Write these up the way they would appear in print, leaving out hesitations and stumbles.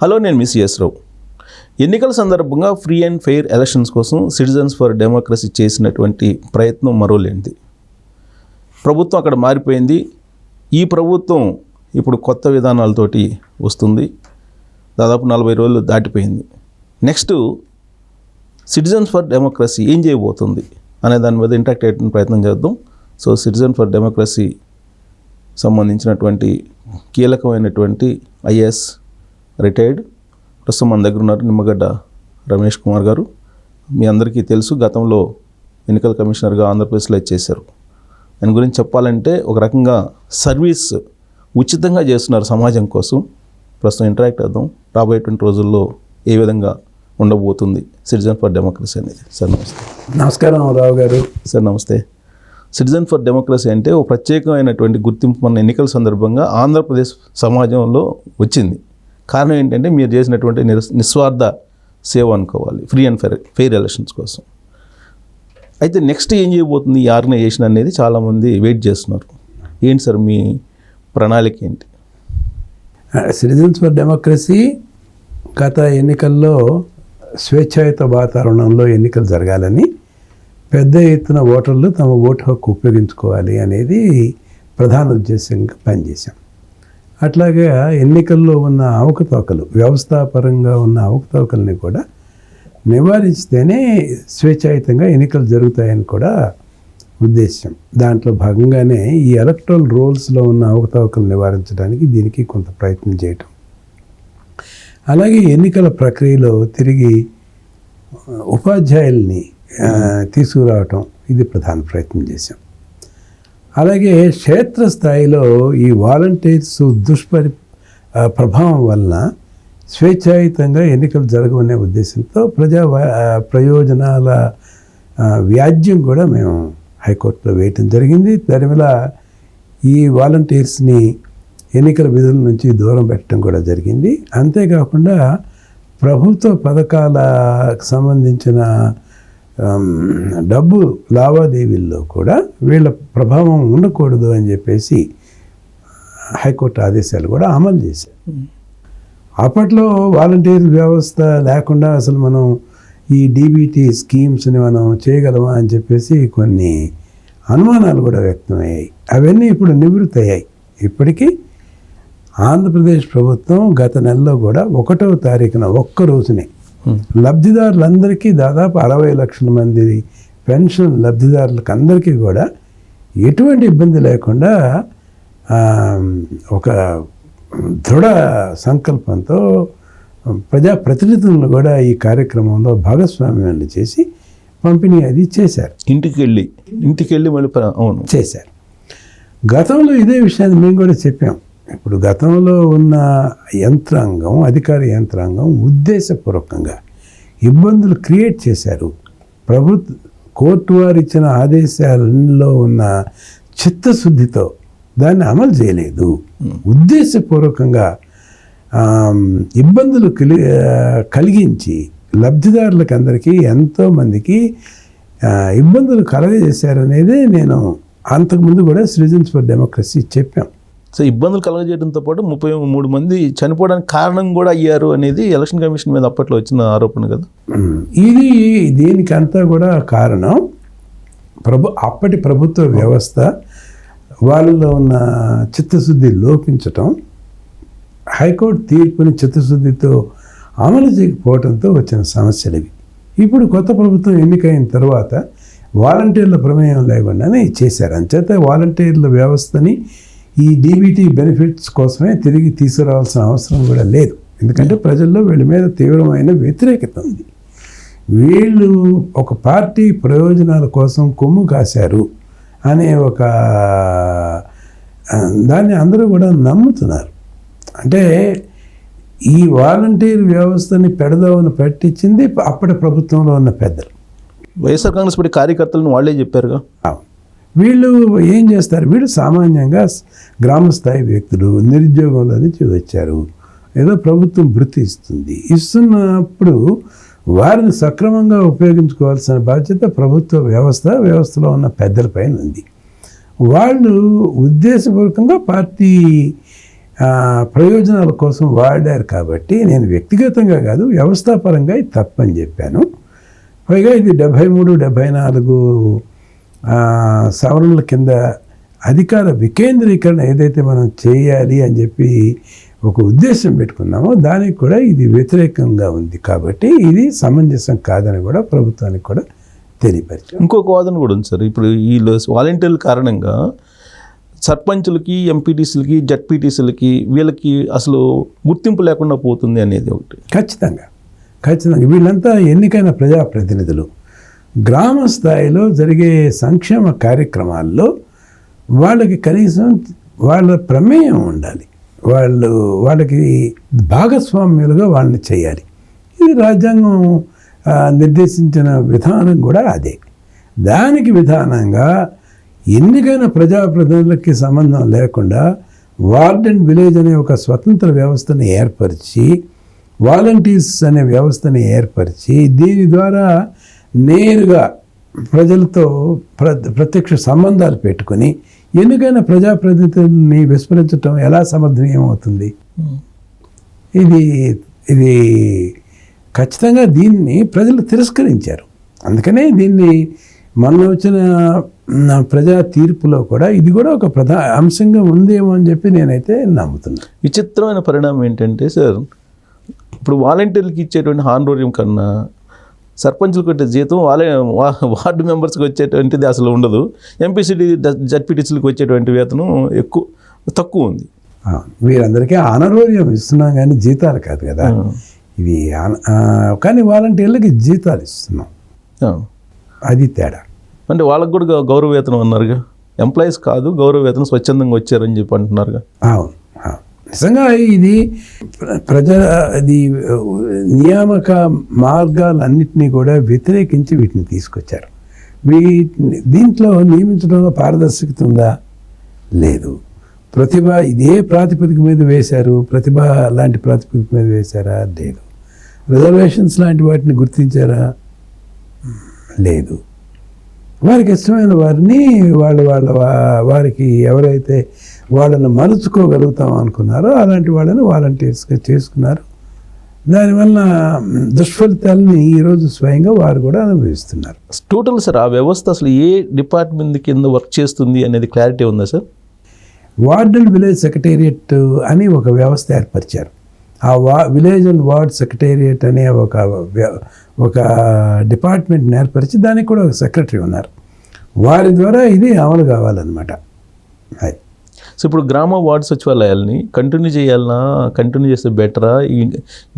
Hello, నేను miss రావు. ఎన్నికల సందర్భంగా ఫ్రీ అండ్ ఫెయిర్ ఎలక్షన్స్ కోసం సిటిజన్స్ ఫర్ డెమోక్రసీ చేసినటువంటి ప్రయత్నం మరోలేంది. ప్రభుత్వం అక్కడ మారిపోయింది. ఈ ప్రభుత్వం ఇప్పుడు కొత్త విధానాలతోటి వస్తుంది. దాదాపు 40 రోజులు దాటిపోయింది. నెక్స్ట్ సిటిజన్స్ ఫర్ డెమోక్రసీ ఏం చేయబోతుంది అనే దాని మీద ఇంటరాక్ట్ అయ్యే ప్రయత్నం చేద్దాం. సో సిటిజన్ ఫర్ డెమోక్రసీ సంబంధించినటువంటి కీలకమైనటువంటి ఐఏఎస్ రిటైర్డ్ ప్రస్తుతం మన దగ్గర ఉన్నారు నిమ్మగడ్డ రమేష్ కుమార్ గారు. మీ అందరికీ తెలుసు, గతంలో ఎన్నికల కమిషనర్గా ఆంధ్రప్రదేశ్లో చేశారు. దాని గురించి చెప్పాలంటే ఒక రకంగా సర్వీస్ ఉచితంగా చేస్తున్నారు సమాజం కోసం. ప్రస్తుతం ఇంటరాక్ట్ అవుదాం. రాబోయేటువంటి రోజుల్లో ఏ విధంగా ఉండబోతుంది సిటిజన్ ఫర్ డెమోక్రసీ అనేది. సార్ నమస్తే. నమస్కారం రావు గారు. సార్ నమస్తే. సిటిజన్ ఫర్ డెమోక్రసీ అంటే ఒక ప్రత్యేకమైనటువంటి గుర్తింపు మన ఎన్నికల సందర్భంగా ఆంధ్రప్రదేశ్ సమాజంలో వచ్చింది. కారణం ఏంటంటే మీరు చేసినటువంటి నిస్వార్థ సేవ అనుకోవాలి, ఫ్రీ అండ్ ఫెయిర్ ఎలక్షన్స్ కోసం. అయితే నెక్స్ట్ ఏం చేయబోతుంది ఈ ఆర్గనైజేషన్ అనేది చాలామంది వెయిట్ చేస్తున్నారు. ఏంటి సార్ మీ ప్రణాళిక ఏంటి? సిటిజన్స్ ఫర్ డెమోక్రసీ గత ఎన్నికల్లో స్వేచ్ఛాయుత వాతావరణంలో ఎన్నికలు జరగాలని, పెద్ద ఎత్తున ఓటర్లు తమ ఓటు హక్కు ఉపయోగించుకోవాలి అనేది ప్రధాన ఉద్దేశంగా పనిచేశాం. అట్లాగే ఎన్నికల్లో ఉన్న అవకతవకలు, వ్యవస్థాపరంగా ఉన్న అవకతవకల్ని కూడా నివారిస్తేనే స్వేచ్ఛాయుతంగా ఎన్నికలు జరుగుతాయని కూడా ఉద్దేశం. దాంట్లో భాగంగానే ఈ ఎలక్ట్రల్ రోల్స్లో ఉన్న అవకతవకలు నివారించడానికి దీనికి కొంత ప్రయత్నం చేయటం, అలాగే ఎన్నికల ప్రక్రియలో తిరిగి ఉపాధ్యాయుల్ని తీసుకురావటం, ఇది ప్రధాన ప్రయత్నం చేశాం. అలాగే క్షేత్రస్థాయిలో ఈ వాలంటీర్స్ ప్రభావం వలన స్వేచ్ఛాయుతంగా ఎన్నికలు జరగవనే ఉద్దేశంతో ప్రయోజనాల వ్యాజ్యం కూడా మేము హైకోర్టులో వేయటం జరిగింది. దానివల్ల ఈ వాలంటీర్స్ని ఎన్నికల విధుల నుంచి దూరం పెట్టడం కూడా జరిగింది. అంతేకాకుండా ప్రభుత్వ పథకాలకు సంబంధించిన డబ్బు లావాదేవీల్లో కూడా వీళ్ళ ప్రభావం ఉండకూడదు అని చెప్పేసి హైకోర్టు ఆదేశాలు కూడా అమలు చేశారు. అప్పట్లో వాలంటీర్ వ్యవస్థ లేకుండా అసలు మనం ఈ డీబీటీ స్కీమ్స్ని మనం చేయగలమా అని చెప్పేసి కొన్ని అనుమానాలు కూడా వ్యక్తమయ్యాయి. అవన్నీ ఇప్పుడు నివృత్తి అయ్యాయి. ఇప్పటికీ ఆంధ్రప్రదేశ్ ప్రభుత్వం గత నెలలో కూడా 1వ తారీఖున ఒక్క రోజునే లబ్ధిదారులందరికీ దాదాపు 60 లక్షల మంది పెన్షన్ లబ్ధిదారులకు అందరికీ కూడా ఎటువంటి ఇబ్బంది లేకుండా ఒక దృఢ సంకల్పంతో ప్రజాప్రతినిధులను కూడా ఈ కార్యక్రమంలో భాగస్వామ్యాన్ని చేసి పంపిణీ అది చేశారు. ఇంటికెళ్ళి మళ్ళీ అవును చేశారు. గతంలో ఇదే విషయాన్ని మేము కూడా చెప్పాం. ఇప్పుడు గతంలో ఉన్న యంత్రాంగం, అధికార యంత్రాంగం ఉద్దేశపూర్వకంగా ఇబ్బందులు క్రియేట్ చేశారు. కోర్టు వారు ఇచ్చిన ఆదేశాలలో ఉన్న చిత్తశుద్ధితో దాన్ని అమలు చేయలేదు. ఉద్దేశపూర్వకంగా ఇబ్బందులు కలిగించి లబ్ధిదారులకు అందరికీ ఎంతోమందికి ఇబ్బందులు కలగజేశారనేదే నేను అంతకుముందు కూడా సిటిజన్స్ ఫర్ డెమోక్రసీ చెప్పాం. సో ఇబ్బందులు కలగజేయడంతో పాటు 33 మంది చనిపోవడానికి కారణం కూడా అయ్యారు అనేది ఎలక్షన్ కమిషన్ మీద అప్పట్లో వచ్చిన ఆరోపణ కదా. ఇది దీనికంతా కూడా కారణం అప్పటి ప్రభుత్వ వ్యవస్థ వాళ్ళలో ఉన్న చిత్తశుద్ధి లోపించటం, హైకోర్టు తీర్పుని చిత్తశుద్ధితో అమలు చేయకపోవడంతో వచ్చిన సమస్యలు ఇవి. ఇప్పుడు కొత్త ప్రభుత్వం ఎన్నికైన తర్వాత వాలంటీర్ల ప్రమేయం లేకుండానే చేశారు. అంచేత వాలంటీర్ల వ్యవస్థని ఈ డీబీటీ బెనిఫిట్స్ కోసమే తిరిగి తీసుకురావాల్సిన అవసరం కూడా లేదు. ఎందుకంటే ప్రజల్లో వీళ్ళ మీద తీవ్రమైన వ్యతిరేకత ఉంది. వీళ్ళు ఒక పార్టీ ప్రయోజనాల కోసం కొమ్ము కాశారు అనే ఒక దాన్ని అందరూ కూడా నమ్ముతున్నారు. అంటే ఈ వాలంటీర్ వ్యవస్థని పెడదామని పట్టించింది అప్పటి ప్రభుత్వంలో ఉన్న పెద్దలు. వైఎస్ఆర్ కాంగ్రెస్ పార్టీ కార్యకర్తలను వాళ్ళే చెప్పారుగా. వీళ్ళు ఏం చేస్తారు? వీళ్ళు సామాన్యంగా గ్రామ స్థాయి వ్యక్తులు, నిరుద్యోగంలో నుంచి వచ్చారు. ఏదో ప్రభుత్వం వృత్తి ఇస్తున్నప్పుడు వారిని సక్రమంగా ఉపయోగించుకోవాల్సిన బాధ్యత ప్రభుత్వ వ్యవస్థలో ఉన్న పెద్దలపైన ఉంది. వాళ్ళు ఉద్దేశపూర్వకంగా పార్టీ ప్రయోజనాల కోసం వాడారు కాబట్టి నేను వ్యక్తిగతంగా కాదు వ్యవస్థాపరంగా ఇది తప్పని చెప్పాను. పైగా ఇది 73, 74 సవరణల కింద అధికార వికేంద్రీకరణ ఏదైతే మనం చేయాలి అని చెప్పి ఒక ఉద్దేశం పెట్టుకున్నామో దానికి కూడా ఇది వ్యతిరేకంగా ఉంది కాబట్టి ఇది సమంజసం కాదని కూడా ప్రభుత్వానికి కూడా తెలియపరిచాం. ఇంకొక వాదన కూడా ఉంది సార్. ఇప్పుడు ఈ వాలంటీర్ల కారణంగా సర్పంచులకి, ఎంపీటీసీలకి, జడ్పీటీసీలకి వీళ్ళకి అసలు గుర్తింపు లేకుండా పోతుంది అనేది ఒకటి. ఖచ్చితంగా వీళ్ళంతా ఎన్నికైన ప్రజాప్రతినిధులు. గ్రామ స్థాయిలో జరిగే సంక్షేమ కార్యక్రమాల్లో వాళ్ళకి కనీసం వాళ్ళ ప్రమేయం ఉండాలి, వాళ్ళకి భాగస్వామ్యులుగా వాళ్ళని చేయాలి. ఇది రాజ్యాంగం నిర్దేశించిన విధానం కూడా అదే. దానికి విధానంగా ఎన్నికైన ప్రజాప్రతినిధులకి సంబంధం లేకుండా వార్డ్ అండ్ విలేజ్ అనే ఒక స్వతంత్ర వ్యవస్థను ఏర్పరిచి, వాలంటీర్స్ అనే వ్యవస్థని ఏర్పరిచి దీని ద్వారా నేరుగా ప్రజలతో ప్రత్యక్ష సంబంధాలు పెట్టుకొని ఎన్నికైన ప్రజాప్రతినిధుల్ని విస్మరించడం ఎలా సమర్థనీయమవుతుంది? ఇది ఖచ్చితంగా దీన్ని ప్రజలు తిరస్కరించారు. అందుకనే దీన్ని మొన్న వచ్చిన ప్రజా తీర్పులో కూడా ఇది కూడా ఒక అంశంగా ఉందేమో అని చెప్పి నేనైతే నమ్ముతున్నాను. విచిత్రమైన పరిణామం ఏంటంటే సార్, ఇప్పుడు వాలంటీర్లకి ఇచ్చేటువంటి హానరోరియం కన్నా సర్పంచులకు వచ్చే జీతం వార్డు మెంబర్స్కి వచ్చేటువంటిది అసలు ఉండదు. ఎంపీసీడీ, జడ్పీటీసీలకు వచ్చేటువంటి వేతనం తక్కువ ఉంది. వీరందరికీ ఆనరోరియం ఇస్తున్నాం కానీ జీతాలు కాదు కదా ఇవి. కానీ వాలంటీర్లకి జీతాలు ఇస్తున్నాం, అది తేడా. అంటే వాళ్ళకు కూడా గౌరవ వేతనం అన్నారుగా, ఎంప్లాయీస్ కాదు గౌరవ వేతనం స్వచ్ఛందంగా వచ్చారని చెప్పి అంటున్నారుగా. అవును, నిజంగా ఇది నియామక మార్గాలన్నింటినీ కూడా వ్యతిరేకించి వీటిని తీసుకొచ్చారు. దీంట్లో నియమించడంలో పారదర్శకత ఉందా? లేదు. ప్రతిభ ఇదే ప్రాతిపదిక మీద వేశారు, ప్రతిభ లాంటి ప్రాతిపదిక మీద వేశారా? లేదు. రిజర్వేషన్స్ లాంటి వాటిని గుర్తించారా? లేదు. వారికి ఇష్టమైన వారిని వారికి ఎవరైతే వాళ్ళని మలుచుకోగలుగుతాం అనుకున్నారో అలాంటి వాళ్ళని వాలంటీర్స్గా చేసుకున్నారు. దానివల్ల దుష్ఫలితాలని ఈరోజు స్వయంగా వారు కూడా అనుభవిస్తున్నారు. టోటల్ సార్, ఆ వ్యవస్థ అసలు ఏ డిపార్ట్మెంట్ కింద వర్క్ చేస్తుంది అనేది క్లారిటీ ఉందా sir? Ward and village secretariat అని ఒక వ్యవస్థ ఏర్పరిచారు. ఆ విలేజ్ అండ్ వార్డ్ సెక్రటేరియట్ అనే ఒక డిపార్ట్మెంట్ని ఏర్పరిచి దానికి కూడా ఒక సెక్రటరీ ఉన్నారు. వారి ద్వారా ఇది అమలు కావాలన్నమాట. అది సో ఇప్పుడు గ్రామ వార్డు సచివాలయాల్ని కంటిన్యూ చేయాలన్నా, కంటిన్యూ చేస్తే బెటరా? ఈ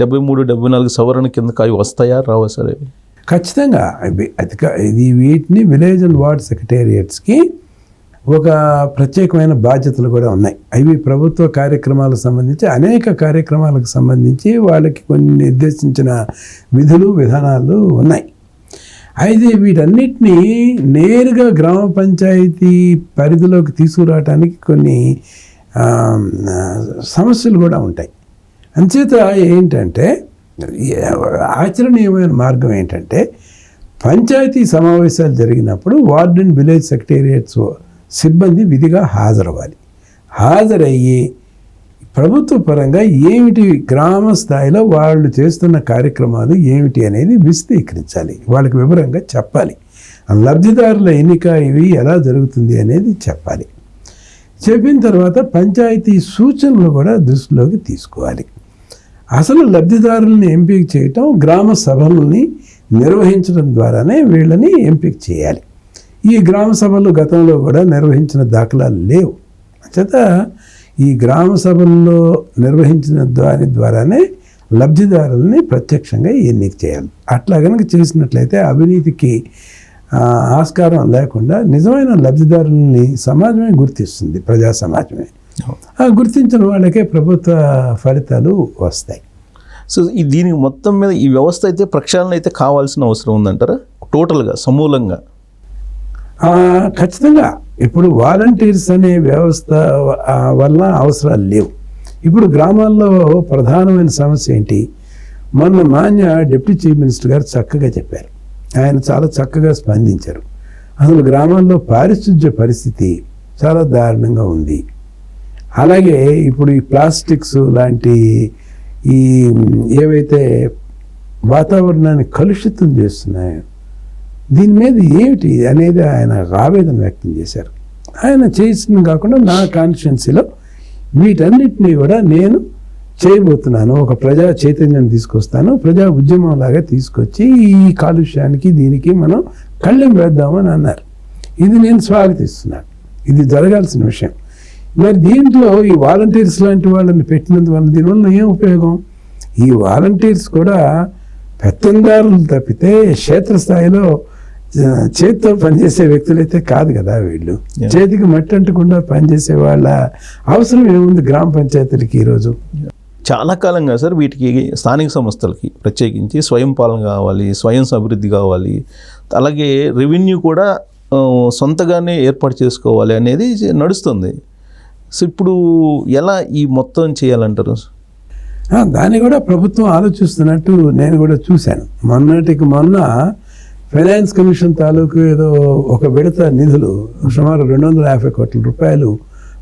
73, 74 సవరణ కింద అవి వస్తాయా, రావా సార్? అవి ఖచ్చితంగా వీటిని విలేజ్ అండ్ వార్డ్ సెక్రటేరియట్స్కి ఒక ప్రత్యేకమైన బాధ్యతలు కూడా ఉన్నాయి. అవి ప్రభుత్వ కార్యక్రమాలకు సంబంధించి అనేక కార్యక్రమాలకు సంబంధించి వాళ్ళకి కొన్ని నిర్దేశించిన విధులు విధానాలు ఉన్నాయి. అయితే వీటన్నిటినీ నేరుగా గ్రామ పంచాయతీ పరిధిలోకి తీసుకురావడానికి కొన్ని సమస్యలు కూడా ఉంటాయి. అంచేత ఏంటంటే ఆచరణీయమైన మార్గం ఏంటంటే పంచాయతీ సమావేశాలు జరిగినప్పుడు వార్డ్ అండ్ విలేజ్ సెక్రటేరియట్స్ సిబ్బంది విధిగా హాజరవ్వాలి. హాజరయ్యి ప్రభుత్వ పరంగా ఏమిటి గ్రామ స్థాయిలో వాళ్ళు చేస్తున్న కార్యక్రమాలు ఏమిటి అనేది విశదీకరించాలి, వాళ్ళకి వివరంగా చెప్పాలి. లబ్ధిదారుల ఎన్నిక ఇవి ఎలా జరుగుతుంది అనేది చెప్పాలి. చెప్పిన తర్వాత పంచాయతీ సూచనలు కూడా దృష్టిలోకి తీసుకోవాలి. అసలు లబ్ధిదారుల్ని ఎంపిక చేయటం గ్రామ సభలని నిర్వహించడం ద్వారానే వీళ్ళని ఎంపిక చేయాలి. ఈ గ్రామ సభలు గతంలో కూడా నిర్వహించిన దాఖలాలు లేవు. చేత ఈ గ్రామ సభల్లో నిర్వహించిన దాని ద్వారానే లబ్ధిదారులని ప్రత్యక్షంగా ఎన్నిక చేయాలి. అట్లా కనుక చేసినట్లయితే అవినీతికి ఆస్కారం లేకుండా నిజమైన లబ్ధిదారులని సమాజమే గుర్తిస్తుంది, ప్రజా సమాజమే. గుర్తించిన వాళ్ళకే ప్రభుత్వ ఫలితాలు వస్తాయి. సో దీనికి మొత్తం మీద ఈ వ్యవస్థ అయితే ప్రక్షాళన అయితే కావాల్సిన అవసరం ఉందంటారా టోటల్గా, సమూలంగా? ఖచ్చితంగా. ఇప్పుడు వాలంటీర్స్ అనే వ్యవస్థ వల్ల అవసరాలు లేవు. ఇప్పుడు గ్రామాల్లో ప్రధానమైన సమస్య ఏంటి? మొన్న మాన్య డిప్యూటీ చీఫ్ మినిస్టర్ గారు చక్కగా చెప్పారు. ఆయన చాలా చక్కగా స్పందించారు. అసలు గ్రామాల్లో పారిశుధ్య పరిస్థితి చాలా దారుణంగా ఉంది. అలాగే ఇప్పుడు ఈ ప్లాస్టిక్స్ లాంటి ఈ ఏవైతే వాతావరణాన్ని కలుషితం చేస్తున్నాయో దీని మీద ఏమిటి అనేది ఆయన ఆవేదన వ్యక్తం చేశారు. ఆయన చేసిన కాకుండా నా కాన్స్టిట్యున్సీలో వీటన్నిటినీ కూడా నేను చేయబోతున్నాను, ఒక ప్రజా చైతన్యం తీసుకొస్తాను, ప్రజా ఉద్యమం లాగా తీసుకొచ్చి ఈ కాలుష్యానికి దీనికి మనం కళ్ళెం వేద్దామని అన్నారు. ఇది నేను స్వాగతిస్తున్నాను, ఇది జరగాల్సిన విషయం. మరి దీంట్లో ఈ వాలంటీర్స్ లాంటి వాళ్ళని పెట్టినందువల్ల దీనివల్ల ఏం ఉపయోగం? ఈ వాలంటీర్స్ కూడా పెత్తందారులు తప్పితే క్షేత్రస్థాయిలో చేతితో పనిచేసే వ్యక్తులైతే కాదు కదా వీళ్ళు. చేతికి మట్టి అంటకుండా పనిచేసే వాళ్ళ అవసరం ఏముంది గ్రామ పంచాయతీలకి ఈరోజు? చాలా కాలంగా సార్ వీటికి స్థానిక సంస్థలకి ప్రత్యేకించి స్వయం పాలన కావాలి, స్వయం అభివృద్ధి కావాలి, అలాగే రెవెన్యూ కూడా సొంతగానే ఏర్పాటు చేసుకోవాలి అనేది నడుస్తుంది. సో ఇప్పుడు ఎలా ఈ మొత్తం చేయాలంటారు? దాన్ని కూడా ప్రభుత్వం ఆలోచిస్తున్నట్టు నేను కూడా చూశాను. మొన్నటికి మొన్న ఫైనాన్స్ కమిషన్ తాలూకు ఏదో ఒక విడత నిధులు సుమారు 250 కోట్ల రూపాయలు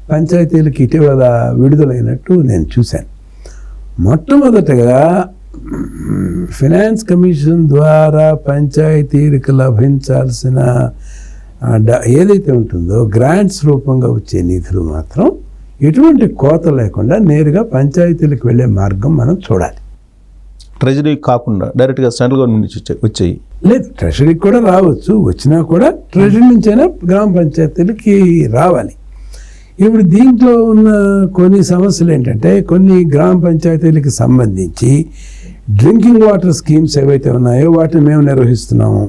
పంచాయతీలకు ఇటీవల విడుదలైనట్టు నేను చూశాను. మొట్టమొదటగా ఫైనాన్స్ కమిషన్ ద్వారా పంచాయతీలకు లభించాల్సిన ఏదైతే ఉంటుందో గ్రాంట్స్ రూపంగా వచ్చే నిధులు మాత్రం ఎటువంటి కోత లేకుండా నేరుగా పంచాయతీలకు వెళ్ళే మార్గం మనం చూడాలి. ట్రెజరీ కాకుండా డైరెక్ట్గా సెంట్రల్ గవర్నమెంట్ నుంచి వచ్చాయి లేదు, ట్రెజరీకి కూడా రావచ్చు, వచ్చినా కూడా ట్రెజరీ నుంచైనా గ్రామ పంచాయతీలకి రావాలి. ఇప్పుడు దీంట్లో ఉన్న కొన్ని సమస్యలు ఏంటంటే, కొన్ని గ్రామ పంచాయతీలకి సంబంధించి డ్రింకింగ్ వాటర్ స్కీమ్స్ ఏవైతే ఉన్నాయో వాటిని మేము నిర్వహిస్తున్నాము.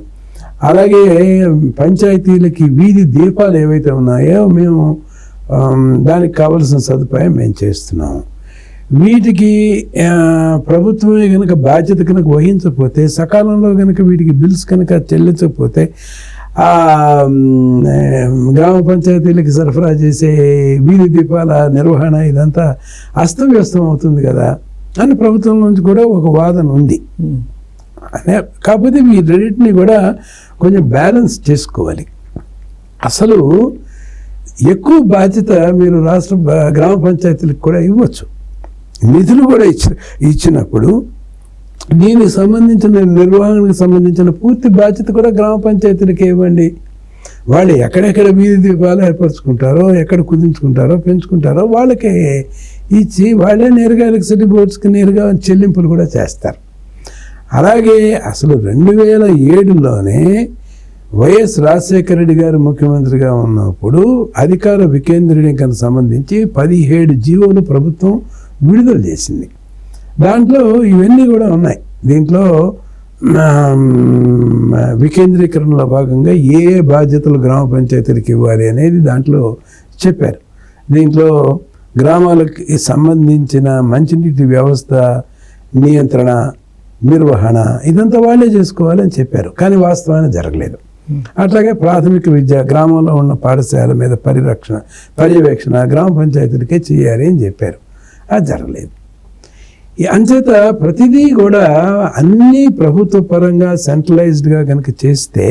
అలాగే పంచాయతీలకి వీధి దీపాలు ఏవైతే ఉన్నాయో మేము దానికి కావలసిన సదుపాయం మేము చేస్తున్నాము. వీటికి ప్రభుత్వమే కనుక బాధ్యత కనుక వహించకపోతే, సకాలంలో కనుక వీటికి బిల్స్ కనుక చెల్లించకపోతే గ్రామ పంచాయతీలకి సరఫరా చేసే వీధి దీపాల నిర్వహణ ఇదంతా అస్తవ్యస్తం అవుతుంది కదా అని ప్రభుత్వం నుంచి కూడా ఒక వాదన ఉంది. కాకపోతే ఈ రెండింటిని కూడా కొంచెం బ్యాలెన్స్ చేసుకోవాలి. అసలు ఎక్కువ బాధ్యత మీరు రాష్ట్ర గ్రామ పంచాయతీలకు కూడా ఇవ్వచ్చు, నిధులు కూడా ఇచ్చినప్పుడు దీనికి సంబంధించిన నిర్వహణకు సంబంధించిన పూర్తి బాధ్యత కూడా గ్రామ పంచాయతీలకు ఇవ్వండి. వాళ్ళు ఎక్కడెక్కడ వీధి దీపాలు ఏర్పరచుకుంటారో, ఎక్కడ కుదించుకుంటారో, పెంచుకుంటారో వాళ్ళకే ఇచ్చి వాళ్ళే నేరుగా ఎలక్ట్రిసిటీ బోర్డ్స్కి నేరుగా చెల్లింపులు కూడా చేస్తారు. అలాగే అసలు 2007లోనే వైఎస్ రాజశేఖర రెడ్డి గారు ముఖ్యమంత్రిగా ఉన్నప్పుడు అధికార వికేంద్రీకరణకు సంబంధించి 17 జీవోలు ప్రభుత్వం విడుదల చేసింది. దాంట్లో ఇవన్నీ కూడా ఉన్నాయి. దీంట్లో వికేంద్రీకరణలో భాగంగా ఏ బాధ్యతలు గ్రామ పంచాయతీలకు ఇవ్వాలి అనేది దాంట్లో చెప్పారు. దీంట్లో గ్రామాలకి సంబంధించిన మంచినీటి వ్యవస్థ నియంత్రణ, నిర్వహణ ఇదంతా వాళ్ళే చేసుకోవాలని చెప్పారు. కానీ వాస్తవాన్ని జరగలేదు. అట్లాగే ప్రాథమిక విద్య, గ్రామంలో ఉన్న పాఠశాల మీద పర్యవేక్షణ గ్రామ పంచాయతీలకే చేయాలి అని చెప్పారు. అది జరగలేదు. అంచేత ప్రతిదీ కూడా అన్నీ ప్రభుత్వ పరంగా సెంట్రలైజ్డ్గా కనుక చేస్తే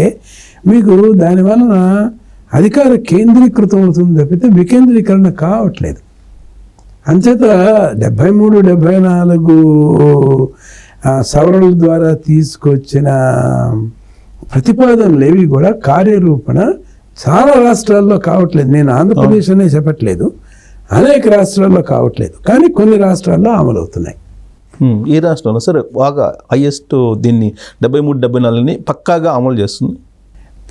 మీకు దానివలన అధికార కేంద్రీకృతం అవుతుంది తప్పితే వికేంద్రీకరణ కావట్లేదు. అంచేత 73-74 సవరణల ద్వారా తీసుకొచ్చిన ప్రతిపాదనలు ఏవి కూడా కార్యరూపణ చాలా రాష్ట్రాల్లో కావట్లేదు. నేను ఆంధ్రప్రదేశ్ అనే చెప్పట్లేదు, అనేక రాష్ట్రాల్లో కావట్లేదు, కానీ కొన్ని రాష్ట్రాల్లో అమలు అవుతున్నాయి. ఈ రాష్ట్రంలో సరే బాగా హైయెస్ట్ దీన్ని 73-74ని పక్కాగా అమలు చేస్తుంది.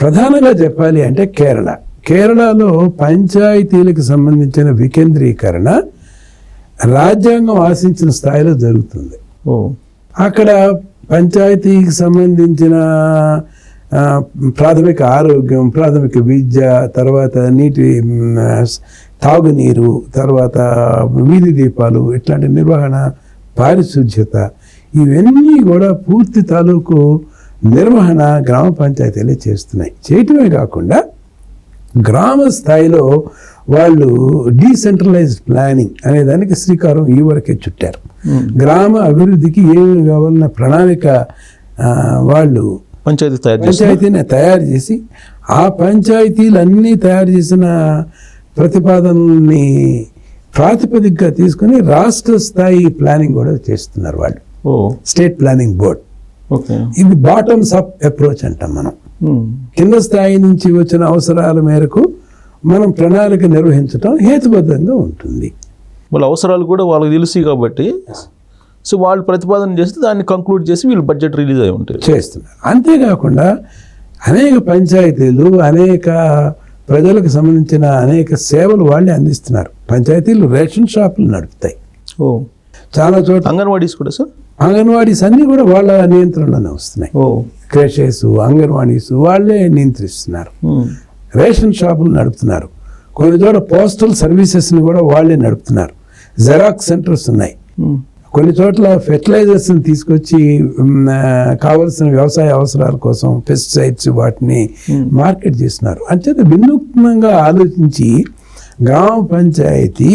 ప్రధానంగా చెప్పాలి అంటే కేరళలో పంచాయతీలకు సంబంధించిన వికేంద్రీకరణ రాజ్యాంగం ఆశించిన స్థాయిలో జరుగుతుంది. అక్కడ పంచాయతీకి సంబంధించిన ప్రాథమిక ఆరోగ్యం, ప్రాథమిక విద్య, తర్వాత తాగునీరు, తర్వాత వీధి దీపాలు, ఇట్లాంటి నిర్వహణ, పారిశుధ్యత ఇవన్నీ కూడా పూర్తి తాలూకు నిర్వహణ గ్రామ పంచాయతీలే చేస్తున్నాయి. చేయటమే కాకుండా గ్రామ స్థాయిలో వాళ్ళు డీసెంట్రలైజ్డ్ ప్లానింగ్ అనే దానికి శ్రీకారం ఈ వరకే చుట్టారు. గ్రామ అభివృద్ధికి ఏమి కావాలన్న ప్రణాళిక వాళ్ళు పంచాయతీని తయారు చేసి ఆ పంచాయతీలన్నీ తయారు చేసిన ప్రతిపాదనల్ని ప్రాతిపదికగా తీసుకుని రాష్ట్ర స్థాయి ప్లానింగ్ కూడా చేస్తున్నారు వాళ్ళు, ఓ స్టేట్ ప్లానింగ్ బోర్డ్. ఓకే. ఇది బాటమ్స్ అప్ అప్రోచ్ అంటాం మనం. కింద స్థాయి నుంచి వచ్చిన అవసరాల మేరకు మనం ప్రణాళిక నిర్వహించడం హేతుబద్ధంగా ఉంటుంది. వాళ్ళ అవసరాలు కూడా వాళ్ళకి తెలుసు కాబట్టి సో వాళ్ళు ప్రతిపాదన చేస్తే దాన్ని కంక్లూడ్ చేసి వీళ్ళు బడ్జెట్ రిలీజ్ అయి ఉంటాయి చేస్తున్నారు. అంతేకాకుండా అనేక పంచాయతీలు, అనేక ప్రజలకు సంబంధించిన అనేక సేవలు వాళ్ళే అందిస్తున్నారు. పంచాయతీలు రేషన్ షాపులు నడుపుతాయి. ఓ చాలా చోట్ల అంగన్వాడీస్ కూడా సార్, అంగన్వాడీస్ అన్నీ కూడా వాళ్ళ నియంత్రణలోనే వస్తున్నాయి. ఓ క్రేషెస్, అంగన్వాడీస్ వాళ్ళే నియంత్రిస్తున్నారు. రేషన్ షాపులు నడుపుతున్నారు. కొన్ని చోట్ల పోస్టల్ సర్వీసెస్ని కూడా వాళ్ళే నడుపుతున్నారు. జెరాక్స్ సెంటర్స్ ఉన్నాయి. కొన్ని చోట్ల ఫెర్టిలైజర్స్ని తీసుకొచ్చి కావలసిన వ్యవసాయ అవసరాల కోసం పెస్టిసైడ్స్ వాటిని మార్కెట్ చేస్తున్నారు. అంచేత వినూత్నంగా ఆలోచించి గ్రామ పంచాయతీ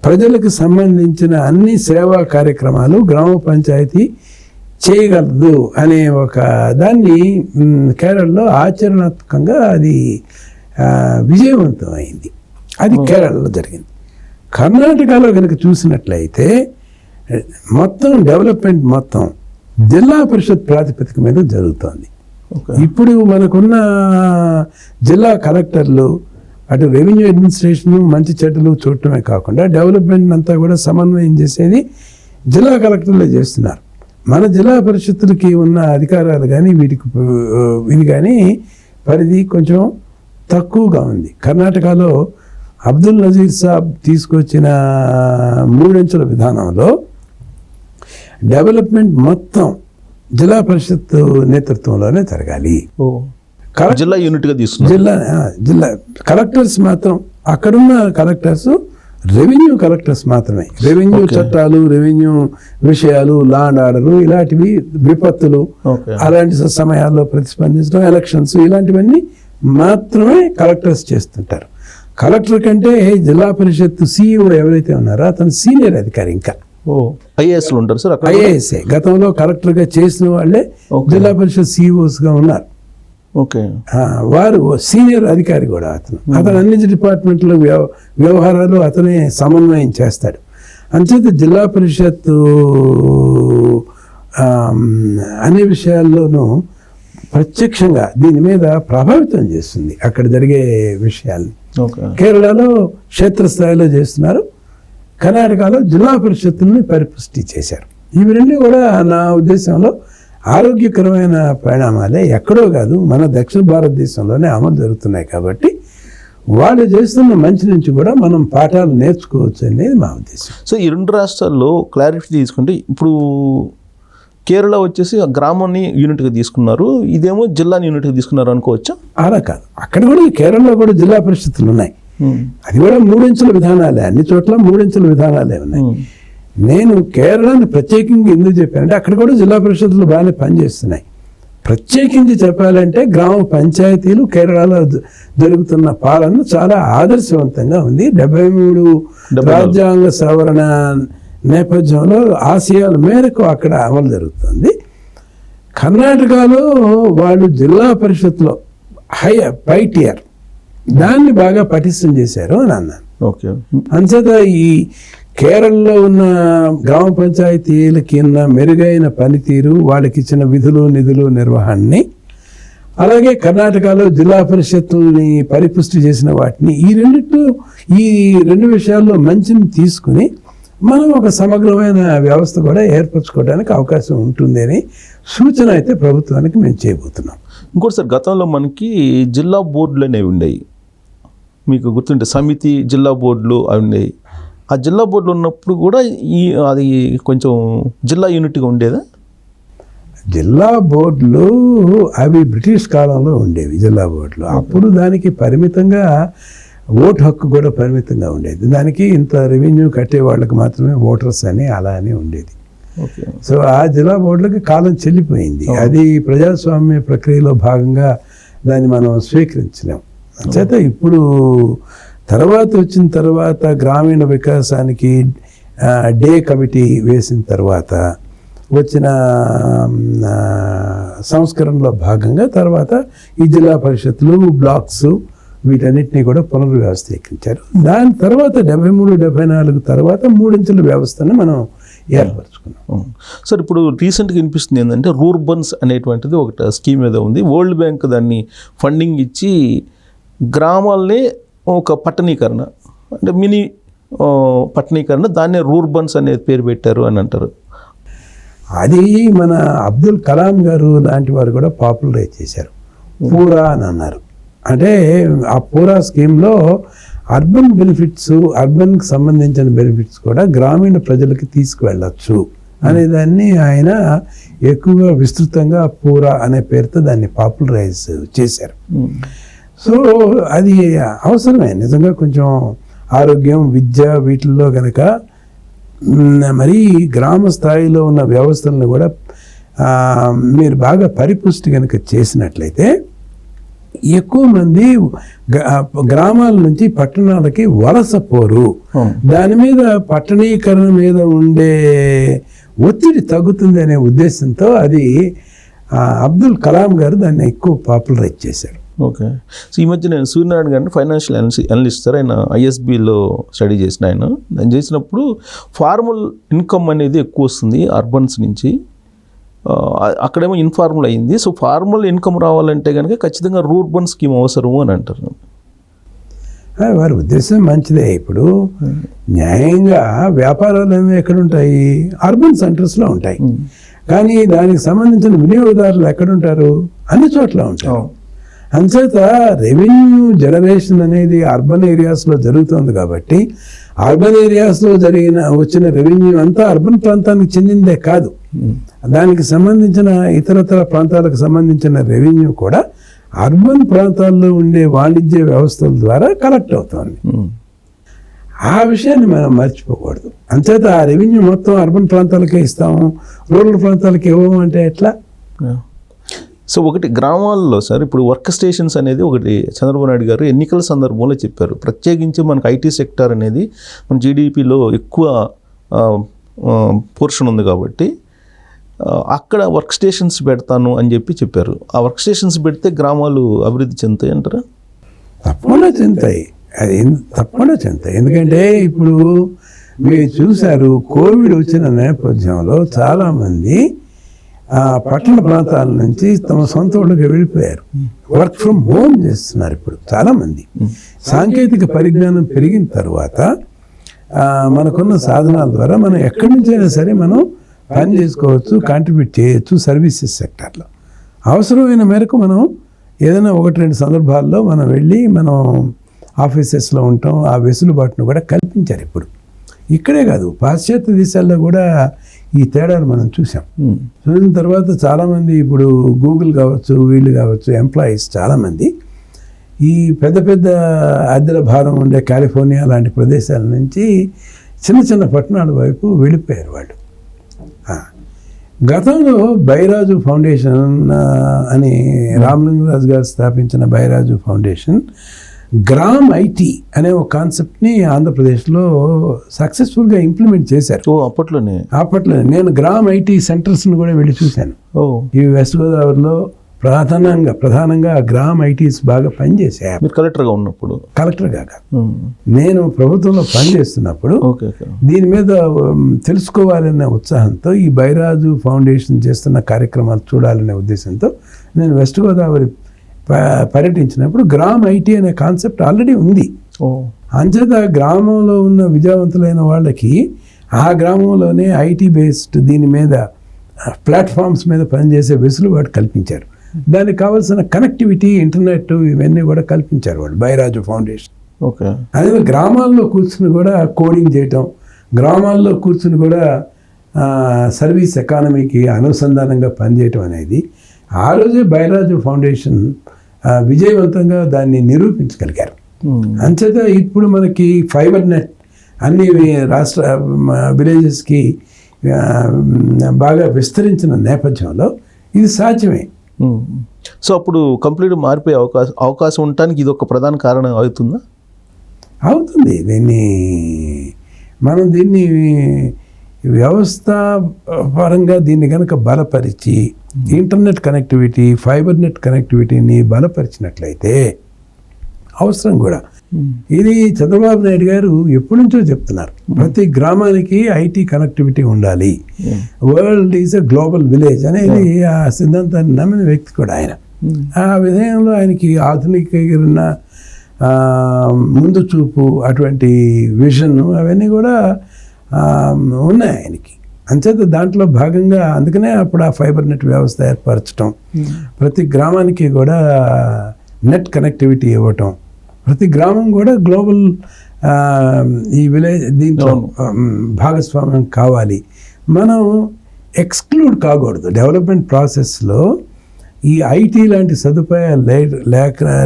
ప్రజలకు సంబంధించిన అన్ని సేవా కార్యక్రమాలు గ్రామ పంచాయతీ చేయగలదు అనే ఒక దాన్ని కేరళలో ఆచరణాత్మకంగా అది విజయవంతమైంది. అది కేరళలో జరిగింది. కర్ణాటకలో కనుక చూసినట్లయితే మొత్తం డెవలప్మెంట్ మొత్తం జిల్లా పరిషత్ ప్రాతిపదిక మీద జరుగుతోంది. ఇప్పుడు మనకున్న జిల్లా కలెక్టర్లు అటు రెవెన్యూ అడ్మినిస్ట్రేషన్ మంచి చెడ్డలు చూడటమే కాకుండా డెవలప్మెంట్ అంతా కూడా సమన్వయం చేసేది జిల్లా కలెక్టర్లే చేస్తున్నారు. మన జిల్లా పరిషత్తులకి ఉన్న అధికారాలు కానీ వీటికి ఇది కానీ పరిధి కొంచెం తక్కువగా ఉంది. కర్ణాటకలో అబ్దుల్ నజీర్ సాబ్ తీసుకొచ్చిన 3 అంచెల విధానంలో డెవలప్మెంట్ మొత్తం జిల్లా పరిషత్ నేతృత్వంలోనే జరగాలి. జిల్లా యూనిట్గా తీసుకున్నారు. జిల్లా కలెక్టర్స్ మాత్రం అక్కడున్న కలెక్టర్స్ రెవెన్యూ కలెక్టర్స్ మాత్రమే. రెవెన్యూ చట్టాలు, రెవెన్యూ విషయాలు, లా అండ్ ఆర్డర్ ఇలాంటివి, విపత్తులు అలాంటి సమయాల్లో ప్రతిస్పందించడం, ఎలక్షన్స్ ఇలాంటివన్నీ మాత్రమే కలెక్టర్స్ చేస్తుంటారు. కలెక్టర్ కంటే జిల్లా పరిషత్ సిఇఓ ఎవరైతే ఉన్నారో అతను సీనియర్ అధికారి. ఇంకా ఐఏఎస్లు ఉంటారు సార్. ఐఏఎస్ఏ గతంలో కలెక్టర్గా చేసిన వాళ్ళే జిల్లా పరిషత్ సిఇఓస్గా ఉన్నారు. ఓకే. వారు సీనియర్ అధికారి కూడా అతను అన్ని డిపార్ట్మెంట్ల వ్యవహారాలు అతనే సమన్వయం చేస్తాడు. అంచేత జిల్లా పరిషత్ అన్ని విషయాల్లోనూ ప్రత్యక్షంగా దీని మీద ప్రభావితం చేస్తుంది అక్కడ జరిగే విషయాల్ని. కేరళలో క్షేత్రస్థాయిలో చేస్తున్నారు. కర్ణాటకలో జిల్లా పరిషత్తుల్ని పరిపుష్టి చేశారు. ఇవి రెండు కూడా నా ఉద్దేశంలో ఆరోగ్యకరమైన పరిణామాలే, ఎక్కడో కాదు మన దక్షిణ భారతదేశంలోనే అమలు జరుగుతున్నాయి. కాబట్టి వాళ్ళు చేస్తున్న మంచి నుంచి కూడా మనం పాఠాలు నేర్చుకోవచ్చు అనేది మా ఉద్దేశం. సో ఈ 2 రాష్ట్రాల్లో క్లారిటీ తీసుకుంటే ఇప్పుడు కేరళ వచ్చేసి గ్రామాన్ని యూనిట్గా తీసుకున్నారు, ఇదేమో జిల్లాని యూనిట్గా తీసుకున్నారు అనుకోవచ్చా? అలా కాదు, అక్కడ కూడా కేరళలో కూడా జిల్లా పరిషత్తులు ఉన్నాయి. అది కూడా 3 అంచెల విధానాలే, అన్ని చోట్ల 3 అంచెల విధానాలే ఉన్నాయి. నేను కేరళని ప్రత్యేకంగా ఎందుకు చెప్పానంటే అక్కడ కూడా జిల్లా పరిషత్తులు బాగానే పనిచేస్తున్నాయి. ప్రత్యేకించి చెప్పాలంటే గ్రామ పంచాయతీలు కేరళలో జరుగుతున్న పాలన చాలా ఆదర్శవంతంగా ఉంది. 73 రాజ్యాంగ సవరణ నేపథ్యంలో ఆశయాల మేరకు అక్కడ అమలు జరుగుతుంది. కర్ణాటకలో వాళ్ళు జిల్లా పరిషత్లో పై టియర్ దాన్ని బాగా పటిష్టం చేశారు అని అన్నాను. ఓకే. అంచేత ఈ కేరళలో ఉన్న గ్రామ పంచాయతీలకి ఉన్న మెరుగైన పనితీరు, వాళ్ళకి ఇచ్చిన విధులు నిధులు నిర్వహణని, అలాగే కర్ణాటకలో జిల్లా పరిషత్తుల్ని పరిపుష్టి చేసిన వాటిని, ఈ రెండు విషయాల్లో మంచిని తీసుకుని మనం ఒక సమగ్రమైన వ్యవస్థ కూడా ఏర్పరచుకోవడానికి అవకాశం ఉంటుంది అని సూచన అయితే ప్రభుత్వానికి మేము చేయబోతున్నాం. ఇంకోటి సార్, గతంలో మనకి జిల్లా బోర్డులు అనేవి ఉండేవి, మీకు గుర్తుంటే సమితి జిల్లా బోర్డులు అవి ఉండేవి. ఆ జిల్లా బోర్డులు ఉన్నప్పుడు కూడా అది కొంచెం జిల్లా యూనిట్గా ఉండేదా? జిల్లా బోర్డులు అవి బ్రిటిష్ కాలంలో ఉండేవి జిల్లా బోర్డులు. అప్పుడు దానికి పరిమితంగా ఓటు హక్కు కూడా పరిమితంగా ఉండేది. దానికి ఇంత రెవెన్యూ కట్టే వాళ్ళకి మాత్రమే ఓటర్స్ అని అలా అని ఉండేది. సో ఆ జిల్లా బోర్డులకి కాలం చెల్లిపోయింది. అది ప్రజాస్వామ్య ప్రక్రియలో భాగంగా దాన్ని మనం స్వీకరించలేం. చేత ఇప్పుడు వచ్చిన తర్వాత గ్రామీణ వికాసానికి డే కమిటీ వేసిన తర్వాత వచ్చిన సంస్కరణలో భాగంగా తర్వాత ఈ జిల్లా పరిషత్తులు, బ్లాక్స్ వీటన్నిటినీ కూడా పునర్వ్యవస్థీకరించారు. దాని తర్వాత 73-74 తర్వాత 3 అంచెల వ్యవస్థను మనం ఏర్పరచుకున్నాం. సార్ ఇప్పుడు రీసెంట్గా వినిపిస్తుంది ఏంటంటే రూర్బన్స్ అనేటువంటిది ఒకటి స్కీమ్ ఏదో ఉంది. వరల్డ్ బ్యాంక్ దాన్ని ఫండింగ్ ఇచ్చి గ్రామాలనే ఒక పట్టణీకరణ అంటే మినీ పట్టణీకరణ దాన్నే రూర్బన్స్ అనే పేరు పెట్టారు అని అంటారు. అది మన అబ్దుల్ కలాం గారు లాంటి వారు కూడా పాపులరైజ్ చేశారు. పూరా అని అన్నారు. అంటే ఆ పూరా స్కీమ్లో అర్బన్ బెనిఫిట్స్, అర్బన్కి సంబంధించిన బెనిఫిట్స్ కూడా గ్రామీణ ప్రజలకి తీసుకువెళ్ళచ్చు అనేదాన్ని ఆయన ఎక్కువగా విస్తృతంగా పూరా అనే పేరుతో దాన్ని పాపులరైజ్ చేశారు. సో అది అవసరమే నిజంగా. కొంచెం ఆరోగ్యం, విద్య వీటిల్లో కనుక మరి గ్రామ స్థాయిలో ఉన్న వ్యవస్థలను కూడా మీరు బాగా పరిపుష్టి కనుక చేసినట్లయితే ఎక్కువ మంది గ్రామాల నుంచి పట్టణాలకి వలస పోరు. దాని మీద పట్టణీకరణ మీద ఉండే ఒత్తిడి తగ్గుతుంది అనే ఉద్దేశంతో అది అబ్దుల్ కలాం గారు దాన్ని ఎక్కువ పాపులరైజ్ చేశారు. ఓకే. సో ఈ మధ్య నేను సూర్యనారాయణ గారిని ఫైనాన్షియల్ అనలిస్ట్ సార్, ఆయన ఐఎస్బిలో స్టడీ చేసిన ఆయన చేసినప్పుడు ఫార్మల్ ఇన్కమ్ అనేది ఎక్కువ వస్తుంది అర్బన్స్ నుంచి, అక్కడేమో ఇన్ఫార్మల్ అయ్యింది. సో ఫార్మల్ ఇన్కమ్ రావాలంటే కనుక ఖచ్చితంగా రూర్బన్ స్కీమ్ అవసరము అని అంటారు. వారి ఉద్దేశం మంచిదే. ఇప్పుడు న్యాయంగా వ్యాపారాలు ఎక్కడుంటాయి? అర్బన్ సెంటర్స్లో ఉంటాయి. కానీ దానికి సంబంధించిన వినియోగదారులు ఎక్కడుంటారు? అన్ని చోట్ల ఉంటారు. అంచేత రెవెన్యూ జనరేషన్ అనేది అర్బన్ ఏరియాస్లో జరుగుతుంది కాబట్టి అర్బన్ ఏరియాస్లో వచ్చిన రెవెన్యూ అంతా అర్బన్ ప్రాంతానికి చెందిందే కాదు, దానికి సంబంధించిన ఇతరతర ప్రాంతాలకు సంబంధించిన రెవెన్యూ కూడా అర్బన్ ప్రాంతాల్లో ఉండే వాణిజ్య వ్యవస్థల ద్వారా కలెక్ట్ అవుతుంది. ఆ విషయాన్ని మనం మర్చిపోకూడదు. అంచేత ఆ రెవెన్యూ మొత్తం అర్బన్ ప్రాంతాలకే ఇస్తాము, రూరల్ ప్రాంతాలకు ఇవ్వము అంటే ఎట్లా? సో ఒకటి గ్రామాల్లో సార్ ఇప్పుడు వర్క్ స్టేషన్స్ అనేది ఒకటి చంద్రబాబు నాయుడు గారు ఎన్నికల సందర్భంలో చెప్పారు. ప్రత్యేకించి మనకు ఐటీ సెక్టార్ అనేది మన జీడిపిలో ఎక్కువ పోర్షన్ ఉంది కాబట్టి అక్కడ వర్క్ స్టేషన్స్ పెడతాను అని చెప్పారు. ఆ వర్క్ స్టేషన్స్ పెడితే గ్రామాలు అభివృద్ధి చెందుతాయి అంటారా? తప్పకుండా చెందుతాయి. అది తప్పకుండా చెందుతాయి. ఎందుకంటే ఇప్పుడు మీరు చూశారు, కోవిడ్ వచ్చిన నేపథ్యంలో చాలామంది పట్టణ ప్రాంతాల నుంచి తమ సొంత ఊళ్ళకి వెళ్ళిపోయారు. వర్క్ ఫ్రమ్ హోమ్ చేస్తున్నారు ఇప్పుడు చాలామంది. సాంకేతిక పరిజ్ఞానం పెరిగిన తర్వాత మనకున్న సాధనాల ద్వారా మనం ఎక్కడి నుంచైనా సరే మనం పని చేసుకోవచ్చు, కాంట్రిబ్యూట్ చేయొచ్చు. సర్వీసెస్ సెక్టార్లో అవసరమైన మేరకు మనం ఏదైనా 1-2 సందర్భాల్లో మనం వెళ్ళి మనం ఆఫీసెస్లో ఉంటాం. ఆ వెసులుబాటును కూడా కల్పించారు. ఇప్పుడు ఇక్కడే కాదు, పాశ్చాత్య దేశాల్లో కూడా ఈ తేడాలు మనం చూసాం. చూసిన తర్వాత చాలామంది ఇప్పుడు గూగుల్ కావచ్చు, వీళ్ళు కావచ్చు, ఎంప్లాయీస్ చాలామంది ఈ పెద్ద పెద్ద అద్దెల భారం ఉండే కాలిఫోర్నియా లాంటి ప్రదేశాల నుంచి చిన్న చిన్న పట్టణాల వైపు వెళ్ళిపోయారు వాళ్ళు. గతంలో బైరాజు ఫౌండేషన్ అని రామలింగరాజు గారు స్థాపించిన బైరాజు ఫౌండేషన్ గ్రామ్ ఐటీ అనే ఒక కాన్సెప్ట్ని ఆంధ్రప్రదేశ్లో సక్సెస్ఫుల్గా ఇంప్లిమెంట్ చేశారు. అప్పట్లోనే నేను గ్రామ్ ఐటీ సెంటర్స్ని కూడా వెళ్ళి చూశాను. ఈ వెస్ట్ గోదావరిలో ప్రధానంగా గ్రామ్ ఐటీస్ బాగా పనిచేసాయి. మీరు కలెక్టర్గా ఉన్నప్పుడు? కలెక్టర్గా నేను ప్రభుత్వంలో పనిచేస్తున్నప్పుడు దీని మీద తెలుసుకోవాలనే ఉత్సాహంతో ఈ బైరాజు ఫౌండేషన్ చేస్తున్న కార్యక్రమాలు చూడాలనే ఉద్దేశంతో నేను వెస్ట్ గోదావరి పర్యటించినప్పుడు గ్రామ్ ఐటీ అనే కాన్సెప్ట్ ఆల్రెడీ ఉంది. అంచేత గ్రామంలో ఉన్న విద్యావంతులైన వాళ్ళకి ఆ గ్రామంలోనే ఐటీ బేస్డ్ దీని మీద ప్లాట్ఫామ్స్ మీద పనిచేసే వెసులుబాటు కల్పించారు. దానికి కావాల్సిన కనెక్టివిటీ, ఇంటర్నెట్ ఇవన్నీ కూడా కల్పించారు వాళ్ళు బైరాజు ఫౌండేషన్. ఓకే. అదే గ్రామాల్లో కూర్చుని కూడా కోడింగ్ చేయటం, గ్రామాల్లో కూర్చుని కూడా సర్వీస్ ఎకానమీకి అనుసంధానంగా పనిచేయటం అనేది ఆ రోజే బైరాజు ఫౌండేషన్ విజయవంతంగా దాన్ని నిరూపించగలిగారు. అంచేత ఇప్పుడు మనకి ఫైబర్ నెట్ అన్ని రాష్ట్ర విలేజెస్కి బాగా విస్తరించిన నేపథ్యంలో ఇది సాధ్యమే. సో అప్పుడు కంప్లీట్ మారిపోయే అవకాశం ఉండటానికి ఇది ఒక ప్రధాన కారణం అవుతుందా? అవుతుంది. దీన్ని వ్యవస్థ పరంగా దీన్ని కనుక బలపరిచి ఇంటర్నెట్ కనెక్టివిటీ, ఫైబర్ నెట్ కనెక్టివిటీని బలపరిచినట్లయితే అవసరం కూడా. ఇది చంద్రబాబు నాయుడు గారు ఎప్పటి నుంచో చెప్తున్నారు, ప్రతి గ్రామానికి ఐటీ కనెక్టివిటీ ఉండాలి, world is a global village అనేది ఆ సిద్ధాంతాన్ని నమ్మిన వ్యక్తి కూడా ఆయన. ఆ విధంలో ఆయనకి ఆధునికీకరణ, ముందు చూపు, అటువంటి విజన్ అవన్నీ కూడా ఉన్నాయి ఆయనకి. అంచేత దాంట్లో భాగంగా అందుకనే అప్పుడు ఆ ఫైబర్ నెట్ వ్యవస్థ ఏర్పరచడం, ప్రతి గ్రామానికి కూడా నెట్ కనెక్టివిటీ ఇవ్వటం, ప్రతి గ్రామం కూడా గ్లోబల్ ఈ విలేజ్ దీంట్లో భాగస్వామ్యం కావాలి. మనం ఎక్స్క్లూడ్ కాకూడదు డెవలప్మెంట్ ప్రాసెస్లో. ఈ ఐటీ లాంటి సదుపాయాలు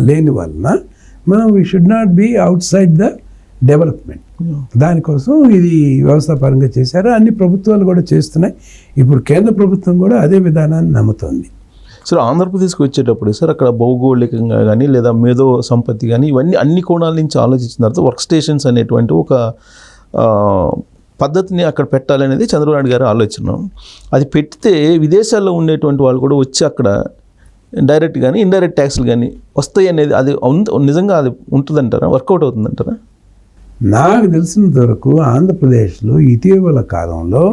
లేని వలన మనం we should not be outside the development. దానికోసం ఇది వ్యవస్థాపరంగా చేశారు, అన్ని ప్రభుత్వాలు కూడా చేస్తున్నాయి. ఇప్పుడు కేంద్ర ప్రభుత్వం కూడా అదే విధానాన్ని నమ్ముతోంది. సార్ ఆంధ్రప్రదేశ్కి వచ్చేటప్పుడు సార్ అక్కడ భౌగోళికంగా కానీ లేదా మేధో సంపత్తి కానీ ఇవన్నీ అన్ని కోణాల నుంచి ఆలోచించిన తర్వాత వర్క్ స్టేషన్స్ అనేటువంటి ఒక పద్ధతిని అక్కడ పెట్టాలనేది చంద్రబాబు నాయుడు గారి ఆలోచన. అది పెడితే విదేశాల్లో ఉండేటువంటి వాళ్ళు కూడా వచ్చి అక్కడ డైరెక్ట్ కానీ ఇండైరెక్ట్ ట్యాక్స్లు కానీ వస్తాయి అనేది అది నిజంగా అది ఉంటుందంటారా, వర్కౌట్ అవుతుందంటారా? నాకు తెలిసినంత వరకు ఆంధ్రప్రదేశ్లో ఇటీవల కాలంలో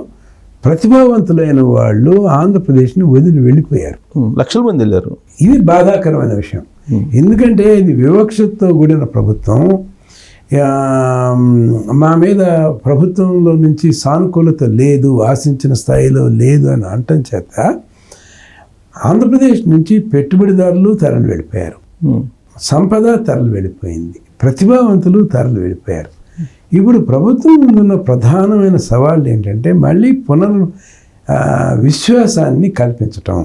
ప్రతిభావంతులైన వాళ్ళు ఆంధ్రప్రదేశ్ని వదిలి వెళ్ళిపోయారు. లక్షల మంది వెళ్ళారు. ఇది బాధాకరమైన విషయం. ఎందుకంటే ఇది వివక్షతో కూడిన ప్రభుత్వం. మా మీద ప్రభుత్వంలో నుంచి సానుకూలత లేదు, ఆశించిన స్థాయిలో లేదు అని అనటం చేత ఆంధ్రప్రదేశ్ నుంచి పెట్టుబడిదారులు తరలి వెళ్ళిపోయారు, సంపద తరలి వెళ్ళిపోయింది, ప్రతిభావంతులు తరలి వెళ్ళిపోయారు. ఇప్పుడు ప్రభుత్వం ముందున్న ప్రధానమైన సవాళ్ళు ఏంటంటే మళ్ళీ విశ్వాసాన్ని కల్పించటం.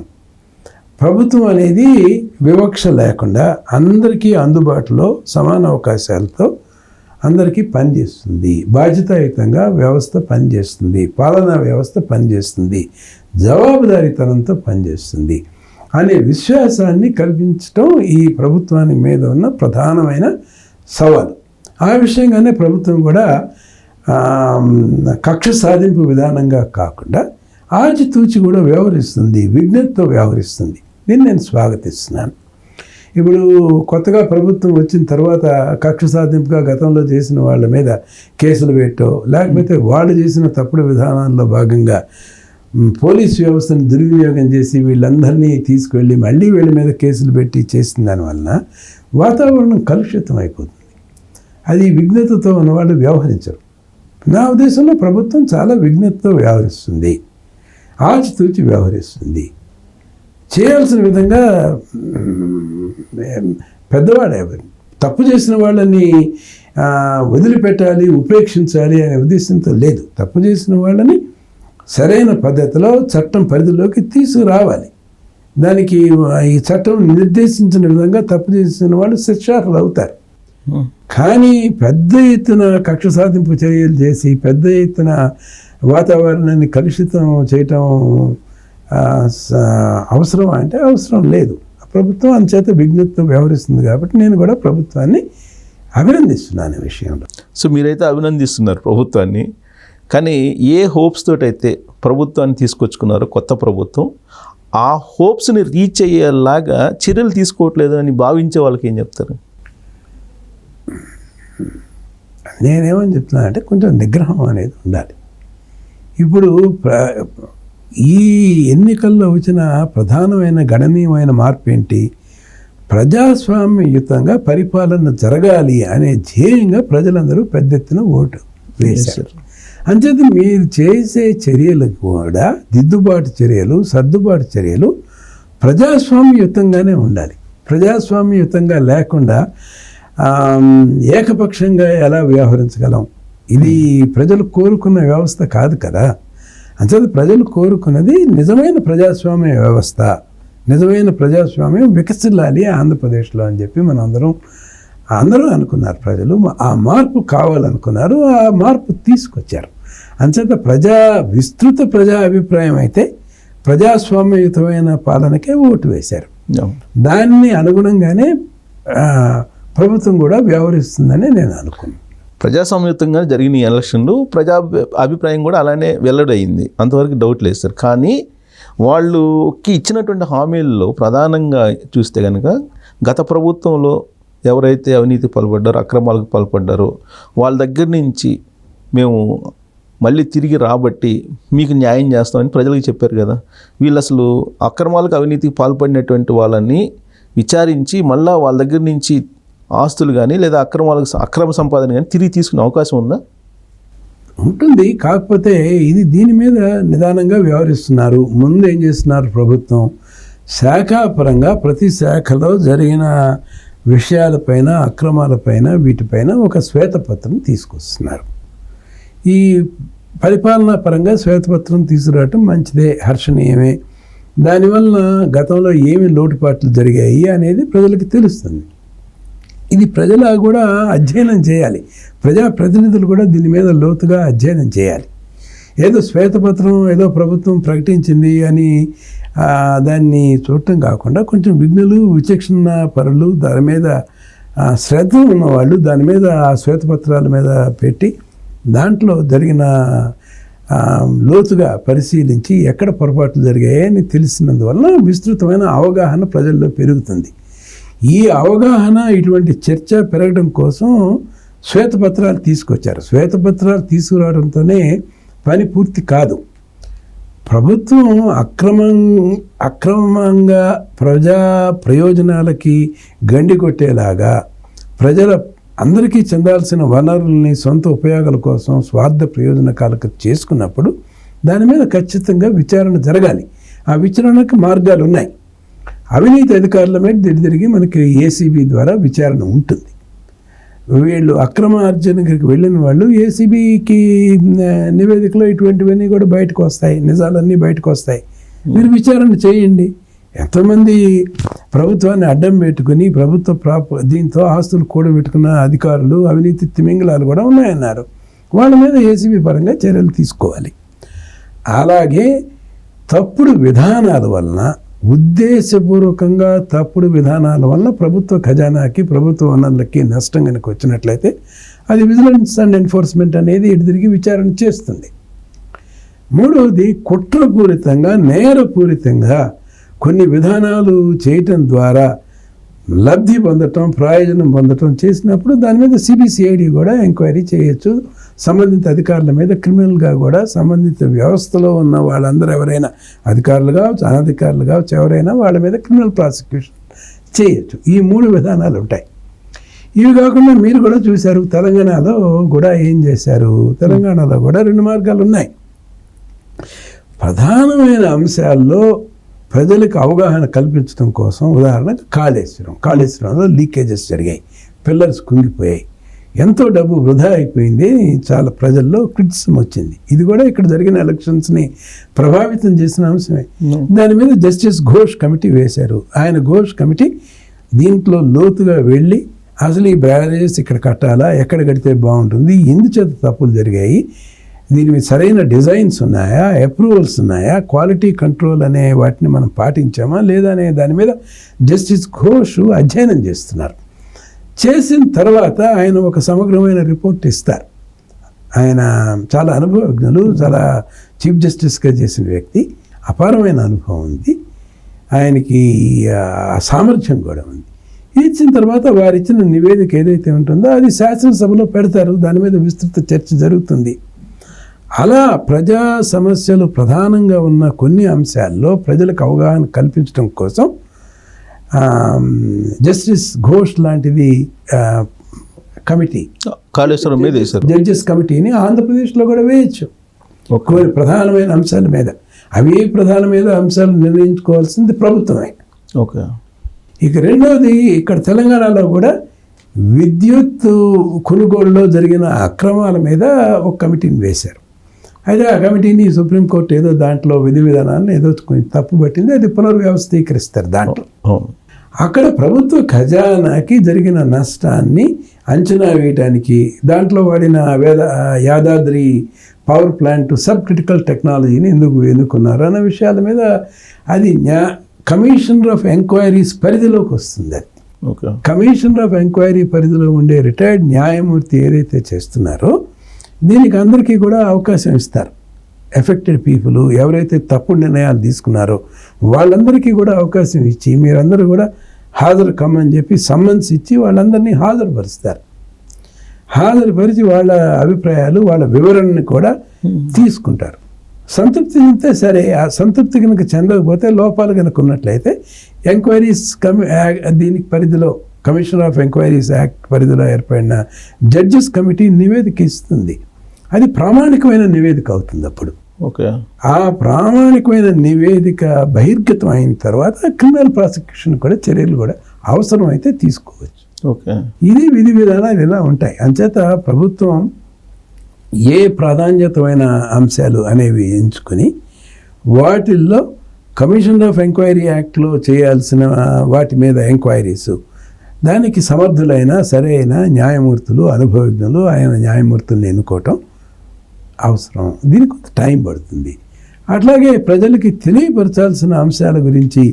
ప్రభుత్వం అనేది వివక్ష లేకుండా అందరికీ అందుబాటులో సమాన అవకాశాలతో అందరికీ పనిచేస్తుంది, బాధ్యతాయుతంగా వ్యవస్థ పనిచేస్తుంది, పాలనా వ్యవస్థ పనిచేస్తుంది, జవాబుదారీతనంతో పనిచేస్తుంది అనే విశ్వాసాన్ని కల్పించటం ఈ ప్రభుత్వానికి మీద ఉన్న ప్రధానమైన సవాలు. ఆ విషయంగానే ప్రభుత్వం కూడా కక్ష సాధింపు విధానంగా కాకుండా ఆచితూచి కూడా వ్యవహరిస్తుంది, విజ్ఞతతో వ్యవహరిస్తుంది. దీన్ని నేను స్వాగతిస్తున్నాను. ఇప్పుడు కొత్తగా ప్రభుత్వం వచ్చిన తర్వాత కక్ష సాధింపుగా గతంలో చేసిన వాళ్ళ మీద కేసులు పెట్టో, లేకపోతే వాళ్ళు చేసిన తప్పుడు విధానాల్లో భాగంగా పోలీస్ వ్యవస్థను దుర్వినియోగం చేసి వీళ్ళందరినీ తీసుకువెళ్ళి మళ్ళీ వీళ్ళ మీద కేసులు పెట్టి చేసిన దానివలన వాతావరణం కలుషితం అయిపోతుంది. అది విఘ్నతతో ఉన్నవాళ్ళు వ్యవహరించరు. నా ఉద్దేశంలో ప్రభుత్వం చాలా విఘ్నతతో వ్యవహరిస్తుంది, ఆచితూచి వ్యవహరిస్తుంది. చేయాల్సిన విధంగా పెద్దవాడు ఎవరు తప్పు చేసిన వాళ్ళని వదిలిపెట్టాలి, ఉపేక్షించాలి అనే ఉద్దేశంతో లేదు. తప్పు చేసిన వాళ్ళని సరైన పద్ధతిలో చట్టం పరిధిలోకి తీసుకురావాలి. దానికి ఈ చట్టం నిర్దేశించిన విధంగా తప్పు చేసిన వాళ్ళు శిక్షార్హులు అవుతారు. కానీ పెద్ద ఎత్తున కక్ష సాధింపు చర్యలు చేసి పెద్ద ఎత్తున వాతావరణాన్ని కలుషితం చేయటం అవసరం అంటే అవసరం లేదు. ప్రభుత్వం అంచేత విజ్ఞతతో వ్యవహరిస్తుంది కాబట్టి నేను కూడా ప్రభుత్వాన్ని అభినందిస్తున్నాను ఈ విషయంలో. సో మీరైతే అభినందిస్తున్నారు ప్రభుత్వాన్ని, కానీ ఏ హోప్స్ తోటైతే ప్రభుత్వాన్ని తీసుకొచ్చుకున్నారో కొత్త ప్రభుత్వం, ఆ హోప్స్ని రీచ్ అయ్యేలాగా చర్యలు తీసుకోవట్లేదు అని భావించే వాళ్ళకి ఏం చెప్తారు? నేనేమని చెప్తున్నా అంటే కొంచెం నిగ్రహం అనేది ఉండాలి. ఇప్పుడు ఈ ఎన్నికల్లో వచ్చిన ప్రధానమైన గణనీయమైన మార్పు ఏంటి? ప్రజాస్వామ్యయుతంగా పరిపాలన జరగాలి అనే ధ్యేయంగా ప్రజలందరూ పెద్ద ఎత్తున ఓటు వేశారు. అంచేత మీరు చేసే చర్యలు కూడా దిద్దుబాటు చర్యలు, సర్దుబాటు చర్యలు ప్రజాస్వామ్యయుతంగానే ఉండాలి. ప్రజాస్వామ్యయుతంగా లేకుండా ఏకపక్షంగా ఎలా వ్యవహరించగలం? ఇది ప్రజలు కోరుకున్న వ్యవస్థ కాదు కదా. అంచేత ప్రజలు కోరుకున్నది నిజమైన ప్రజాస్వామ్య వ్యవస్థ, నిజమైన ప్రజాస్వామ్యం వికసిల్లాలి ఆంధ్రప్రదేశ్లో అని చెప్పి అందరూ అనుకున్నారు. ప్రజలు ఆ మార్పు కావాలనుకున్నారు, ఆ మార్పు తీసుకొచ్చారు. అంచేత విస్తృత ప్రజా అభిప్రాయం అయితే ప్రజాస్వామ్యయుతమైన పాలనకే ఓటు వేశారు. దాన్ని అనుగుణంగానే ప్రభుత్వం కూడా వ్యవహరిస్తుందని నేను అనుకున్నాను. ప్రజాస్వామ్యయుతంగా జరిగిన ఈ ఎలక్షన్లు ప్రజా అభిప్రాయం కూడా అలానే వెల్లడైంది, అంతవరకు డౌట్ లేదు సార్. కానీ వాళ్ళకి ఇచ్చినటువంటి హామీల్లో ప్రధానంగా చూస్తే కనుక గత ప్రభుత్వంలో ఎవరైతే అవినీతి పాల్పడ్డారో, అక్రమాలకు పాల్పడ్డారో వాళ్ళ దగ్గర నుంచి మేము మళ్ళీ తిరిగి రాబట్టి మీకు న్యాయం చేస్తామని ప్రజలకు చెప్పారు కదా. వీళ్ళు అసలు అక్రమాలకు, అవినీతికి పాల్పడినటువంటి వాళ్ళని విచారించి మళ్ళీ వాళ్ళ దగ్గర నుంచి ఆస్తులు కానీ లేదా అక్రమ సంపాదన కానీ తిరిగి తీసుకునే అవకాశం ఉందా? ఉంటుంది. కాకపోతే ఇది దీని మీద నిదానంగా వ్యవహరిస్తున్నారు. ముందు ఏం చేస్తున్నారు ప్రభుత్వం, శాఖాపరంగా ప్రతి శాఖలో జరిగిన విషయాలపైన, అక్రమాలపైన, వీటిపైన ఒక శ్వేతపత్రం తీసుకొస్తున్నారు. ఈ పరిపాలనా పరంగా శ్వేతపత్రం తీసుకురావటం మంచిదే, హర్షణీయమే. దానివల్ల గతంలో ఏమి లోటుపాట్లు జరిగాయి అనేది ప్రజలకు తెలుస్తుంది. ఇది ప్రజలు కూడా అధ్యయనం చేయాలి. ప్రజాప్రతినిధులు కూడా దీని మీద లోతుగా అధ్యయనం చేయాలి. ఏదో శ్వేతపత్రం ఏదో ప్రభుత్వం ప్రకటించింది అని దాన్ని చూడటం కాకుండా కొంచెం విఘ్నులు, విచక్షణ పరులు, దాని మీద శ్రద్ధ ఉన్నవాళ్ళు దాని మీద ఆ శ్వేతపత్రాల మీద పెట్టి దాంట్లో జరిగిన లోతుగా పరిశీలించి ఎక్కడ పొరపాట్లు జరిగాయని తెలిసినందువల్ల విస్తృతమైన అవగాహన ప్రజల్లో పెరుగుతుంది. ఈ అవగాహన, ఇటువంటి చర్చ పెరగడం కోసం శ్వేతపత్రాలు తీసుకొచ్చారు. శ్వేతపత్రాలు తీసుకురావడంతోనే పని పూర్తి కాదు. ప్రభుత్వం అక్రమంగా ప్రజా ప్రయోజనాలకి గండి కొట్టేలాగా ప్రజల అందరికీ చెందాల్సిన వనరుల్ని సొంత ఉపయోగాల కోసం, స్వార్థ ప్రయోజనకాలకు చేసుకున్నప్పుడు దాని మీద ఖచ్చితంగా విచారణ జరగాలి. ఆ విచారణకు మార్గాలు ఉన్నాయి. అవినీతి అధికారుల మీద తిరిగి మనకి ఏసీబీ ద్వారా విచారణ ఉంటుంది. వీళ్ళు అక్రమ అర్జనకి వెళ్ళిన వాళ్ళు ఏసీబీకి నివేదికలో ఇటువంటివన్నీ కూడా బయటకు వస్తాయి, నిజాలన్నీ బయటకు వస్తాయి. మీరు విచారణ చేయండి. ఎంతోమంది ప్రభుత్వాన్ని అడ్డం పెట్టుకుని దీంతో ఆస్తులు కూడబెట్టుకున్న అధికారులు, అవినీతి తిమింగళాలు కూడా ఉన్నాయన్నారు. వాళ్ళ మీద ఏసీబీ పరంగా చర్యలు తీసుకోవాలి. అలాగే తప్పుడు విధానాల వలన, ఉద్దేశపూర్వకంగా తప్పుడు విధానాల వల్ల ప్రభుత్వ ఖజానాకి, ప్రభుత్వ వనరులకి నష్టం కనుక వచ్చినట్లయితే అది విజిలెన్స్ అండ్ ఎన్ఫోర్స్మెంట్ అనేది ఇటు తిరిగి విచారణ చేస్తుంది. మూడవది, కుట్రపూరితంగా, నేరపూరితంగా కొన్ని విధానాలు చేయటం ద్వారా లబ్ధి పొందటం, ప్రయోజనం పొందటం చేసినప్పుడు దాని మీద సిబిసిఐడి కూడా ఎంక్వైరీ చేయొచ్చు. సంబంధిత అధికారుల మీద క్రిమినల్గా కూడా సంబంధిత వ్యవస్థలో ఉన్న వాళ్ళందరూ ఎవరైనా అధికారులు కావచ్చు, అనధికారులు కావచ్చు, ఎవరైనా వాళ్ళ మీద క్రిమినల్ ప్రాసిక్యూషన్ చేయొచ్చు. ఈ 3 విధానాలు ఉంటాయి. ఇవి కాకుండా మీరు కూడా చూశారు, తెలంగాణలో కూడా ఏం చేశారు. తెలంగాణలో కూడా 2 మార్గాలు ఉన్నాయి. ప్రధానమైన అంశాల్లో ప్రజలకు అవగాహన కల్పించడం కోసం, ఉదాహరణకు కాళేశ్వరంలో లీకేజెస్ జరిగాయి, పిల్లర్స్ కుంగిపోయాయి, ఎంతో డబ్బు వృధా అయిపోయింది, చాలా ప్రజల్లో క్రిటిసిజం వచ్చింది. ఇది కూడా ఇక్కడ జరిగిన ఎలక్షన్స్ని ప్రభావితం చేసిన అంశమే. దాని మీద జస్టిస్ ఘోష్ కమిటీ వేశారు. ఆయన ఘోష్ కమిటీ దీంట్లో లోతుగా వెళ్ళి అసలు ఈ బ్యారేజెస్ ఇక్కడ కట్టాలా, ఎక్కడ కడితే బాగుంటుంది, ఎందుచేత తప్పులు జరిగాయి, దీని మీద సరైన డిజైన్స్ ఉన్నాయా, అప్రూవల్స్ ఉన్నాయా, క్వాలిటీ కంట్రోల్ అనే వాటిని మనం పాటించామా లేదా అనే దాని మీద జస్టిస్ ఘోష్ అధ్యయనం చేస్తున్నారు. చేసిన తర్వాత ఆయన ఒక సమగ్రమైన రిపోర్ట్ ఇస్తారు. ఆయన చాలా అనుభవజ్ఞులు, చాలా చీఫ్ జస్టిస్గా చేసిన వ్యక్తి, అపారమైన అనుభవం ఉంది ఆయనకి, సామర్థ్యం కూడా ఉంది. ఇచ్చిన తర్వాత వారిచ్చిన నివేదిక ఏదైతే ఉంటుందో అది శాసనసభలో పెడతారు. దాని మీద విస్తృత చర్చ జరుగుతుంది. అలా ప్రజా సమస్యలు ప్రధానంగా ఉన్న కొన్ని అంశాల్లో ప్రజలకు అవగాహన కల్పించడం కోసం జస్టిస్ ఘోష్ లాంటిది కమిటీ, కాళేశ్వరం మీద వేశారు, జడ్జెస్ కమిటీని ఆంధ్రప్రదేశ్లో కూడా వేయచ్చు కొన్ని ప్రధానమైన అంశాల మీద. అవి ప్రధానమైన అంశాలు నిర్ణయించుకోవాల్సింది ప్రభుత్వమే. ఓకే. ఇక రెండవది, ఇక్కడ తెలంగాణలో కూడా విద్యుత్ కొనుగోలులో జరిగిన అక్రమాల మీద ఒక కమిటీని వేశారు. అయితే ఆ కమిటీని సుప్రీంకోర్టు ఏదో దాంట్లో విధి విధానాలను ఏదో కొంచెం తప్పు పట్టింది, అది పునర్వ్యవస్థీకరిస్తారు. దాంట్లో అక్కడ ప్రభుత్వ ఖజానాకి జరిగిన నష్టాన్ని అంచనా వేయడానికి దాంట్లో వాడిన Yadadri power plant sub critical టెక్నాలజీని ఎందుకు ఎన్నుకున్నారు అన్న విషయాల మీద అది కమిషనర్ ఆఫ్ ఎంక్వైరీస్ పరిధిలోకి వస్తుంది. అది కమిషనర్ ఆఫ్ ఎంక్వైరీ పరిధిలో ఉండే రిటైర్డ్ న్యాయమూర్తి ఏదైతే చేస్తున్నారో దీనికి అందరికీ కూడా అవకాశం ఇస్తారు. ఎఫెక్టెడ్ పీపుల్ ఎవరైతే తప్పుడు నిర్ణయాలు తీసుకున్నారో వాళ్ళందరికీ కూడా అవకాశం ఇచ్చి మీరందరూ కూడా హాజరు కమ్మని చెప్పి సమ్మన్స్ ఇచ్చి వాళ్ళందరినీ హాజరుపరుస్తారు. హాజరుపరిచి వాళ్ళ అభిప్రాయాలు, వాళ్ళ వివరణని కూడా తీసుకుంటారు. సంతృప్తి చెందితే సరే, ఆ సంతృప్తి కనుక చెందకపోతే, లోపాలు కనుక ఉన్నట్లయితే ఎంక్వైరీస్ దీనికి పరిధిలో కమిషన్ ఆఫ్ ఎంక్వైరీస్ యాక్ట్ పరిధిలో ఏర్పడిన జడ్జెస్ కమిటీ నివేదిక ఇస్తుంది. అది ప్రామాణికమైన నివేదిక అవుతుంది. అప్పుడు ఓకే, ఆ ప్రామాణికమైన నివేదిక బహిర్గతం అయిన తర్వాత క్రిమినల్ ప్రాసిక్యూషన్ కూడా చర్యలు కూడా అవసరమైతే తీసుకోవచ్చు. ఓకే, ఇది విధి విధానాలు ఇలా ఉంటాయి. అంచేత ప్రభుత్వం ఏ ప్రాధాన్యతమైన అంశాలు అనేవి ఎంచుకుని వాటిల్లో కమిషన్ ఆఫ్ ఎంక్వైరీ యాక్ట్లో చేయాల్సిన వాటి మీద ఎంక్వైరీస్, దానికి సమర్థులైన సరైన న్యాయమూర్తులు, అనుభవజ్ఞులు ఆయన న్యాయమూర్తులను ఎన్నుకోవటం అవసరం. దీనికి కొంత టైం పడుతుంది. అట్లాగే ప్రజలకి తెలియపరచాల్సిన అంశాల గురించి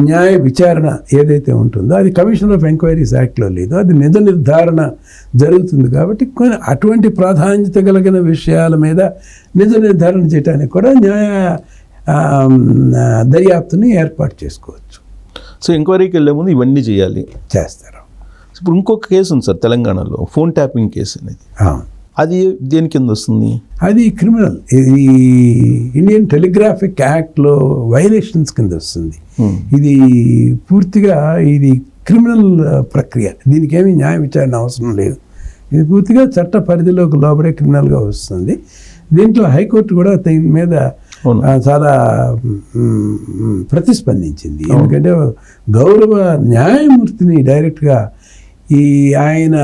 న్యాయ విచారణ ఏదైతే ఉంటుందో అది కమిషన్ ఆఫ్ ఎంక్వైరీస్ యాక్ట్లో లేదు. అది నిజ నిర్ధారణ జరుగుతుంది కాబట్టి కొన్ని అటువంటి ప్రాధాన్యత కలిగిన విషయాల మీద నిజ నిర్ధారణ చేయడానికి కూడా న్యాయ దర్యాప్తుని ఏర్పాటు చేసుకోవచ్చు. సో ఎంక్వైరీకి వెళ్ళే ముందు ఇవన్నీ చేస్తారు. ఇప్పుడు ఇంకొక కేసు ఉంది సార్ తెలంగాణలో, ఫోన్ ట్యాపింగ్ కేసు అనేది. అది దేని కింద వస్తుంది? అది క్రిమినల్. ఇది ఇండియన్ టెలిగ్రాఫిక్ యాక్ట్లో వైలేషన్స్ కింద వస్తుంది. ఇది పూర్తిగా ఇది క్రిమినల్ ప్రక్రియ. దీనికి ఏమీ న్యాయ విచారణ అవసరం లేదు. ఇది పూర్తిగా చట్ట పరిధిలోకి లోబడే క్రిమినల్గా వస్తుంది. దీంట్లో హైకోర్టు కూడా దీని మీద చాలా ప్రతిస్పందించింది. ఎందుకంటే గౌరవ న్యాయమూర్తిని డైరెక్ట్గా ఈ ఆయన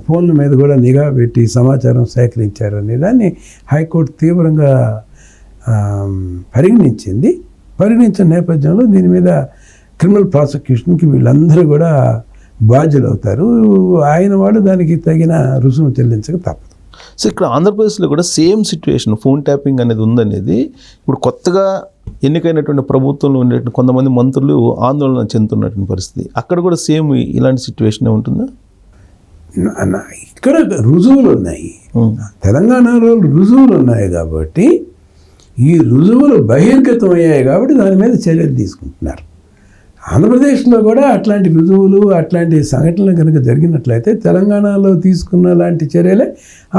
ఫోన్ల మీద కూడా నిఘా పెట్టి సమాచారం సేకరించారనే దాన్ని హైకోర్టు తీవ్రంగా పరిగణించిన నేపథ్యంలో దీని మీద క్రిమినల్ ప్రాసిక్యూషన్కి వీళ్ళందరూ కూడా బాధ్యులు అవుతారు. ఆయన వాళ్ళు దానికి తగిన రుసుము చెల్లించక తప్పదు. సో ఇక్కడ ఆంధ్రప్రదేశ్లో కూడా సేమ్ సిచ్యువేషన్, ఫోన్ ట్యాపింగ్ అనేది ఉందనేది ఇప్పుడు కొత్తగా ఎన్నికైనటువంటి ప్రభుత్వంలో ఉండేటువంటి కొంతమంది మంత్రులు ఆందోళన చెందుతున్నటువంటి పరిస్థితి. అక్కడ కూడా సేమ్ ఇలాంటి సిచ్యువేషన్ ఉంటుందా? ఇక్కడ రుజువులు ఉన్నాయి, తెలంగాణలో రుజువులు ఉన్నాయి కాబట్టి ఈ రుజువులు బహిర్గతం అయ్యాయి కాబట్టి దాని మీద చర్యలు తీసుకుంటున్నారు. ఆంధ్రప్రదేశ్లో కూడా అట్లాంటి రుజువులు, అట్లాంటి సంఘటనలు కనుక జరిగినట్లయితే తెలంగాణలో తీసుకున్న లాంటి చర్యలే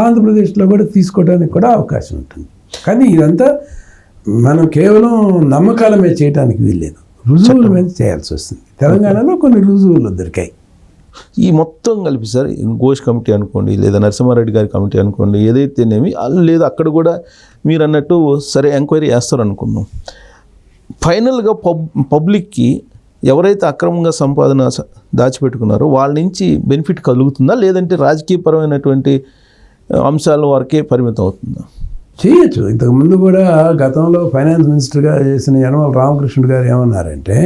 ఆంధ్రప్రదేశ్లో కూడా తీసుకోవడానికి కూడా అవకాశం ఉంటుంది. కానీ ఇదంతా మనం కేవలం నమ్మకాల మీద చేయడానికి వీల్లేదు, రుజువుల మీద చేయాల్సి వస్తుంది. తెలంగాణలో కొన్ని రుజువులు దొరికాయి. ఈ మొత్తం కలిపి సార్ ఘోష్ కమిటీ అనుకోండి, లేదా నరసింహారెడ్డి గారి కమిటీ అనుకోండి, ఏదైతేనేమి లేదా అక్కడ కూడా మీరు అన్నట్టు సరే ఎంక్వైరీ చేస్తారు అనుకుందాం. ఫైనల్గా పబ్లిక్కి ఎవరైతే అక్రమంగా సంపాదన దాచిపెట్టుకున్నారో వాళ్ళ నుంచి బెనిఫిట్ కలుగుతుందా, లేదంటే రాజకీయపరమైనటువంటి అంశాల వరకే పరిమితం అవుతుందా? చేయొచ్చు. ఇంతకుముందు కూడా గతంలో ఫైనాన్స్ మినిస్టర్గా చేసిన యనమల రామకృష్ణుడు గారు ఏమన్నారంటే,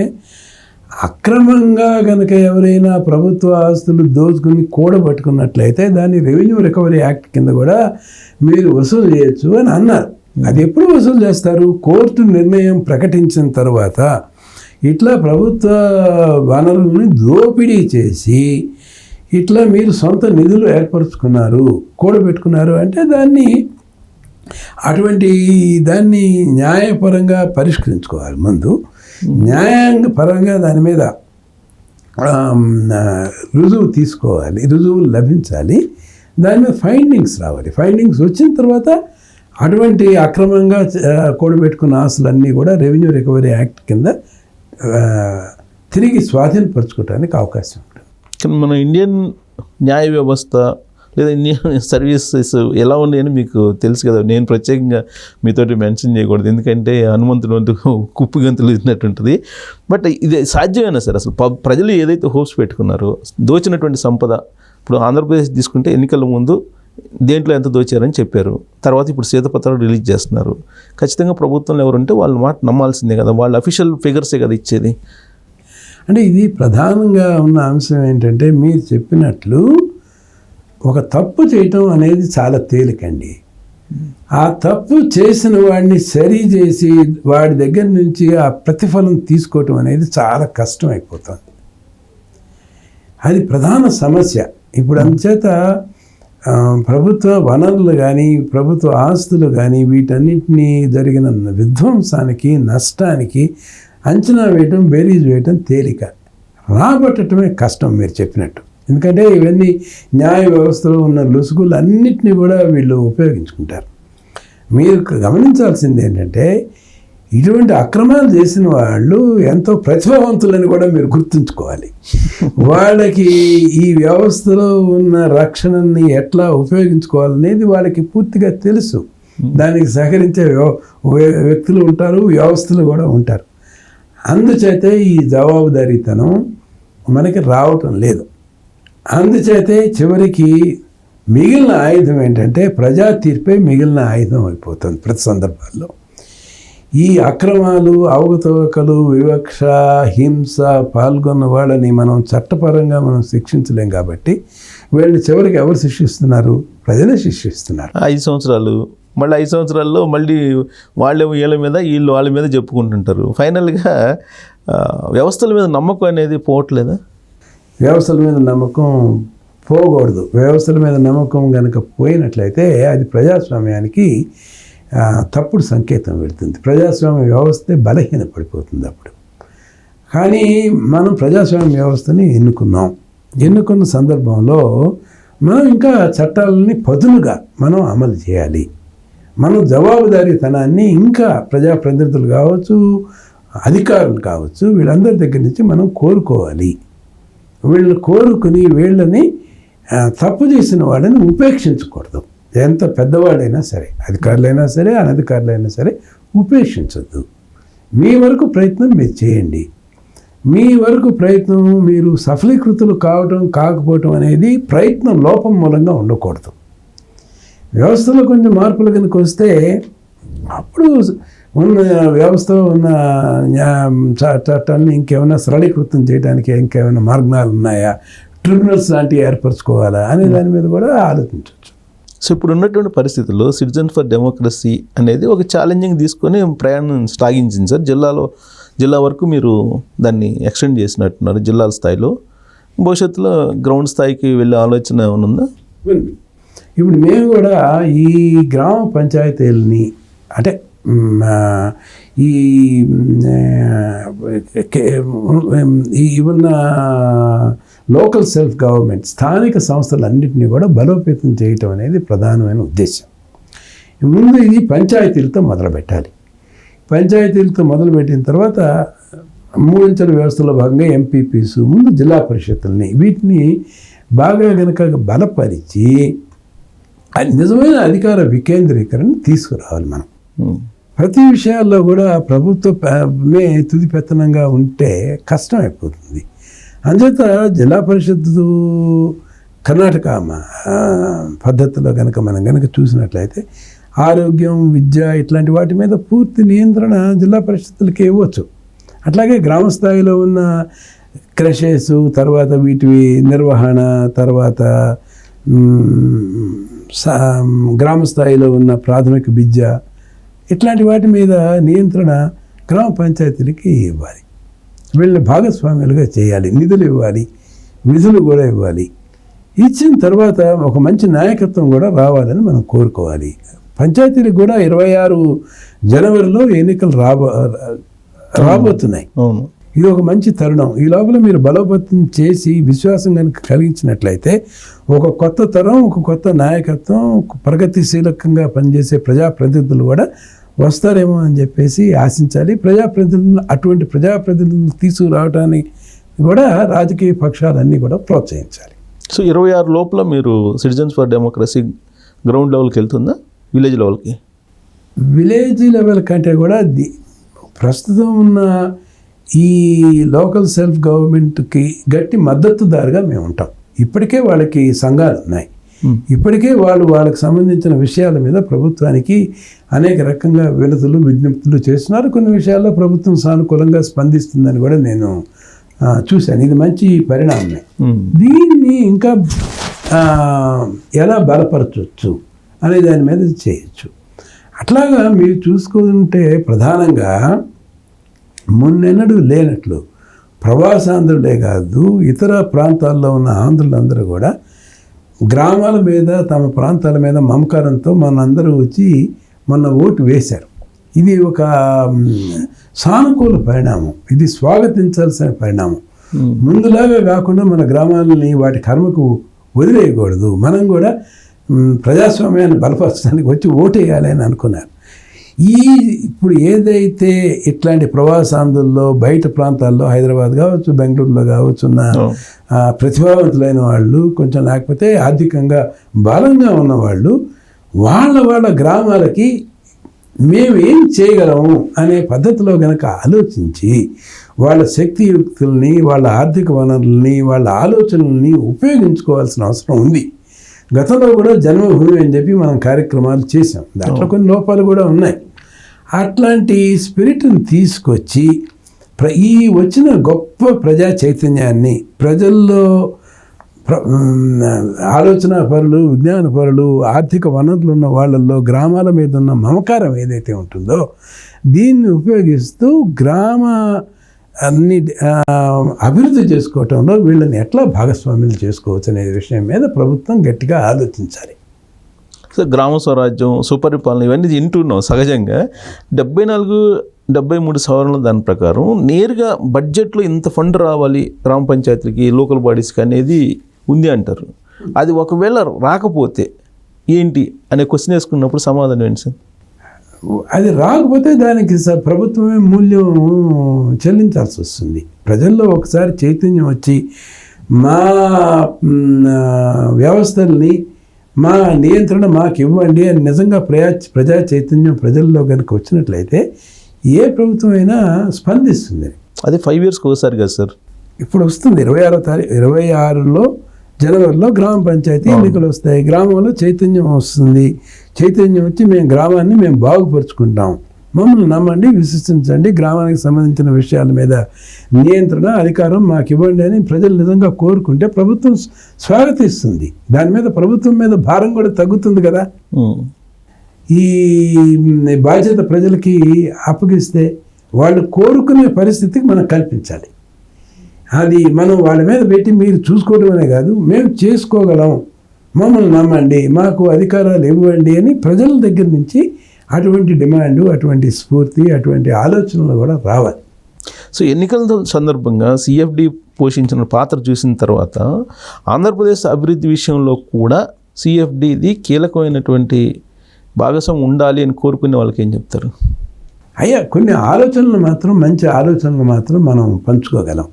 అక్రమంగా కనుక ఎవరైనా ప్రభుత్వ ఆస్తులు దోచుకుని కూడబట్టుకున్నట్లయితే దాన్ని రెవెన్యూ రికవరీ యాక్ట్ కింద కూడా మీరు వసూలు చేయొచ్చు అని అన్నారు. అది ఎప్పుడు వసూలు చేస్తారు? కోర్టు నిర్ణయం ప్రకటించిన తర్వాత ఇట్లా ప్రభుత్వ వనరులను దోపిడీ చేసి ఇట్లా మీరు సొంత నిధులు ఏర్పరచుకున్నారు, కూడబెట్టుకున్నారు అంటే దాన్ని న్యాయపరంగా పరిష్కరించుకోవాలి. ముందు న్యాయపరంగా దాని మీద రుజువు తీసుకోవాలి, రుజువులు లభించాలి, దాని మీద ఫైండింగ్స్ రావాలి. ఫైండింగ్స్ వచ్చిన తర్వాత అటువంటి అక్రమంగా కూడబెట్టుకున్న ఆస్తులన్నీ కూడా రెవెన్యూ రికవరీ యాక్ట్ కింద తిరిగి స్వాధీనపరచుకోవడానికి అవకాశం ఉంటుంది. మన ఇండియన్ న్యాయ వ్యవస్థ లేదా ఇండియన్ సర్వీసెస్ ఎలా ఉన్నాయని మీకు తెలుసు కదా. నేను ప్రత్యేకంగా మీతోటి మెన్షన్ చేయకూడదు, ఎందుకంటే హనుమంతుడు అంటూ కుప్పు గంతులు ఇచ్చినట్టుంటుంది. బట్ ఇది సాధ్యమేనా సార్? అసలు ప్రజలు ఏదైతే హోప్స్ పెట్టుకున్నారో దోచినటువంటి సంపద, ఇప్పుడు ఆంధ్రప్రదేశ్ తీసుకుంటే ఎన్నికల ముందు దేంట్లో ఎంత దోచారని చెప్పారు, తర్వాత ఇప్పుడు శ్వేతపత్రాలు రిలీజ్ చేస్తున్నారు. ఖచ్చితంగా ప్రభుత్వంలో ఎవరుంటే వాళ్ళ మాట నమ్మాల్సిందే కదా, వాళ్ళ అఫీషియల్ ఫిగర్సే కదా ఇచ్చేది. అంటే ఇది ప్రధానంగా ఉన్న అంశం ఏంటంటే, మీరు చెప్పినట్లు ఒక తప్పు చేయటం అనేది చాలా తేలికండి. ఆ తప్పు చేసిన వాడిని సరి చేసి వాడి దగ్గర నుంచి ఆ ప్రతిఫలం తీసుకోవటం అనేది చాలా కష్టం అయిపోతుంది. అది ప్రధాన సమస్య. ఇప్పుడు అందుచేత ప్రభుత్వ వనరులు కానీ ప్రభుత్వ ఆస్తులు కానీ వీటన్నిటినీ జరిగిన విధ్వంసానికి, నష్టానికి అంచనా వేయటం, బేరీజ్ వేయటం తేలిక. రాబట్టడమే కష్టం మీరు చెప్పినట్టు. ఎందుకంటే ఇవన్నీ న్యాయ వ్యవస్థలో ఉన్న లొసుగులు అన్నిటినీ కూడా వీళ్ళు ఉపయోగించుకుంటారు. మీరు గమనించాల్సింది ఏంటంటే ఇటువంటి అక్రమాలు చేసిన వాళ్ళు ఎంతో ప్రతిభావంతులని కూడా మీరు గుర్తుంచుకోవాలి. వాళ్ళకి ఈ వ్యవస్థలో ఉన్న రక్షణని ఎట్లా ఉపయోగించుకోవాలనేది వాళ్ళకి పూర్తిగా తెలుసు. దానికి సహకరించే వ్యక్తులు ఉంటారు, వ్యవస్థలు కూడా ఉంటారు. అందుచేతే ఈ జవాబుదారీతనం మనకి రావటం లేదు. అందుచేతే చివరికి మిగిలిన ఆయుధం ఏంటంటే ప్రజా తీర్పే మిగిలిన ఆయుధం అయిపోతుంది ప్రతి సందర్భాల్లో. ఈ అక్రమాలు, అవకతవకలు, వివక్ష, హింస పాల్గొన్న వాళ్ళని మనం చట్టపరంగా మనం శిక్షించలేం కాబట్టి వీళ్ళని చివరికి ఎవరు శిక్షిస్తున్నారు? ప్రజలే శిక్షిస్తున్నారు. 5 సంవత్సరాలు, మళ్ళీ 5 సంవత్సరాల్లో మళ్ళీ వాళ్ళేమో వీళ్ళ మీద, వీళ్ళు వాళ్ళ మీద చెప్పుకుంటుంటారు. ఫైనల్గా వ్యవస్థల మీద నమ్మకం అనేది పోవట్లేదా? వ్యవస్థల మీద నమ్మకం పోకూడదు. వ్యవస్థల మీద నమ్మకం కనుక పోయినట్లయితే అది ప్రజాస్వామ్యానికి తప్పుడు సంకేతం వెళుతుంది. ప్రజాస్వామ్య వ్యవస్థే బలహీనపడిపోతుంది అప్పుడు. కానీ మనం ప్రజాస్వామ్య వ్యవస్థని ఎన్నుకున్న సందర్భంలో మనం ఇంకా చట్టాలని పదునుగా మనం అమలు చేయాలి. మనం జవాబుదారీతనాన్ని ఇంకా ప్రజాప్రతినిధులు కావచ్చు, అధికారులు కావచ్చు, వీళ్ళందరి దగ్గర నుంచి మనం కోరుకోవాలి. వీళ్ళని కోరుకుని వీళ్ళని తప్పు చేసిన వాళ్ళని ఉపేక్షించకూడదు. ఎంత పెద్దవాళ్ళైనా సరే, అధికారులైనా సరే, అనధికారులైనా సరే ఉపేక్షించద్దు. మీ వరకు ప్రయత్నం మీరు చేయండి. మీ వరకు ప్రయత్నం మీరు సఫలీకృతులు కాకపోవటం అనేది ప్రయత్నం లోపం మూలంగా ఉండకూడదు. వ్యవస్థలో కొంచెం మార్పులు కనుక వస్తే అప్పుడు ఉన్న వ్యవస్థలో ఉన్న చట్టాలని ఇంకేమైనా సరళీకృతం చేయడానికి ఇంకేమైనా మార్గాలు ఉన్నాయా, ట్రిబ్యునల్స్ లాంటివి ఏర్పరచుకోవాలా అనే దాని మీద కూడా ఆలోచించవచ్చు. సో ఇప్పుడు ఉన్నటువంటి పరిస్థితుల్లో సిటిజన్ ఫర్ డెమోక్రసీ అనేది ఒక ఛాలెంజింగ్ తీసుకొని ప్రయాణం సాగించింది సార్. జిల్లా వరకు మీరు దాన్ని ఎక్స్టెండ్ చేసినట్టున్నారు జిల్లాల స్థాయిలో. భవిష్యత్తులో గ్రౌండ్ స్థాయికి వెళ్ళే ఆలోచన ఏమైనా ఉందా? ఇప్పుడు మేము కూడా ఈ గ్రామ పంచాయతీలని అంటే ఉన్న లోకల్ సెల్ఫ్ గవర్నమెంట్ స్థానిక సంస్థలన్నింటినీ కూడా బలోపేతం చేయటం అనేది ప్రధానమైన ఉద్దేశం. ముందు ఇది పంచాయతీలతో మొదలుపెట్టాలి. పంచాయతీలతో మొదలుపెట్టిన తర్వాత 3 అంచెల వ్యవస్థలో భాగంగా ఎంపీపీస్, ముందు జిల్లా పరిషత్తుల్ని, వీటిని బాగా కనుక బలపరిచి నిజమైన అధికార వికేంద్రీకరణ తీసుకురావాలి. మనం ప్రతి విషయాల్లో కూడా ప్రభుత్వమే తుది పెత్తనంగా ఉంటే కష్టం అయిపోతుంది. అందుచేత జిల్లా పరిషత్తు కర్ణాటక పద్ధతిలో కనుక మనం కనుక చూసినట్లయితే ఆరోగ్యం, విద్య ఇట్లాంటి వాటి మీద పూర్తి నియంత్రణ జిల్లా పరిషత్తులకి ఇవ్వచ్చు. అట్లాగే గ్రామ స్థాయిలో ఉన్న క్రషెస్, తర్వాత వీటి నిర్వహణ, తర్వాత గ్రామ స్థాయిలో ఉన్న ప్రాథమిక విద్య ఇట్లాంటి వాటి మీద నియంత్రణ గ్రామ పంచాయతీలకి ఇవ్వాలి. వీళ్ళని భాగస్వామ్యాలుగా చేయాలి, నిధులు ఇవ్వాలి, విధులు కూడా ఇవ్వాలి. ఇచ్చిన తర్వాత ఒక మంచి నాయకత్వం కూడా రావాలని మనం కోరుకోవాలి. పంచాయతీలకు కూడా 26 జనవరిలో ఎన్నికలు రాబోతున్నాయి. ఇది ఒక మంచి తరుణం. ఈ లోపల మీరు బలోపేతం చేసి విశ్వాసం కనుక కలిగించినట్లయితే ఒక కొత్త తరం, ఒక కొత్త నాయకత్వం, ప్రగతిశీలకంగా పనిచేసే ప్రజాప్రతినిధులు కూడా వస్తారేమో అని చెప్పేసి ఆశించాలి. అటువంటి ప్రజాప్రతినిధులు తీసుకురావడానికి కూడా రాజకీయ పక్షాలన్నీ కూడా ప్రోత్సహించాలి. సో 26 లోపల మీరు సిటిజన్స్ ఫర్ డెమోక్రసీ గ్రౌండ్ లెవెల్కి వెళ్తుందా, విలేజ్ లెవెల్కి? విలేజ్ లెవెల్ కంటే కూడా ప్రస్తుతం ఉన్న ఈ లోకల్ సెల్ఫ్ గవర్నమెంట్కి గట్టి మద్దతుదారుగా మేము ఉంటాం. ఇప్పటికే వాళ్ళకి సంఘాలు ఉన్నాయి. ఇప్పటికే వాళ్ళకి సంబంధించిన విషయాల మీద ప్రభుత్వానికి అనేక రకంగా విజ్ఞప్తులు చేస్తున్నారు. కొన్ని విషయాల్లో ప్రభుత్వం సానుకూలంగా స్పందిస్తుందని కూడా నేను చూశాను. ఇది మంచి పరిణామమే. దీన్ని ఇంకా ఎలా బలపరచవచ్చు అనే దాని మీద చేయొచ్చు. అట్లాగా మీరు చూసుకుంటే ప్రధానంగా మున్నెన్నడూ లేనట్లు ప్రవాసాంధ్రులే కాదు, ఇతర ప్రాంతాల్లో ఉన్న ఆంధ్రులందరూ కూడా గ్రామాల మీద, తమ ప్రాంతాల మీద మమకారంతో మనందరూ వచ్చి మొన్న ఓటు వేశారు. ఇది ఒక సానుకూల పరిణామం. ఇది స్వాగతించాల్సిన పరిణామం. ముందులాగా కాకుండా మన గ్రామాలని వాటి కర్మకు వదిలేయకూడదు, మనం కూడా ప్రజాస్వామ్యాన్ని బలపరచడానికి వచ్చి ఓటేయాలి అని అనుకున్నారు. ఇప్పుడు ఏదైతే ఇట్లాంటి ప్రవాసాంధ్రుల్లో బయట ప్రాంతాల్లో హైదరాబాద్ కావచ్చు, బెంగళూరులో కావచ్చు ఉన్న ప్రతిభావంతులైన వాళ్ళు, కొంచెం లేకపోతే ఆర్థికంగా బలంగా ఉన్నవాళ్ళు వాళ్ళ గ్రామాలకి మేము ఏం చేయగలము అనే పద్ధతిలో కనుక ఆలోచించి వాళ్ళ శక్తియుక్తుల్ని, వాళ్ళ ఆర్థిక వనరుల్ని, వాళ్ళ ఆలోచనల్ని ఉపయోగించుకోవాల్సిన అవసరం ఉంది. గతంలో కూడా జన్మభూమి అని చెప్పి మనం కార్యక్రమాలు చేసాం, దాంట్లో కొన్ని లోపాలు కూడా ఉన్నాయి. అట్లాంటి స్పిరిట్ని తీసుకొచ్చి ఈ వచ్చిన గొప్ప ప్రజా చైతన్యాన్ని ప్రజల్లో ఆలోచన పరులు, విజ్ఞాన పరులు, ఆర్థిక వనరులు ఉన్న వాళ్ళల్లో గ్రామాల మీద ఉన్న మమకారం ఏదైతే ఉంటుందో దీన్ని ఉపయోగిస్తూ అన్ని అభివృద్ధి చేసుకోవటంలో వీళ్ళని ఎట్లా భాగస్వామ్యం చేసుకోవచ్చు అనే విషయం మీద ప్రభుత్వం గట్టిగా ఆలోచించాలి. సో గ్రామ స్వరాజ్యం, సుపరిపాలన ఇవన్నీ వింటున్నాం సహజంగా. 74-73 సవరణల దాని ప్రకారం నేరుగా బడ్జెట్లో ఇంత ఫండ్ రావాలి గ్రామ పంచాయతీలకి, లోకల్ బాడీస్కి అనేది ఉంది అంటారు. అది ఒకవేళ రాకపోతే ఏంటి అనే క్వశ్చన్ వేసుకున్నప్పుడు సమాధానం ఏంటి సార్? అది రాకపోతే దానికి ప్రభుత్వమే మూల్యం చెల్లించాల్సి వస్తుంది. ప్రజల్లో ఒకసారి చైతన్యం వచ్చి మా వ్యవస్థల్ని, మా నియంత్రణ మాకు ఇవ్వండి అని నిజంగా ప్రజా చైతన్యం ప్రజల్లో కనుక వచ్చినట్లయితే ఏ ప్రభుత్వం అయినా స్పందిస్తుంది. అది 5 yearsకి ఒకసారి కదా సార్? ఇప్పుడు వస్తుంది 26 జనవరిలో గ్రామ పంచాయతీ ఎన్నికలు వస్తాయి. గ్రామంలో చైతన్యం వస్తుంది. చైతన్యం వచ్చి మేము గ్రామాన్ని మేము బాగుపరుచుకుంటాం, మమ్మల్ని నమ్మండి, విశ్వసించండి, గ్రామానికి సంబంధించిన విషయాల మీద నియంత్రణ, అధికారం మాకు ఇవ్వండి అని ప్రజలు నిజంగా కోరుకుంటే ప్రభుత్వం స్వాగతిస్తుంది. దాని మీద ప్రభుత్వం మీద భారం కూడా తగ్గుతుంది కదా. ఈ బాధ్యత ప్రజలకి అప్పగిస్తే వాళ్ళు కోరుకునే పరిస్థితికి మనం కల్పించాలి. అది మనం వాళ్ళ మీద పెట్టి మీరు చూసుకోవడం అనే కాదు, మేము చేసుకోగలం, మమ్మల్ని నమ్మండి, మాకు అధికారాలు ఇవ్వండి అని ప్రజల దగ్గర నుంచి అటువంటి డిమాండు, అటువంటి స్ఫూర్తి, అటువంటి ఆలోచనలు కూడా రావాలి. సో ఎన్నికల సందర్భంగా సిఎఫ్డి పోషించిన పాత్ర చూసిన తర్వాత ఆంధ్రప్రదేశ్ అభివృద్ధి విషయంలో కూడా సిఎఫ్డిది కీలకమైనటువంటి భాగస్వామ్యం ఉండాలి అని కోరుకునే వాళ్ళకి ఏం చెప్తారు? కొన్ని ఆలోచనలు మాత్రం, మంచి ఆలోచనలు మాత్రం మనం పంచుకోగలం.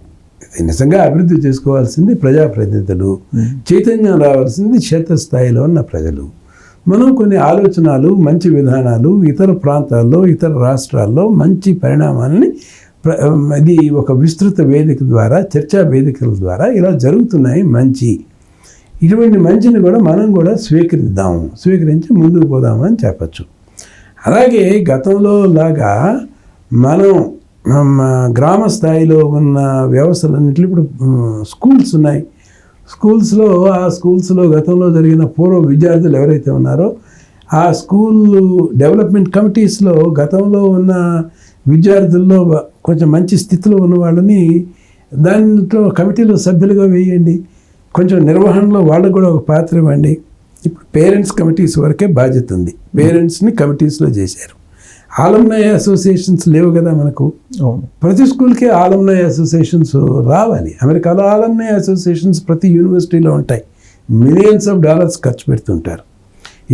నిజంగా అభివృద్ధి చేసుకోవాల్సింది ప్రజాప్రతినిధులు, చైతన్యం రావాల్సింది క్షేత్రస్థాయిలో ఉన్న ప్రజలు. మనం కొన్ని ఆలోచనలు, మంచి విధానాలు ఇతర ప్రాంతాల్లో, ఇతర రాష్ట్రాల్లో మంచి పరిణామాలని అది ఒక విస్తృత వేదిక ద్వారా, చర్చా వేదికల ద్వారా ఇలా జరుగుతున్నాయి మంచి. ఇటువంటి మంచిని కూడా మనం కూడా స్వీకరించి ముందుకు పోదామని చెప్పచ్చు. అలాగే గతంలో లాగా మనం గ్రామ స్థాయిలో ఉన్న వ్యవస్థలన్నింటిలో ఇప్పుడు స్కూల్స్ ఉన్నాయి. స్కూల్స్లో గతంలో జరిగిన పూర్వ విద్యార్థులు ఎవరైతే ఉన్నారో ఆ స్కూల్ డెవలప్మెంట్ కమిటీస్లో గతంలో ఉన్న విద్యార్థుల్లో కొంచెం మంచి స్థితిలో ఉన్న వాళ్ళని దాంట్లో కమిటీలో సభ్యులుగా వేయండి. కొంచెం నిర్వహణలో వాళ్ళకు కూడా ఒక పాత్ర ఇవ్వండి. ఇప్పుడు పేరెంట్స్ కమిటీస్ వరకే బాధ్యత ఉంది. పేరెంట్స్ని కమిటీస్లో చేశారు. ఆలమ్నై అసోసియేషన్స్ లేవు కదా మనకు. ప్రతి స్కూల్కి ఆలమ్నై అసోసియేషన్స్ రావాలి. అమెరికాలో ఆలమ్నై అసోసియేషన్స్ ప్రతి యూనివర్సిటీలో ఉంటాయి. మిలియన్స్ ఆఫ్ డాలర్స్ ఖర్చు పెడుతుంటారు.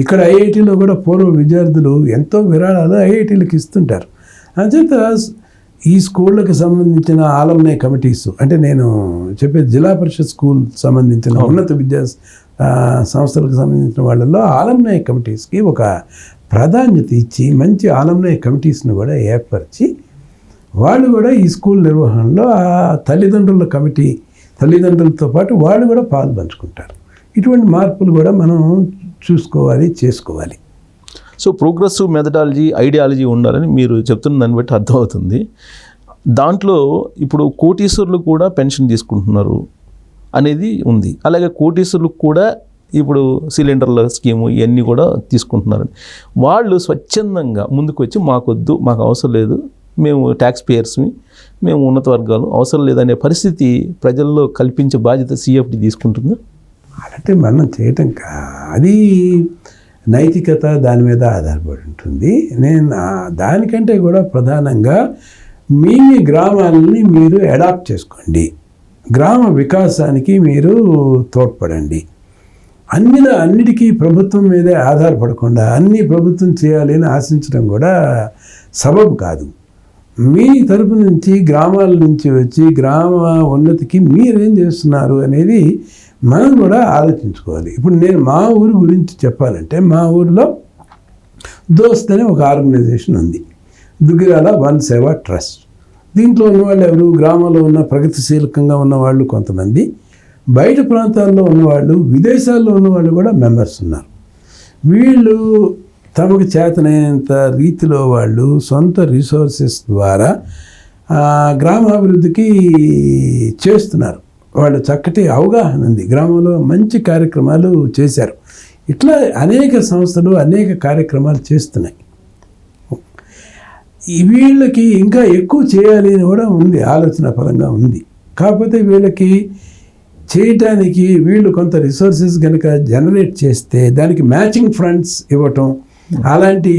ఇక్కడ ఐఐటీలో కూడా పూర్వ విద్యార్థులు ఎంతో విరాళాలు ఐఐటీలకు ఇస్తుంటారు. అంచేత ఈ స్కూళ్ళకి సంబంధించిన ఆలమ్నై కమిటీస్, అంటే నేను చెప్పేది జిల్లా పరిషత్ స్కూల్ సంబంధించిన ఉన్నత విద్యా సంస్థలకు సంబంధించిన వాళ్ళల్లో ఆలమ్నై కమిటీస్కి ఒక ప్రాధాన్యత ఇచ్చి మంచి ఆలమ్నై కమిటీస్ని కూడా ఏర్పరిచి వాళ్ళు కూడా ఈ స్కూల్ నిర్వహణలో ఆ తల్లిదండ్రులతో పాటు వాళ్ళు కూడా పాలు పంచుకుంటారు. ఇటువంటి మార్పులు కూడా మనం చేసుకోవాలి. సో ప్రోగ్రెసివ్ మెథడాలజీ, ఐడియాలజీ ఉండాలని మీరు చెప్తున్న దాన్ని బట్టి అర్థమవుతుంది. దాంట్లో ఇప్పుడు కోటీశ్వరులు కూడా పెన్షన్ తీసుకుంటున్నారు అనేది ఉంది. అలాగే కోటీశ్వరులకు కూడా ఇప్పుడు సిలిండర్ల స్కీము ఇవన్నీ కూడా తీసుకుంటున్నారు. వాళ్ళు స్వచ్ఛందంగా ముందుకు వచ్చి మాకొద్దు, మాకు అవసరం లేదు, మేము ట్యాక్స్ పేయర్స్ని, మేము ఉన్నత వర్గాలు, అవసరం లేదనే పరిస్థితి ప్రజల్లో కల్పించే బాధ్యత సిఎఫ్డి తీసుకుంటుందా? అంటే మనం చేయటం అది నైతికత దాని మీద ఆధారపడి ఉంటుంది. నేను దానికంటే కూడా ప్రధానంగా మీ గ్రామాలని మీరు అడాప్ట్ చేసుకోండి. గ్రామ వికాసానికి మీరు తోడ్పడండి. అన్నిటికీ ప్రభుత్వం మీదే ఆధారపడకుండా అన్ని ప్రభుత్వం చేయాలి అని ఆశించడం కూడా సబబు కాదు. మీ తరపు నుంచి గ్రామాల నుంచి వచ్చి గ్రామ ఉన్నతికి మీరేం చేస్తున్నారు అనేది మనం కూడా ఆలోచించుకోవాలి. ఇప్పుడు నేను మా ఊరి గురించి చెప్పాలంటే, మా ఊరిలో దోస్త్ అనే ఒక ఆర్గనైజేషన్ ఉంది, దుగ్గిరాల వన్ సేవా ట్రస్ట్. దీంట్లో ఉన్నవాళ్ళు ఎవరు? గ్రామంలో ఉన్న ప్రగతిశీలకంగా ఉన్నవాళ్ళు కొంతమంది, బయట ప్రాంతాల్లో ఉన్నవాళ్ళు, విదేశాల్లో ఉన్నవాళ్ళు కూడా మెంబర్స్ ఉన్నారు. వీళ్ళు తమకు చేతనైనంత రీతిలో వాళ్ళు సొంత రిసోర్సెస్ ద్వారా గ్రామాభివృద్ధికి చేస్తున్నారు. వాళ్ళు చక్కటి అవగాహన ఉంది, గ్రామంలో మంచి కార్యక్రమాలు చేశారు. ఇట్లా అనేక సంస్థలు అనేక కార్యక్రమాలు చేస్తున్నాయి. వీళ్ళకి ఇంకా ఎక్కువ చేయాలి అని కూడా ఉంది, ఆలోచన పరంగా ఉంది. కాకపోతే వీళ్ళకి చేయటానికి వీళ్ళు కొంత రిసోర్సెస్ కనుక జనరేట్ చేస్తే దానికి మ్యాచింగ్ ఫండ్స్ ఇవ్వటం, అలాంటి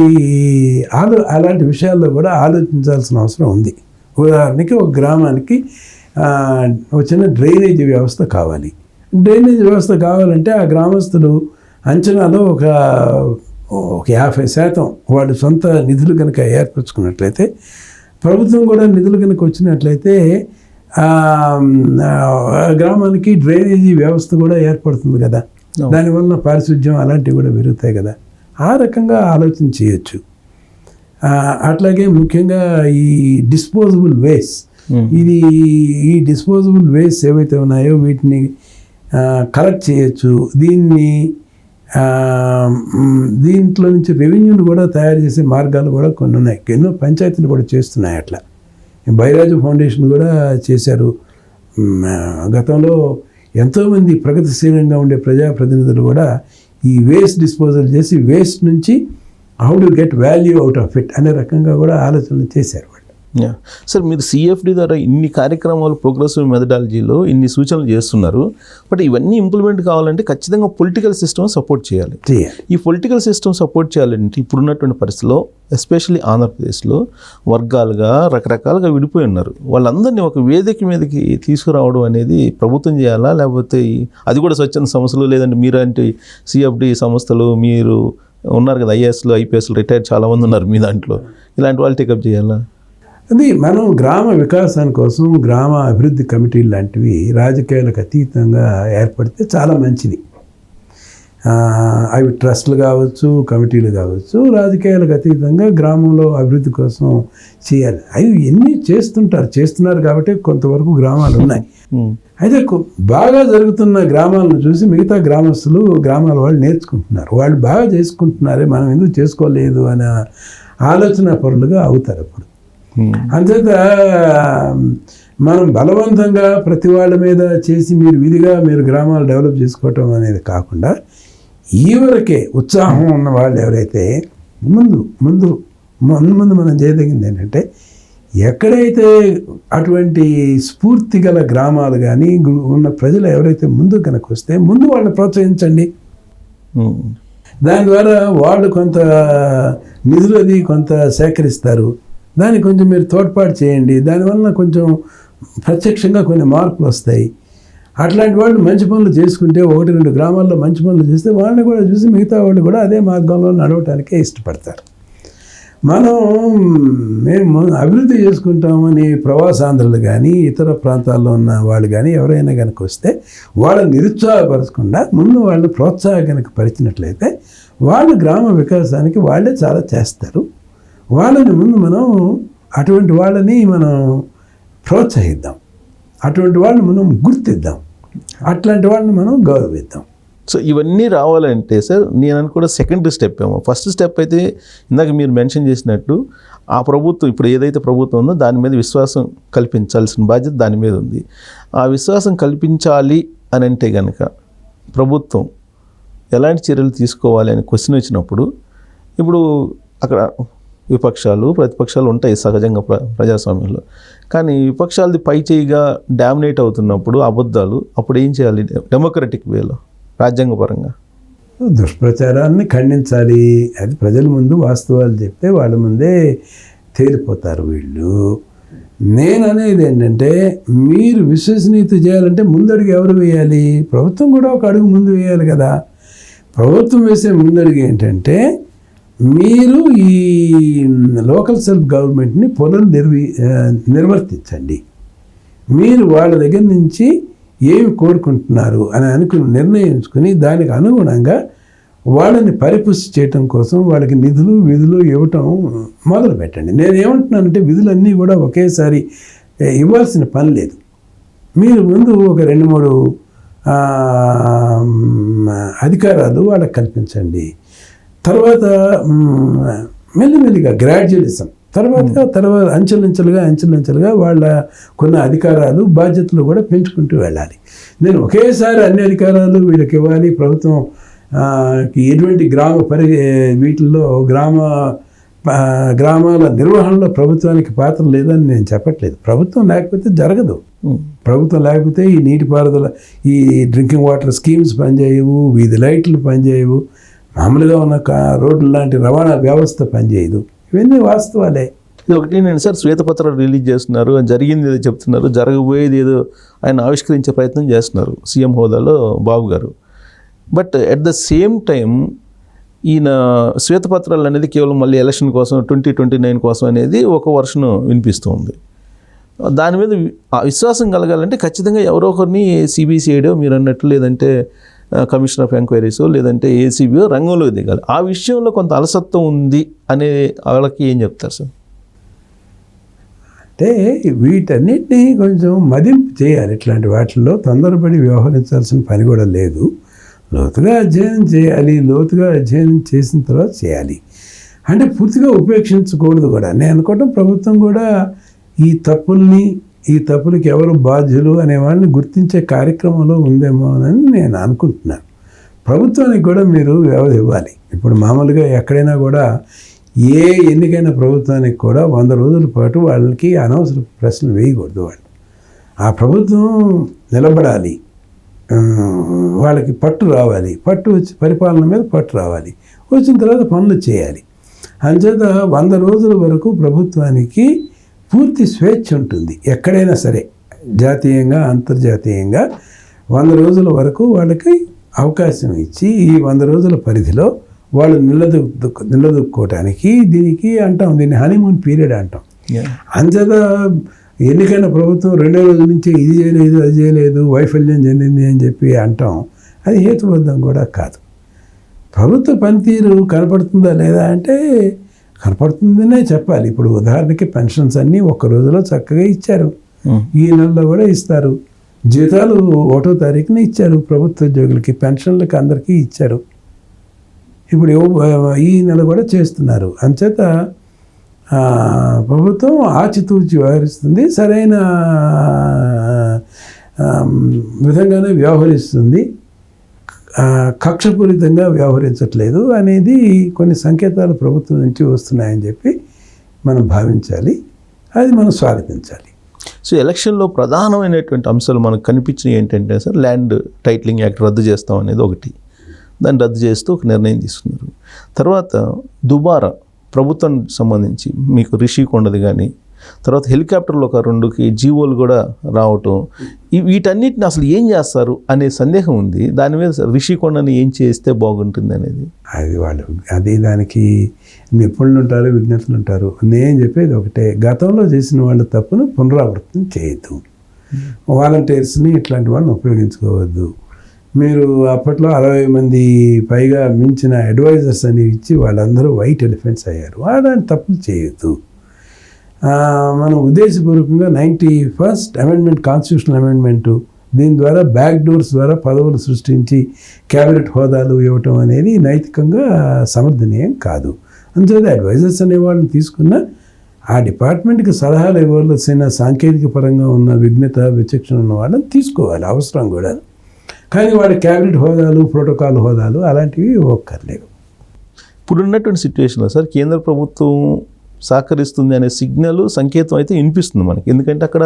విషయాల్లో కూడా ఆలోచించాల్సిన అవసరం ఉంది. ఉదాహరణకి ఒక గ్రామానికి ఒక చిన్న డ్రైనేజీ వ్యవస్థ కావాలి. డ్రైనేజీ వ్యవస్థ కావాలంటే ఆ గ్రామస్తులు అంచనాలో ఒక 50% వాళ్ళు సొంత నిధులు కనుక ఏర్పరచుకున్నట్లయితే, ప్రభుత్వం కూడా నిధులు కనుక వచ్చినట్లయితే గ్రామానికి డ్రైనేజీ వ్యవస్థ కూడా ఏర్పడుతుంది కదా. దానివల్ల పారిశుధ్యం అలాంటివి కూడా పెరుగుతాయి కదా. ఆ రకంగా ఆలోచన చేయొచ్చు. అట్లాగే ముఖ్యంగా ఈ డిస్పోజబుల్ వేస్ట్, ఈ డిస్పోజబుల్ వేస్ట్ ఏవైతే ఉన్నాయో వీటిని కలెక్ట్ చేయొచ్చు. దీంట్లో నుంచి రెవెన్యూలు కూడా తయారు చేసే మార్గాలు కూడా కొన్ని ఉన్నాయి. ఎన్నో పంచాయతీలు కూడా చేస్తున్నాయి అట్లా. బైరాజు ఫౌండేషన్ కూడా చేశారు. గతంలో ఎంతోమంది ప్రగతిశీలంగా ఉండే ప్రజాప్రతినిధులు కూడా ఈ వేస్ట్ డిస్పోజల్ చేసి వేస్ట్ నుంచి how do get value out of it అనే రకంగా కూడా ఆలోచనలు చేశారు వాళ్ళు. సార్, మీరు సిఎఫ్డి ద్వారా ఇన్ని కార్యక్రమాలు, ప్రోగ్రెసివ్ మెథడాలజీలో ఇన్ని సూచనలు చేస్తున్నారు. బట్ ఇవన్నీ ఇంప్లిమెంట్ కావాలంటే ఖచ్చితంగా పొలిటికల్ సిస్టమ్ సపోర్ట్ చేయాలి. ఈ పొలిటికల్ సిస్టమ్ సపోర్ట్ చేయాలంటే ఇప్పుడున్నటువంటి పరిస్థితిలో ఎస్పెషల్లీ ఆంధ్రప్రదేశ్లో వర్గాలుగా రకరకాలుగా విడిపోయి ఉన్నారు. వాళ్ళందరినీ ఒక వేదిక మీదకి తీసుకురావడం అనేది ప్రభుత్వం చేయాలా, లేకపోతే అది కూడా స్వచ్ఛంద సంస్థలు, లేదంటే మీరంటే సిఎఫ్డి సంస్థలు, మీరు ఉన్నారు కదా, ఐఏఎస్లు ఐపీఎస్లు రిటైర్డ్ చాలామంది ఉన్నారు మీ దాంట్లో, ఇలాంటి వాళ్ళు టేకప్ చేయాలా? అది మనం గ్రామ వికాసాని కోసం గ్రామ అభివృద్ధి కమిటీలు లాంటివి రాజకీయాలకు అతీతంగా ఏర్పడితే చాలా మంచిది. అవి ట్రస్టులు కావచ్చు, కమిటీలు కావచ్చు, రాజకీయాలకు అతీతంగా గ్రామంలో అభివృద్ధి కోసం చేయాలి. అవి ఎన్ని చేస్తున్నారు కాబట్టి కొంతవరకు గ్రామాలు ఉన్నాయి. అయితే బాగా జరుగుతున్న గ్రామాలను చూసి మిగతా గ్రామాల వాళ్ళు నేర్చుకుంటున్నారు. వాళ్ళు బాగా చేసుకుంటున్నారే, మనం ఎందుకు చేసుకోలేదు అనే ఆలోచన పరులుగా అవుతారు అప్పుడు. అంచేత మనం బలవంతంగా ప్రతి వాళ్ళ మీద చేసి మీరు గ్రామాలు డెవలప్ చేసుకోవటం అనేది కాకుండా, ఈవరకే ఉత్సాహం ఉన్న వాళ్ళు ఎవరైతే ముందు మనం చేయదగింది ఏంటంటే, ఎక్కడైతే అటువంటి స్ఫూర్తి గల గ్రామాలు కానీ ఉన్న ప్రజలు ఎవరైతే ముందు కనుక వస్తే ముందు వాళ్ళని ప్రోత్సహించండి. దాని ద్వారా వాళ్ళు కొంత నిధులు కొంత సేకరిస్తారు. దానికి కొంచెం మీరు తోడ్పాటు చేయండి. దానివల్ల కొంచెం ప్రత్యక్షంగా కొన్ని మార్పులు వస్తాయి. అట్లాంటి వాళ్ళు మంచి పనులు చేసుకుంటే, 1-2 గ్రామాల్లో మంచి పనులు చేస్తే వాళ్ళని కూడా చూసి మిగతా వాళ్ళు కూడా అదే మార్గంలో నడవటానికే ఇష్టపడతారు. మేము అభివృద్ధి చేసుకుంటామని ప్రవాసాంధ్రులు కానీ ఇతర ప్రాంతాల్లో ఉన్న వాళ్ళు కానీ ఎవరైనా కనుక వస్తే వాళ్ళని నిరుత్సాహపరచకుండా ముందు వాళ్ళని ప్రోత్సాహం కనుక పరిచినట్లయితే వాళ్ళు గ్రామ వికాసానికి వాళ్ళే చాలా చేస్తారు. వాళ్ళని ముందు మనం అటువంటి వాళ్ళని మనం ప్రోత్సహిద్దాం, అటువంటి వాళ్ళని మనం గుర్తిద్దాం, అట్లాంటి వాళ్ళని మనం గౌరవిద్దాం. సో ఇవన్నీ రావాలంటే సార్, నేను అనుకోవడం సెకండరీ స్టెప్ ఏమో. ఫస్ట్ స్టెప్ అయితే ఇందాక మీరు మెన్షన్ చేసినట్టు ఆ ప్రభుత్వం, ఇప్పుడు ఏదైతే ప్రభుత్వం ఉందో దాని మీద విశ్వాసం కల్పించాల్సిన బాధ్యత దాని మీద ఉంది. ఆ విశ్వాసం కల్పించాలి అని అంటే కనుక ప్రభుత్వం ఎలాంటి చర్యలు తీసుకోవాలి అని క్వశ్చన్ వచ్చినప్పుడు, ఇప్పుడు అక్కడ విపక్షాలు ప్రతిపక్షాలు ఉంటాయి సహజంగా ప్రజాస్వామ్యంలో. కానీ విపక్షాలది పై చేయిగా డామినేట్ అవుతున్నప్పుడు అబద్ధాలు, అప్పుడు ఏం చేయాలి డెమోక్రటిక్ వేలో, రాజ్యాంగపరంగా? దుష్ప్రచారాన్ని ఖండించాలి. అది ప్రజల ముందు వాస్తవాలు చెప్తే వాళ్ళ ముందే తేలిపోతారు వీళ్ళు. నేను అనేది ఏంటంటే మీరు విశ్వసనీయత చేయాలంటే ముందడుగు ఎవరు వేయాలి? ప్రభుత్వం కూడా ఒక అడుగు ముందు వేయాలి కదా. ప్రభుత్వం వేసే ముందడుగు ఏంటంటే మీరు ఈ లోకల్ సెల్ఫ్ గవర్నమెంట్ని నిర్వర్తించండి. మీరు వాళ్ళ దగ్గర నుంచి ఏమి కోరుకుంటున్నారు అని నిర్ణయించుకుని దానికి అనుగుణంగా వాళ్ళని పరిపుష్టి చేయటం కోసం వాళ్ళకి నిధులు విధులు ఇవ్వటం మొదలు పెట్టండి. నేను ఏమంటున్నానంటే విధులన్నీ కూడా ఒకేసారి ఇవ్వాల్సిన పని లేదు. మీరు ముందు ఒక 2-3 అధికారాలు వాళ్ళకి కల్పించండి. తర్వాత మెల్లిమెల్లిగా గ్రాడ్యువలిజం తర్వాత అంచెలంచెలుగా వాళ్ళ కొన్ని అధికారాలు బాధ్యతలు కూడా పెంచుకుంటూ వెళ్ళాలి. నేను ఒకేసారి అన్ని అధికారాలు వీళ్ళకి ఇవ్వాలి, ప్రభుత్వం ఎటువంటి వీటిల్లో గ్రామాల నిర్వహణలో ప్రభుత్వానికి పాత్ర లేదని నేను చెప్పట్లేదు. ప్రభుత్వం లేకపోతే జరగదు. ప్రభుత్వం లేకపోతే ఈ నీటిపారుదల, ఈ డ్రింకింగ్ వాటర్ స్కీమ్స్ పనిచేయవు, వీధి లైట్లు పనిచేయవు, మామూలుగా ఉన్న రోడ్లు లాంటి రవాణా వ్యవస్థ పనిచేయదు. ఇవన్నీ వాస్తవాలే. ఇది ఒకటి నేను సార్ శ్వేతపత్రాలు రిలీజ్ చేస్తున్నారు, జరిగింది ఏదో చెప్తున్నారు, జరగబోయేది ఏదో ఆయన ఆవిష్కరించే ప్రయత్నం చేస్తున్నారు సీఎం హోదాలో బాబు గారు. But at the same time ఈయన శ్వేతపత్రాలు అనేది కేవలం మళ్ళీ ఎలక్షన్ కోసం 2029 కోసం అనేది ఒక వర్షన్ వినిపిస్తూ ఉంది. దాని మీద విశ్వాసం కలగాలంటే ఖచ్చితంగా ఎవరో ఒకరిని సిబిసిఐడో మీరు అన్నట్టు, లేదంటే కమిషన్ ఆఫ్ ఎంక్వైరీస్, లేదంటే ఏసీబీఓ రంగంలోకి దిగాలి. ఆ విషయంలో కొంత అలసత్వం ఉంది అనే వాళ్ళకి ఏం చెప్తారు సార్? అంటే వీటన్నిటినీ కొంచెం మదింపు చేయాలి. ఇట్లాంటి వాటిల్లో తొందరపడి వ్యవహరించాల్సిన పని కూడా లేదు. లోతుగా అధ్యయనం చేయాలి. లోతుగా అధ్యయనం చేసిన తర్వాత చేయాలి. అంటే పూర్తిగా ఉపేక్షించకూడదు కూడా. నేను అనుకోవటం ప్రభుత్వం కూడా ఈ తప్పులకి ఎవరు బాధ్యులు అనే వాళ్ళని గుర్తించే కార్యక్రమంలో ఉందేమో అని నేను అనుకుంటున్నాను. ప్రభుత్వానికి కూడా మీరు వ్యవధి ఇవ్వాలి. ఇప్పుడు మామూలుగా ఎక్కడైనా కూడా ఏ ఎన్నికైన ప్రభుత్వానికి కూడా 100 రోజుల పాటు వాళ్ళకి అనవసర ప్రశ్నలు వేయకూడదు. వాళ్ళు ఆ ప్రభుత్వం నిలబడాలి, వాళ్ళకి పట్టు రావాలి, పరిపాలన మీద పట్టు రావాలి, వచ్చిన తర్వాత పనులు చేయాలి. అంచేత 100 రోజుల వరకు ప్రభుత్వానికి పూర్తి స్వేచ్ఛ ఉంటుంది. ఎక్కడైనా సరే జాతీయంగా అంతర్జాతీయంగా 100 రోజుల వరకు వాళ్ళకి అవకాశం ఇచ్చి ఈ 100 రోజుల పరిధిలో వాళ్ళు నిలదొక్కుకోవటానికి దీనికి అంటాం, దీన్ని హనీమూన్ పీరియడ్ అంటాం. అంచేత ఎన్నికైన ప్రభుత్వం 2వ రోజు నుంచి ఇది చేయలేదు, అది చేయలేదు, వైఫల్యం చెందింది అని చెప్పి అంటాం. అది హేతుబద్ధం కూడా కాదు. ప్రభుత్వ పనితీరు కనపడుతుందా లేదా అంటే కనపడుతుందనే చెప్పాలి. ఇప్పుడు ఉదాహరణకి పెన్షన్స్ అన్నీ 1 రోజులో చక్కగా ఇచ్చారు. ఈ నెలలో కూడా ఇస్తారు. జీతాలు 1వ తారీఖున ఇచ్చారు. ప్రభుత్వ ఉద్యోగులకి, పెన్షన్లకి అందరికీ ఇచ్చారు. ఇప్పుడు ఈ నెల కూడా చేస్తున్నారు. అంచేత ప్రభుత్వం ఆచితూచి వ్యవహరిస్తుంది, సరైన విధంగానే వ్యవహరిస్తుంది, కక్షపూరితంగా వ్యవహరించట్లేదు అనేది కొన్ని సంకేతాలు ప్రభుత్వం నుంచి వస్తున్నాయని చెప్పి మనం భావించాలి. అది మనం స్వాగతించాలి. సో ఎలక్షన్లో ప్రధానమైనటువంటి అంశాలు మనకు కనిపించినవి ఏంటంటే సార్, ల్యాండ్ టైటిలింగ్ యాక్ట్ రద్దు చేస్తాం అనేది ఒకటి. దాన్ని రద్దు చేస్తూ ఒక నిర్ణయం తీసుకున్నారు. తర్వాత దుబారా ప్రభుత్వానికి సంబంధించి మీకు రిషికొండది కానీ, తర్వాత హెలికాప్టర్లు ఒక 2కి జీవోలు కూడా రావటం, వీటన్నిటిని అసలు ఏం చేస్తారు అనే సందేహం ఉంది. దాని మీద రిషికొండని ఏం చేస్తే బాగుంటుంది అనేది అది దానికి నిపుణులు ఉంటారు, విజ్ఞతలు ఉంటారు. నేను చెప్పేది ఒకటే, గతంలో చేసిన వాళ్ళ తప్పును పునరావృతం చేయొద్దు. వాలంటీర్స్ని ఇట్లాంటి వాళ్ళని ఉపయోగించుకోవద్దు. మీరు అప్పట్లో 60 మంది పైగా మించిన అడ్వైజర్స్ అని ఇచ్చి వాళ్ళందరూ వైట్ ఎలిఫెంట్స్ అయ్యారు. అలాంటి తప్పులు చేయొద్దు. మనం ఉద్దేశపూర్వకంగా 91st అమెండ్మెంట్, కాన్స్టిట్యూషనల్ అమెండ్మెంటు, దీని ద్వారా బ్యాక్ డోర్స్ ద్వారా పదవులు సృష్టించి క్యాబినెట్ హోదాలు ఇవ్వటం అనేది నైతికంగా సమర్థనీయం కాదు. అందుచేత అడ్వైజర్స్ అనే వాళ్ళని తీసుకున్న ఆ డిపార్ట్మెంట్కి సలహాలు ఇవ్వాల్సిన సాంకేతిక పరంగా ఉన్న విజ్ఞత, విచక్షణ ఉన్న వాళ్ళని తీసుకోవాలి, అవసరం కూడా. కానీ వాడి క్యాబినెట్ హోదాలు, ప్రోటోకాల్ హోదాలు అలాంటివి ఒక్కర్లేవు. ఇప్పుడున్నటువంటి సిచ్యువేషన్లో సార్ కేంద్ర ప్రభుత్వం సహకరిస్తుంది అనే సిగ్నల్, సంకేతం అయితే వినిపిస్తుంది మనకి. ఎందుకంటే అక్కడ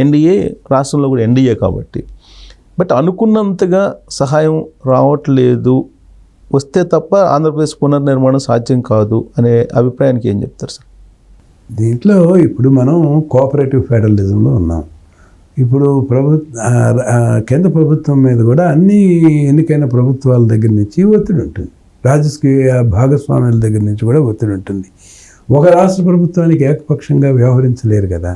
ఎన్డీఏ, రాష్ట్రంలో కూడా ఎన్డీఏ కాబట్టి. బట్ అనుకున్నంతగా సహాయం రావట్లేదు, వస్తే తప్ప ఆంధ్రప్రదేశ్ పునర్నిర్మాణం సాధ్యం కాదు అనే అభిప్రాయానికి ఏం చెప్తారు సార్? దీంట్లో ఇప్పుడు మనం కోఆపరేటివ్ ఫెడరలిజంలో ఉన్నాం. ఇప్పుడు కేంద్ర ప్రభుత్వం మీద కూడా అన్ని ఎన్నికైన ప్రభుత్వాల దగ్గర నుంచి ఒత్తిడి ఉంటుంది, రాజకీయ భాగస్వామ్యాల దగ్గర నుంచి కూడా ఒత్తిడి ఉంటుంది. ఒక రాష్ట్ర ప్రభుత్వానికి ఏకపక్షంగా వ్యవహరించలేరు కదా.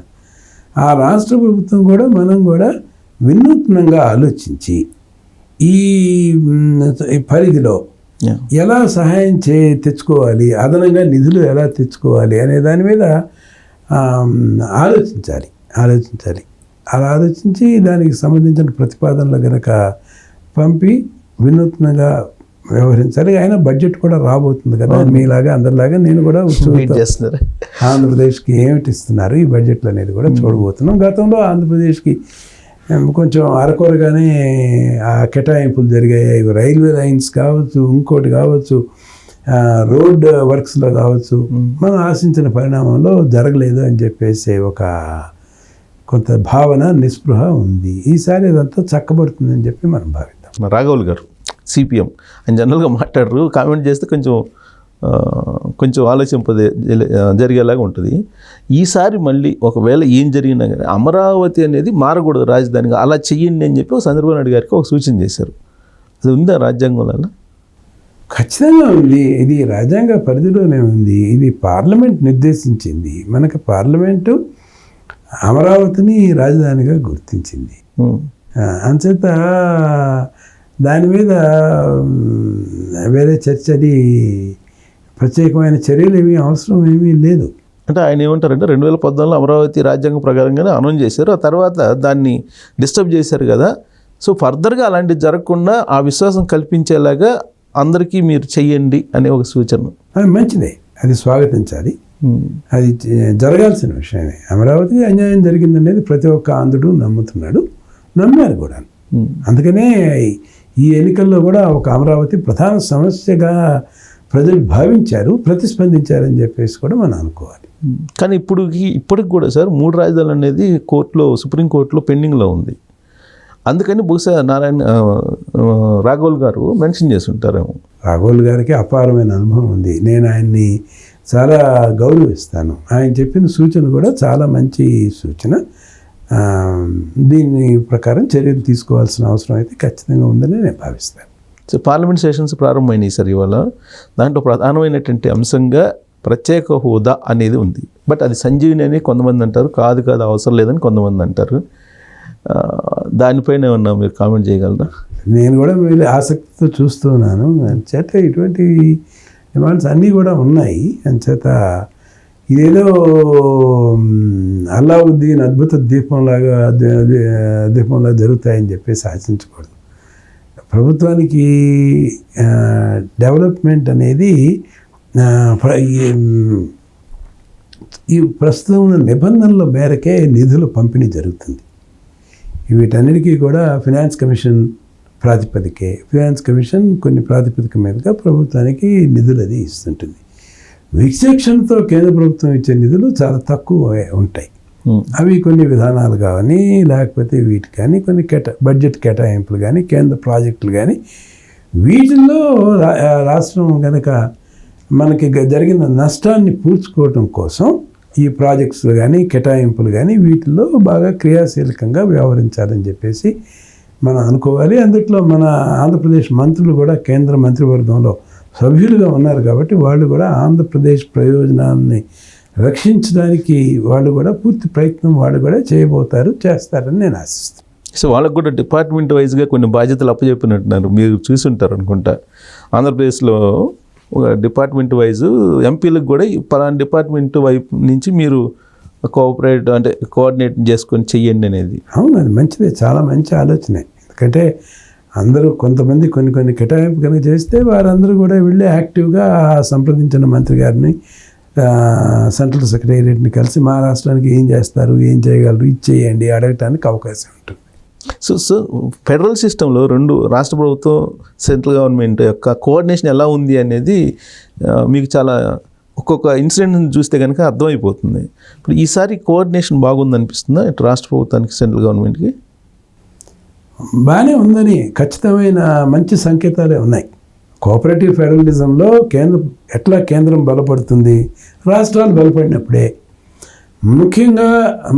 ఆ రాష్ట్ర ప్రభుత్వం కూడా మనం కూడా వినూత్నంగా ఆలోచించి ఈ పరిధిలో ఎలా సహాయం తెచ్చుకోవాలి, అదనంగా నిధులు ఎలా తెచ్చుకోవాలి అనే దాని మీద ఆలోచించాలి. అలా ఆలోచించి దానికి సంబంధించిన ప్రతిపాదనలు కనుక పంపి వినూత్నంగా వ్యవహరించాలి. అయినా బడ్జెట్ కూడా రాబోతుంది కదా, మీలాగా అందరిలాగా నేను కూడా చేస్తున్నారు. ఆంధ్రప్రదేశ్కి ఏమిటి ఇస్తున్నారు ఈ బడ్జెట్లు అనేది కూడా చూడబోతున్నాం. గతంలో ఆంధ్రప్రదేశ్కి కొంచెం అరకొరగానే ఆ కేటాయింపులు జరిగాయి. రైల్వే లైన్స్ కావచ్చు, ఇంకోటి కావచ్చు, రోడ్ వర్క్స్లో కావచ్చు, మనం ఆశించిన పరిణామంలో జరగలేదు అని చెప్పేసి ఒక కొంత భావన, నిస్పృహ ఉంది. ఈసారి అదంతా చక్కబడుతుందని చెప్పి మనం భావిద్దాం. రాఘవులు గారు సిపిఎం ఆయన జనరల్గా మాట్లాడరు, కామెంట్ చేస్తే కొంచెం ఆలోచింపదే జరిగేలాగా ఉంటుంది. ఈసారి మళ్ళీ ఒకవేళ ఏం జరిగినా కానీ అమరావతి అనేది మారకూడదు రాజధానిగా, అలా చెయ్యండి అని చెప్పి చంద్రబాబు నాయుడు గారికి ఒక సూచన చేశారు. అది ఉందా రాజ్యాంగంలో? ఖచ్చితంగా ఉంది. ఇది రాజ్యాంగ పరిధిలోనే ఉంది. ఇది పార్లమెంట్ నిర్దేశించింది. మనకు పార్లమెంటు అమరావతిని రాజధానిగా గుర్తించింది. అంచేత దాని మీద వేరే చర్చది ప్రత్యేకమైన చర్యలు అవసరం ఏమీ లేదు. అంటే ఆయన ఏమంటారంటే 2014లో అమరావతి రాజ్యాంగం ప్రకారంగానే అనౌన్స్ చేశారు, ఆ తర్వాత దాన్ని డిస్టర్బ్ చేశారు కదా. సో ఫర్దర్గా అలాంటివి జరగకుండా ఆ విశ్వాసం కల్పించేలాగా అందరికీ మీరు చెయ్యండి అనే ఒక సూచన. మంచిదే, అది స్వాగతించాలి. అది జరగాల్సిన విషయమే. అమరావతికి అన్యాయం జరిగిందనేది ప్రతి ఒక్క ఆంధ్రుడు నమ్ముతున్నాడు, నమ్మారు కూడా. అందుకనే ఈ ఎన్నికల్లో కూడా ఒక అమరావతి ప్రధాన సమస్యగా ప్రజలు భావించారు, ప్రతిస్పందించారని చెప్పేసి కూడా మనం అనుకోవాలి. కానీ ఇప్పటికి కూడా సార్ 3 రాజధానులు అనేది సుప్రీంకోర్టులో పెండింగ్లో ఉంది. అందుకని బహుశా రాఘవుల్ గారు మెన్షన్ చేసి ఉంటారేమో. రాఘవుల్ గారికి అపారమైన అనుభవం ఉంది. నేను ఆయన్ని చాలా గౌరవిస్తాను. ఆయన చెప్పిన సూచన కూడా చాలా మంచి సూచన. దీని ప్రకారం చర్యలు తీసుకోవాల్సిన అవసరం అయితే ఖచ్చితంగా ఉందని నేను భావిస్తాను. సో పార్లమెంట్ సెషన్స్ ప్రారంభమైనాయి సార్ ఇవాళ. దాంట్లో ప్రధానమైనటువంటి అంశంగా ప్రత్యేక హోదా అనేది ఉంది. బట్ అది సంజీవిని అని కొంతమంది అంటారు, కాదు అవసరం లేదని కొంతమంది అంటారు. దానిపైన ఏమన్నా మీరు కామెంట్ చేయగలరా? నేను కూడా మీరు ఆసక్తితో చూస్తున్నాను. అంచేత ఇటువంటి డిమాండ్స్ అన్నీ కూడా ఉన్నాయి. అంచేత ఇదేదో అల్లావుద్దీన్ అద్భుత దీపంలా జరుగుతాయని చెప్పేసి ఆశించకూడదు. ప్రభుత్వానికి డెవలప్మెంట్ అనేది ఈ ప్రస్తుతం ఉన్న నిబంధనల మేరకే నిధుల పంపిణీ జరుగుతుంది. వీటన్నిటికీ కూడా ఫైనాన్స్ కమిషన్ ప్రాతిపదికే. ఫైనాన్స్ కమిషన్ కొన్ని ప్రాతిపదిక మీదుగా ప్రభుత్వానికి నిధులు అది ఇస్తుంటుంది. విచక్షణతో కేంద్ర ప్రభుత్వం ఇచ్చే నిధులు చాలా తక్కువ ఉంటాయి. అవి కొన్ని విధానాలు కానీ, లేకపోతే వీటి కానీ కొన్ని బడ్జెట్ కేటాయింపులు కానీ, కేంద్ర ప్రాజెక్టులు కానీ, వీటిల్లో రాష్ట్రం కనుక మనకి జరిగిన నష్టాన్ని పూడ్చుకోవటం కోసం ఈ ప్రాజెక్ట్స్ కానీ, కేటాయింపులు కానీ వీటిల్లో బాగా క్రియాశీలకంగా వ్యవహరించాలని చెప్పేసి మనం అనుకోవాలి. అందుట్లో మన ఆంధ్రప్రదేశ్ మంత్రులు కూడా కేంద్ర మంత్రివర్గంలో సభ్యులుగా ఉన్నారు కాబట్టి వాళ్ళు కూడా ఆంధ్రప్రదేశ్ ప్రయోజనాన్ని రక్షించడానికి వాళ్ళు కూడా పూర్తి ప్రయత్నం వాళ్ళు కూడా చేస్తారని నేను ఆశిస్తాను. సో వాళ్ళకు కూడా డిపార్ట్మెంట్ వైజ్గా కొన్ని బాధ్యతలు అప్పచెప్పినట్టున్నారు, మీరు చూసుంటారు అనుకుంటా. ఆంధ్రప్రదేశ్లో ఒక డిపార్ట్మెంట్ వైజ్ ఎంపీలకు కూడా పలానా డిపార్ట్మెంట్ వైపు నుంచి మీరు కోఆర్డినేట్ చేసుకొని చెయ్యండి అనేది. అవును, అది మంచిదే, చాలా మంచి ఆలోచనే. ఎందుకంటే అందరూ కొంతమంది కొన్ని కేటాయింపు కనుక చేస్తే వారందరూ కూడా వెళ్ళి యాక్టివ్గా సంప్రదించిన మంత్రి గారిని, సెంట్రల్ సెక్రటేరియట్ని కలిసి మా రాష్ట్రానికి ఏం చేస్తారు, ఏం చేయగలరు, ఇది చేయండి అడగటానికి అవకాశం ఉంటుంది. సో ఫెడరల్ సిస్టంలో 2 రాష్ట్ర ప్రభుత్వం, సెంట్రల్ గవర్నమెంట్ యొక్క కోఆర్డినేషన్ ఎలా ఉంది అనేది మీకు చాలా ఒక్కొక్క ఇన్సిడెంట్ చూస్తే కనుక అర్థమైపోతుంది. ఇప్పుడు ఈసారి కోఆర్డినేషన్ బాగుందనిపిస్తుందా ఇటు రాష్ట్ర ప్రభుత్వానికి, సెంట్రల్ గవర్నమెంట్కి? బాగానే ఉందని ఖచ్చితమైన మంచి సంకేతాలే ఉన్నాయి. కోఆపరేటివ్ ఫెడరలిజంలో కేంద్రం బలపడుతుంది, రాష్ట్రాలు బలపడినప్పుడే ముఖ్యంగా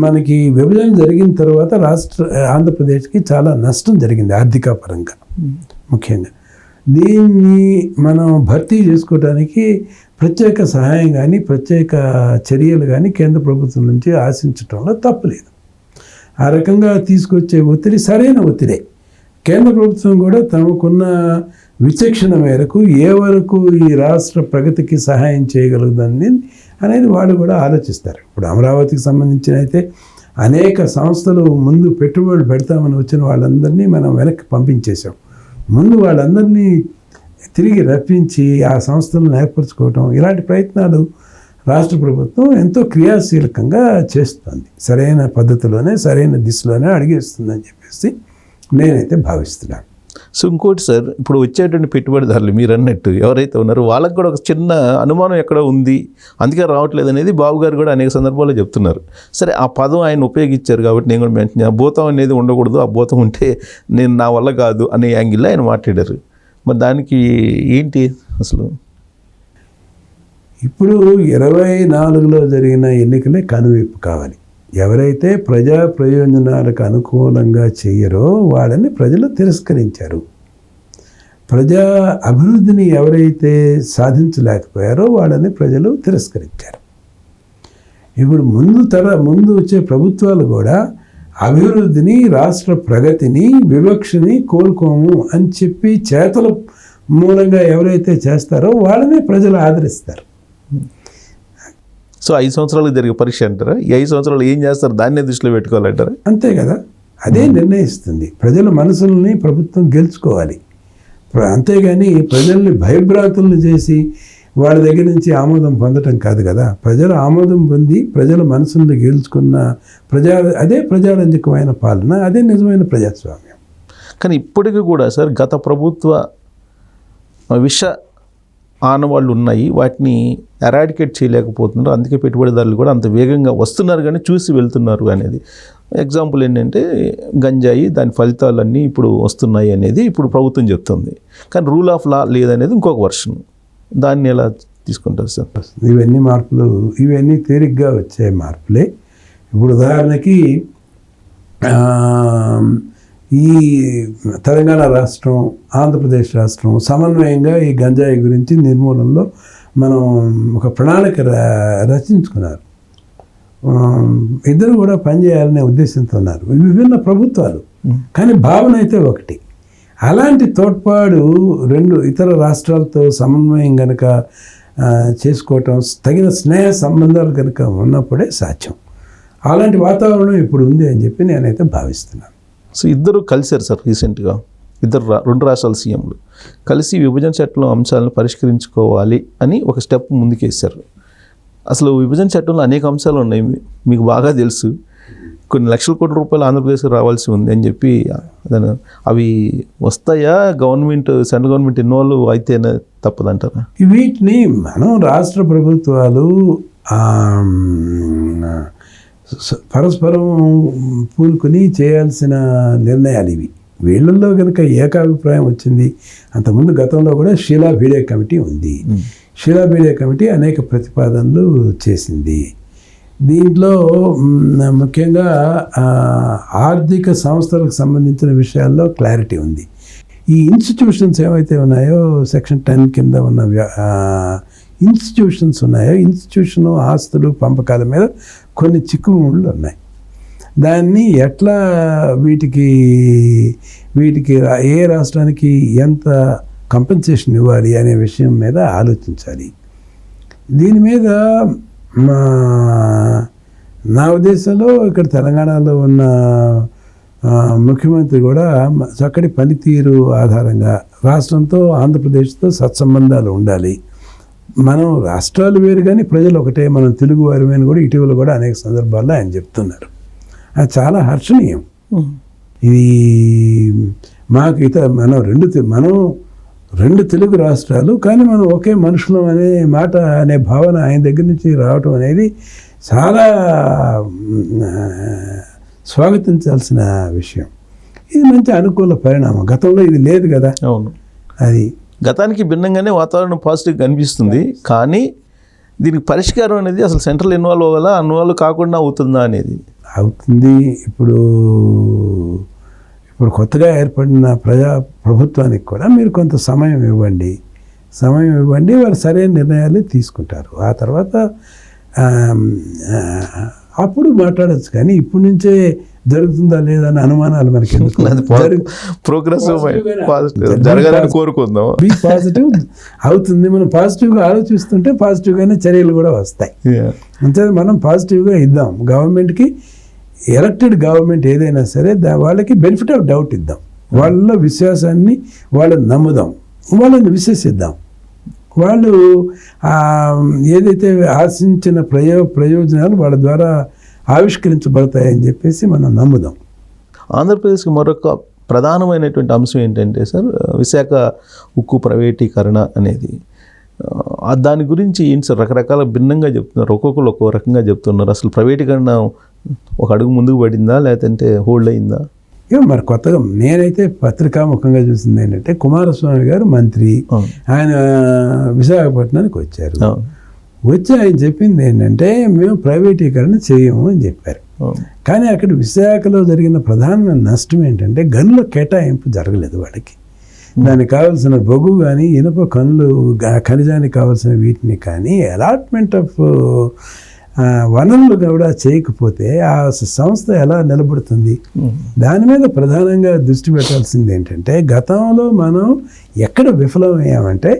మనకి విభజన జరిగిన తర్వాత ఆంధ్రప్రదేశ్కి చాలా నష్టం జరిగింది ఆర్థిక పరంగా. ముఖ్యంగా దీన్ని మనం భర్తీ చేసుకోవడానికి ప్రత్యేక సహాయం కానీ ప్రత్యేక చర్యలు కానీ కేంద్ర ప్రభుత్వం నుంచి ఆశించడంలో తప్పులేదు. ఆ రకంగా తీసుకొచ్చే ఒత్తిడి సరైన ఒత్తిడే. కేంద్ర ప్రభుత్వం కూడా తమకున్న విచక్షణ మేరకు ఏ వరకు ఈ రాష్ట్ర ప్రగతికి సహాయం చేయగలుగుతుంది అనేది వాళ్ళు కూడా ఆలోచిస్తారు. ఇప్పుడు అమరావతికి సంబంధించిన అయితే అనేక సంస్థలు ముందు పెట్టుబడులు పెడతామని వచ్చిన వాళ్ళందరినీ మనం వెనక్కి పంపించేసాం. ముందు వాళ్ళందరినీ తిరిగి రప్పించి ఆ సంస్థలను ఏర్పరచుకోవటం, ఇలాంటి ప్రయత్నాలు రాష్ట్ర ప్రభుత్వం ఎంతో క్రియాశీలకంగా చేస్తుంది. సరైన పద్ధతిలోనే సరైన దిశలోనే అడిగేస్తుందని చెప్పేసి నేనైతే భావిస్తున్నాను. సో ఇంకోటి సార్, ఇప్పుడు వచ్చేటువంటి పెట్టుబడిదారులు మీరు అన్నట్టు ఎవరైతే ఉన్నారో వాళ్ళకి కూడా ఒక చిన్న అనుమానం ఎక్కడ ఉంది, అందుకే రావట్లేదు అనేది బాబు గారు కూడా అనేక సందర్భాల్లో చెప్తున్నారు. సరే, ఆ పదం ఆయన ఉపయోగించారు కాబట్టి నేను కూడా మెన్షన్ చేయాలి. భూతం అనేది ఉండకూడదు, ఆ భూతం ఉంటే నేను నా వల్ల కాదు అనే యాంగిల్లో ఆయన మాట్లాడారు. మరి దానికి ఏంటి అసలు? ఇప్పుడు 24లో జరిగిన ఎన్నికలే కనువిప్పు కావాలి. ఎవరైతే ప్రజా ప్రయోజనాలకు అనుకూలంగా చేయరో వాళ్ళని ప్రజలు తిరస్కరించారు. ప్రజా అభివృద్ధిని ఎవరైతే సాధించలేకపోయారో వాళ్ళని ప్రజలు తిరస్కరించారు. ఇప్పుడు ముందు వచ్చే ప్రభుత్వాలు కూడా అభివృద్ధిని, రాష్ట్ర ప్రగతిని, వివక్షని కోరుకోము అని చెప్పి చేతల మూలంగా ఎవరైతే చేస్తారో వాళ్ళని ప్రజలు ఆదరిస్తారు. సో 5 సంవత్సరాలు జరిగే పరీక్ష అంటారా? ఈ 5 సంవత్సరాలు ఏం చేస్తారు దాన్నే దృష్టిలో పెట్టుకోవాలంటారా? అంతే కదా, అదే నిర్ణయిస్తుంది. ప్రజల మనసుల్ని ప్రభుత్వం గెలుచుకోవాలి. అంతేగాని ప్రజల్ని భయభ్రాంతులను చేసి వాళ్ళ దగ్గర నుంచి ఆమోదం పొందటం కాదు కదా. ప్రజల ఆమోదం పొంది ప్రజల మనసుల్ని గెలుచుకున్న అదే ప్రజారంజకమైన పాలన, అదే నిజమైన ప్రజాస్వామ్యం. కానీ ఇప్పటికీ కూడా సార్ గత ప్రభుత్వ విష ఆనవాళ్ళు ఉన్నాయి, వాటిని ఎరాడికేట్ చేయలేకపోతున్నారు. అందుకే పెట్టుబడిదారులు కూడా అంత వేగంగా వస్తున్నారు కానీ చూసి వెళ్తున్నారు అనేది. ఎగ్జాంపుల్ ఏంటంటే గంజాయి, దాని ఫలితాలన్నీ ఇప్పుడు వస్తున్నాయి అనేది ఇప్పుడు ప్రభుత్వం చెప్తుంది. కానీ రూల్ ఆఫ్ లా లేదనేది ఇంకొక వర్షన్. దాన్ని ఎలా తీసుకుంటారు సార్? ఇవన్నీ తేలిగ్గా వచ్చే మార్పులే. ఇప్పుడు ఉదాహరణకి ఈ తెలంగాణ రాష్ట్రం, ఆంధ్రప్రదేశ్ రాష్ట్రం సమన్వయంగా ఈ గంజాయి గురించి నిర్మూలనలో మనం ఒక ప్రణాళిక రచించుకున్నారు. ఇద్దరు కూడా పనిచేయాలనే ఉద్దేశంతో ఉన్నారు, విభిన్న ప్రభుత్వాలు, కానీ భావన అయితే ఒకటి. అలాంటి తోడ్పాటు 2 ఇతర రాష్ట్రాలతో సమన్వయం కనుక చేసుకోవటం, తగిన స్నేహ సంబంధాలు కనుక ఉన్నప్పుడే సాధ్యం. అలాంటి వాతావరణం ఇప్పుడు ఉంది అని చెప్పి నేనైతే భావిస్తున్నాను. సో ఇద్దరు కలిశారు సార్ రీసెంట్గా, 2 రాష్ట్రాల సీఎంలు కలిసి విభజన చట్టంలో అంశాలను పరిష్కరించుకోవాలి అని ఒక స్టెప్ ముందుకేశారు. అసలు విభజన చట్టంలో అనేక అంశాలు ఉన్నాయి, మీకు బాగా తెలుసు. కొన్ని లక్షల కోట్ల రూపాయలు ఆంధ్రప్రదేశ్కి రావాల్సి ఉంది అని చెప్పి అవి వస్తాయా? సెంట్రల్ గవర్నమెంట్ ఇన్వాల్వ్ అయితేనే తప్పదంటారా? వీటిని మనం రాష్ట్ర ప్రభుత్వాలు పరస్పరం పూనుకొని చేయాల్సిన నిర్ణయాలు ఇవి. వీళ్ళల్లో కనుక ఏకాభిప్రాయం వచ్చింది. అంతకుముందు గతంలో కూడా షీలా భీడే కమిటీ ఉంది. షీలా భీడే కమిటీ అనేక ప్రతిపాదనలు చేసింది. దీంట్లో ముఖ్యంగా ఆర్థిక సంస్థలకు సంబంధించిన విషయాల్లో క్లారిటీ ఉంది. ఈ ఇన్స్టిట్యూషన్స్ ఏవైతే ఉన్నాయో, సెక్షన్ 10 కింద ఉన్న ఇన్స్టిట్యూషన్స్ ఉన్నాయో, ఇన్స్టిట్యూషన్ ఆస్తులు పంపకాల మీద కొన్ని చిక్కుముళ్ళు ఉన్నాయి. దాన్ని ఎట్లా వీటికి ఏ రాష్ట్రానికి ఎంత కంపెన్సేషన్ ఇవ్వాలి అనే విషయం మీద ఆలోచించాలి. దీని మీద నా ఉద్దేశంలో ఇక్కడ తెలంగాణలో ఉన్న ముఖ్యమంత్రి కూడా చక్కటి పనితీరు ఆధారంగా రాష్ట్రంతో, ఆంధ్రప్రదేశ్తో సత్సంబంధాలు ఉండాలి. మనం రాష్ట్రాలు వేరు కానీ ప్రజలు ఒకటే, మనం తెలుగు వారిని కూడా ఇటీవల కూడా అనేక సందర్భాల్లో ఆయన చెప్తున్నారు. అది చాలా హర్షణీయం. ఇది మాకు మనం రెండు తెలుగు రాష్ట్రాలు, కానీ మనం ఒకే మనుషులం అనే మాట, అనే భావన ఆయన దగ్గర నుంచి రావటం అనేది చాలా స్వాగతించాల్సిన విషయం. ఇది మంచి అనుకూల పరిణామం. గతంలో ఇది లేదు కదా. అవును, అది గతానికి భిన్నంగానే వాతావరణం పాజిటివ్గా కనిపిస్తుంది. కానీ దీనికి పరిష్కారం అనేది అసలు సెంట్రల్ ఇన్వాల్వ్ అవ్వాలా, ఇన్వాల్వ్ కాకుండా అవుతుందా అనేది? అవుతుంది. ఇప్పుడు కొత్తగా ఏర్పడిన ప్రభుత్వానికి కూడా మీరు కొంత సమయం ఇవ్వండి, వాళ్ళు సరైన నిర్ణయాలు తీసుకుంటారు. ఆ తర్వాత అప్పుడు మాట్లాడచ్చు. కానీ ఇప్పటి నుంచే జరుగుతుందా లేదా అని అనుమానాలు మనకి ప్రోగ్రెస్ జరగాలని కోరుకుందాం. బీ పాజిటివ్ అవుతుంది. మనం పాజిటివ్గా ఆలోచిస్తుంటే పాజిటివ్గానే చర్యలు కూడా వస్తాయి. అంతే, మనం పాజిటివ్గా ఇద్దాం. గవర్నమెంట్కి, ఎలక్టెడ్ గవర్నమెంట్ ఏదైనా సరే వాళ్ళకి బెనిఫిట్ ఆఫ్ డౌట్ ఇద్దాం. వాళ్ళ విశ్వాసాన్ని వాళ్ళని నమ్ముదాం, వాళ్ళని విశ్వసిద్దాం. వాళ్ళు ఏదైతే ఆశించిన ప్రయోజనాలు వాళ్ళ ద్వారా ఆవిష్కరించబడతాయని చెప్పేసి మనం నమ్ముదాం. ఆంధ్రప్రదేశ్కి మరొక ప్రధానమైనటువంటి అంశం ఏంటంటే సార్, విశాఖ ఉక్కు ప్రైవేటీకరణ అనేది. దాని గురించి ఏంటి సార్, రకరకాల భిన్నంగా చెప్తున్నారు, ఒక్కొక్కరు ఒక్కో రకంగా చెప్తున్నారు. అసలు ప్రైవేటీకరణ ఒక అడుగు ముందుకు పడిందా లేదంటే హోల్డ్ అయిందా? మరి కొత్తగా నేనైతే పత్రికాముఖంగా చూసింది ఏంటంటే, కుమారస్వామి గారు మంత్రి, ఆయన విశాఖపట్నానికి వచ్చారు. వచ్చి ఆయన చెప్పింది ఏంటంటే, మేము ప్రైవేటీకరణ చేయము అని చెప్పారు. కానీ అక్కడ విశాఖలో జరిగిన ప్రధానమైన నష్టం ఏంటంటే, గనుల కేటాయింపు జరగలేదు వాళ్ళకి. దానికి కావాల్సిన బొగ్గు కానీ, ఇనుప కనులు, ఖనిజానికి కావాల్సిన వీటిని కానీ అలాట్మెంట్ ఆఫ్ వనరులు కూడా చేయకపోతే ఆ సంస్థ ఎలా నిలబడుతుంది? దాని మీద ప్రధానంగా దృష్టి పెట్టాల్సింది ఏంటంటే, గతంలో మనం ఎక్కడ విఫలమయ్యామంటే,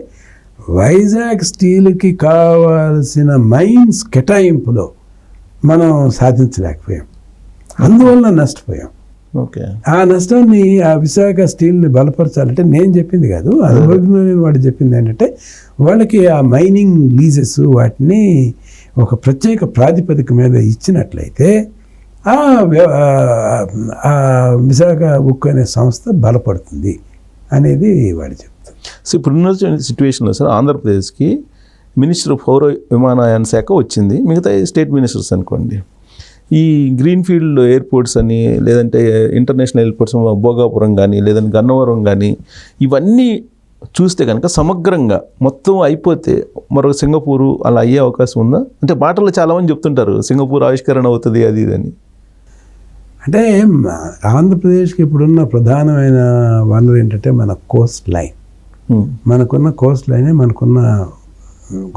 వైజాగ్ స్టీల్కి కావాల్సిన మైన్స్ కేటాయింపులో మనం సాధించలేకపోయాం. అందువల్ల నష్టపోయాం. ఓకే, ఆ నష్టాన్ని, ఆ విశాఖ స్టీల్ని బలపరచాలంటే నేను చెప్పింది కాదు, అనుభవజ్ఞులైన వాడు చెప్పింది ఏంటంటే, వాళ్ళకి ఆ మైనింగ్ లీజెస్ వాటిని ఒక ప్రత్యేక ప్రాతిపదిక మీద ఇచ్చినట్లయితే ఆ విశాఖ ఉక్కు అనే సంస్థ బలపడుతుంది అనేది వాడు చెప్తారు. సో ఇప్పుడున్న సిచ్యువేషన్లో సార్, ఆంధ్రప్రదేశ్కి మినిస్టర్ ఆఫ్ పౌర విమానయాన శాఖ వచ్చింది, మిగతా స్టేట్ మినిస్టర్స్ అనుకోండి. ఈ గ్రీన్ఫీల్డ్ ఎయిర్పోర్ట్స్ అని, లేదంటే ఇంటర్నేషనల్ ఎయిర్పోర్ట్స్ భోగాపురం కానీ, లేదంటే గన్నవరం కానీ, ఇవన్నీ చూస్తే కనుక సమగ్రంగా మొత్తం అయిపోతే మరొక సింగపూరు అలా అయ్యే అవకాశం ఉందా? అంటే మాటలు చాలామంది చెప్తుంటారు సింగపూర్ ఆవిష్కరణ అవుతుంది అది ఇదని. అంటే ఆంధ్రప్రదేశ్కి ఇప్పుడున్న ప్రధానమైన వనరు ఏంటంటే మన కోస్ట్ లైన్. మనకున్న కోస్ట్ లైనే మనకున్న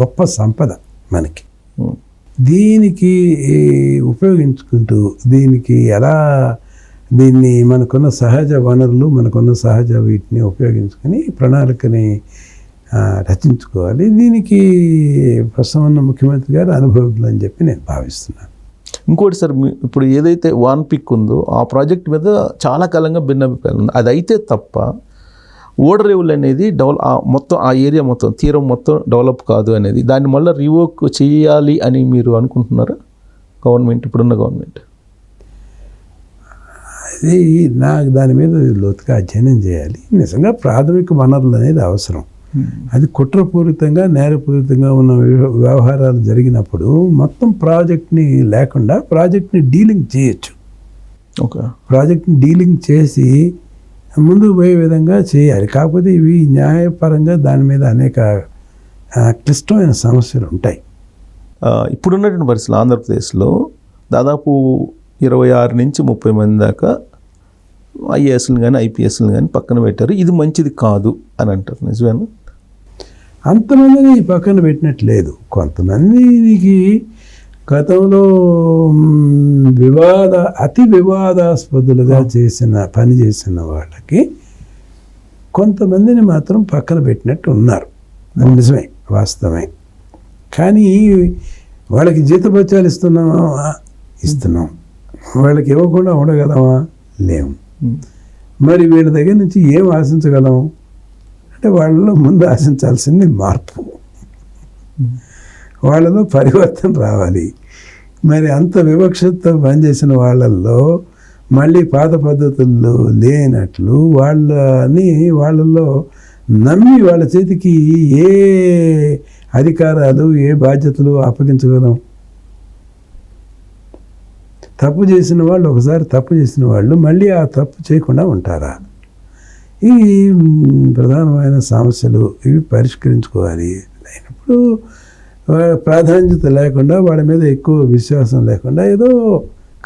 గొప్ప సంపద మనకి. దీనికి ఉపయోగించుకుంటూ దీన్ని మనకున్న సహజ వనరులు, మనకున్న సహజ వీటిని ఉపయోగించుకొని ప్రణాళికని రచించుకోవాలి. దీనికి ప్రస్తుతం ఉన్న ముఖ్యమంత్రి గారు అనుభవజ్ఞులు అని చెప్పి నేను భావిస్తున్నాను. ఇంకోటి సార్, ఇప్పుడు ఏదైతే వాన్ పిక్ ఉందో ఆ ప్రాజెక్ట్ మీద చాలా కాలంగా భిన్నాభిప్రాయాలు ఉంది. అది అయితే తప్ప ఓడరేవులు అనేది మొత్తం ఆ ఏరియా మొత్తం, తీరం మొత్తం డెవలప్ కాదు అనేది, దాన్ని మళ్ళీ రివోక్ చేయాలి అని మీరు అనుకుంటున్నారా గవర్నమెంట్, ఇప్పుడున్న గవర్నమెంట్? అది నాకు దాని మీద లోతుగా అధ్యయనం చేయాలి. నిజంగా ప్రాథమిక వనరులు అనేది అవసరం. అది కుట్రపూరితంగా, నేరపూరితంగా ఉన్న వ్యవహారాలు జరిగినప్పుడు మొత్తం ప్రాజెక్ట్ని లేకుండా ప్రాజెక్ట్ని డీలింగ్ చేయొచ్చు. ప్రాజెక్ట్ని డీలింగ్ చేసి ముందుకు పోయే విధంగా చేయాలి. కాకపోతే ఇవి న్యాయపరంగా దాని మీద అనేక క్లిష్టమైన సమస్యలు ఉంటాయి. ఇప్పుడున్నటువంటి పరిస్థితులు ఆంధ్రప్రదేశ్లో దాదాపు 26 నుంచి 30 మంది దాకా ఐఏఎస్లు కానీ ఐపీఎస్లు కానీ పక్కన పెట్టారు. ఇది మంచిది కాదు అని అంటారు, నిజమేనా? అంతమందిని పక్కన పెట్టినట్లేదు. కొంతమందికి గతంలో అతి వివాదాస్పదులుగా పనిచేసిన వాళ్ళకి కొంతమందిని మాత్రం పక్కన పెట్టినట్టు ఉన్నారు. అది నిజమే, వాస్తవమే. కానీ వాళ్ళకి జీతభత్యాలు ఇస్తున్నాం, వాళ్ళకి ఇవ్వకుండా ఉండగలమా? లేము. మరి వీళ్ళ దగ్గర నుంచి ఏం ఆశించగలం అంటే, వాళ్ళలో ముందు ఆశించాల్సింది మార్పు, వాళ్ళలో పరివర్తన రావాలి. మరి అంత వివక్షతో పనిచేసిన వాళ్ళల్లో మళ్ళీ పాత పద్ధతుల్లో లేనట్లు వాళ్ళలో నమ్మి వాళ్ళ చేతికి ఏ అధికారాలు, ఏ బాధ్యతలు అప్పగించగలం? తప్పు చేసిన వాళ్ళు, ఒకసారి తప్పు చేసిన వాళ్ళు మళ్ళీ ఆ తప్పు చేయకుండా ఉంటారా? ఇవి ప్రధానమైన సమస్యలు, ఇవి పరిష్కరించుకోవాలి. అయినప్పుడు ప్రాధాన్యత లేకుండా వాళ్ళ మీద ఎక్కువ విశ్వాసం లేకుండా ఏదో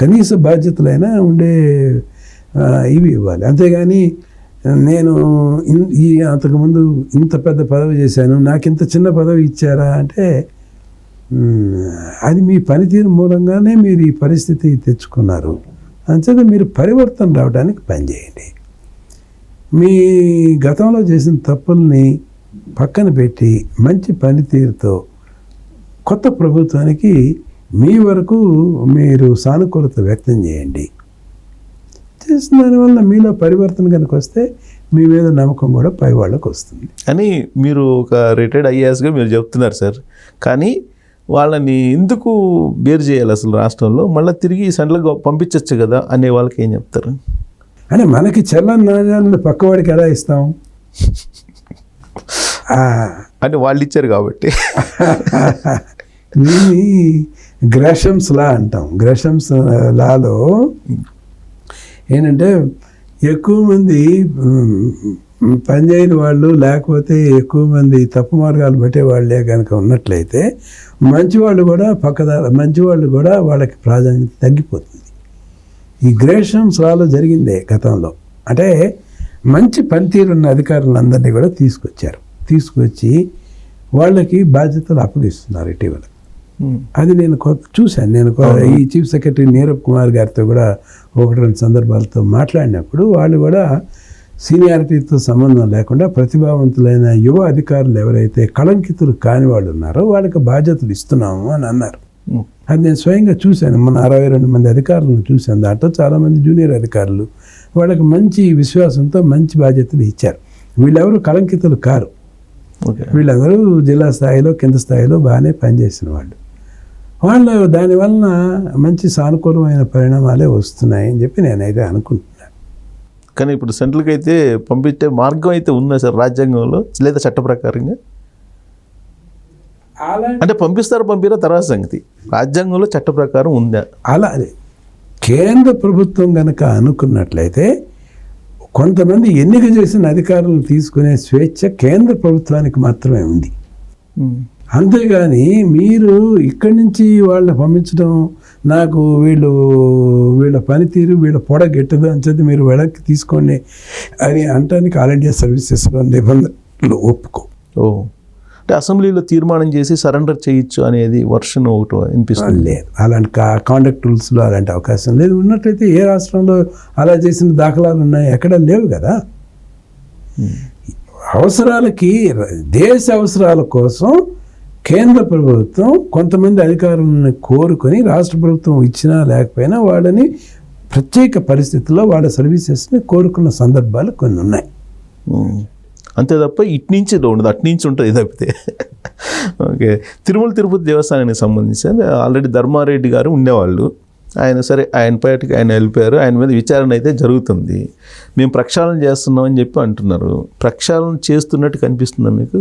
కనీస బాధ్యతలైనా ఉండే ఇవి ఇవ్వాలి. అంతేగాని నేను అంతకుముందు ఇంత పెద్ద పదవి చేశాను, నాకు ఇంత చిన్న పదవి ఇచ్చారా అంటే అది మీ పనితీరు మూలంగానే మీరు ఈ పరిస్థితి తెచ్చుకున్నారు. అంతేగా మీరు పరివర్తన రావడానికి పనిచేయండి. మీ గతంలో చేసిన తప్పుల్ని పక్కన పెట్టి మంచి పనితీరుతో కొత్త ప్రభుత్వానికి మీ వరకు మీరు సానుకూలత వ్యక్తం చేయండి. చేసిన దానివల్ల మీలో పరివర్తన కనుక వస్తే మీ మీద నమ్మకం కూడా పై వాళ్ళకు వస్తుంది అని మీరు ఒక రిటైర్డ్ ఐఏఎస్గా మీరు చెప్తున్నారు సార్. కానీ వాళ్ళని ఎందుకు బేర్ చేయాలి అసలు రాష్ట్రంలో? మళ్ళీ తిరిగి సెంట్రల్గా పంపించవచ్చు కదా అనే వాళ్ళకి ఏం చెప్తారు? అంటే మనకి చెల్లని నాణ్యాలను పక్కవాడికి ఎలా ఇస్తాం? అంటే వాళ్ళు ఇచ్చారు కాబట్టి. దీన్ని గ్రాషమ్స్ లా అంటాం. గ్రాషమ్స్ లాలో ఏంటంటే ఎక్కువ మంది పనిచేయని వాళ్ళు, లేకపోతే ఎక్కువ మంది తప్పు మార్గాలు పెట్టే వాళ్ళే కనుక ఉన్నట్లయితే మంచివాళ్ళు కూడా వాళ్ళకి ప్రాధాన్యత తగ్గిపోతుంది. ఈ గ్రేషమ్స్ లాలో జరిగిందే గతంలో. అంటే మంచి పనితీరున్న అధికారులందరినీ కూడా తీసుకొచ్చి వాళ్ళకి బాధ్యతలు అప్పగిస్తున్నారు ఇటీవల. అది నేను చూశాను. ఈ చీఫ్ సెక్రటరీ నీరబ్ కుమార్ గారితో కూడా 1-2 సందర్భాలతో మాట్లాడినప్పుడు వాళ్ళు కూడా సీనియారిటీతో సంబంధం లేకుండా ప్రతిభావంతులైన యువ అధికారులు ఎవరైతే కళంకితులు కాని వాళ్ళు ఉన్నారో వాళ్ళకి బాధ్యతలు ఇస్తున్నాము అని అన్నారు. అది నేను స్వయంగా చూశాను. మన 62 మంది అధికారులను చూశాను. దాంట్లో చాలామంది జూనియర్ అధికారులు. వాళ్ళకి మంచి విశ్వాసంతో మంచి బాధ్యతలు ఇచ్చారు. వీళ్ళెవరు కళంకితులు కారు. వీళ్ళందరూ జిల్లా స్థాయిలో కింద స్థాయిలో బాగానే పనిచేసిన వాళ్ళు దానివలన మంచి సానుకూలమైన పరిణామాలే వస్తున్నాయని చెప్పి నేనైతే అనుకుంటున్నాను. కానీ ఇప్పుడు సెంట్రల్కి అయితే పంపించే మార్గం అయితే ఉందా సార్ రాజ్యాంగంలో లేదా చట్ట ప్రకారంగా? అంటే పంపిరా తర్వాత సంగతి, రాజ్యాంగంలో చట్ట ప్రకారం ఉందా? అలా కేంద్ర ప్రభుత్వం కనుక అనుకున్నట్లయితే కొంతమంది ఎన్నిక చేసిన అధికారులను తీసుకునే స్వేచ్ఛ కేంద్ర ప్రభుత్వానికి మాత్రమే ఉంది. అంతేగాని మీరు ఇక్కడి నుంచి వాళ్ళని పంపించడం, నాకు వీళ్ళ పనితీరు వీళ్ళ పొడ గెట్టదు అని చెప్పి మీరు వెనక్కి తీసుకోండి అని అంటానికి ఆల్ ఇండియా సర్వీసెస్లో నిబంధనలు ఒప్పుకో. అంటే అసెంబ్లీలో తీర్మానం చేసి సరెండర్ చేయొచ్చు అనేది వర్షన్ ఒకటి వినిపిస్తుంది. లేదు, అలాంటి కాండక్ట్ రూల్స్లో అలాంటి అవకాశం లేదు. ఉన్నట్లయితే ఏ రాష్ట్రంలో అలా చేసిన దాఖలాలు ఉన్నాయి? ఎక్కడ లేవు కదా. అవసరాలకి, దేశ అవసరాల కోసం కేంద్ర ప్రభుత్వం కొంతమంది అధికారులను కోరుకొని రాష్ట్ర ప్రభుత్వం ఇచ్చినా లేకపోయినా వాళ్ళని ప్రత్యేక పరిస్థితుల్లో వాళ్ళ సర్వీసెస్ని కోరుకున్న సందర్భాలు కొన్ని ఉన్నాయి. అంతే తప్ప ఇటు నుంచి ఉండదు, అటు నుంచి ఉంటుంది తప్పితే. ఓకే, తిరుమల తిరుపతి దేవస్థానానికి సంబంధించి ఆల్రెడీ ధర్మారెడ్డి గారు ఉండేవాళ్ళు. ఆయన బయటకు ఆయన వెళ్ళిపోయారు. ఆయన మీద విచారణ అయితే జరుగుతుంది. మేము ప్రక్షాళన చేస్తున్నామని చెప్పి అంటున్నారు. ప్రక్షాళన చేస్తున్నట్టు కనిపిస్తుందా మీకు?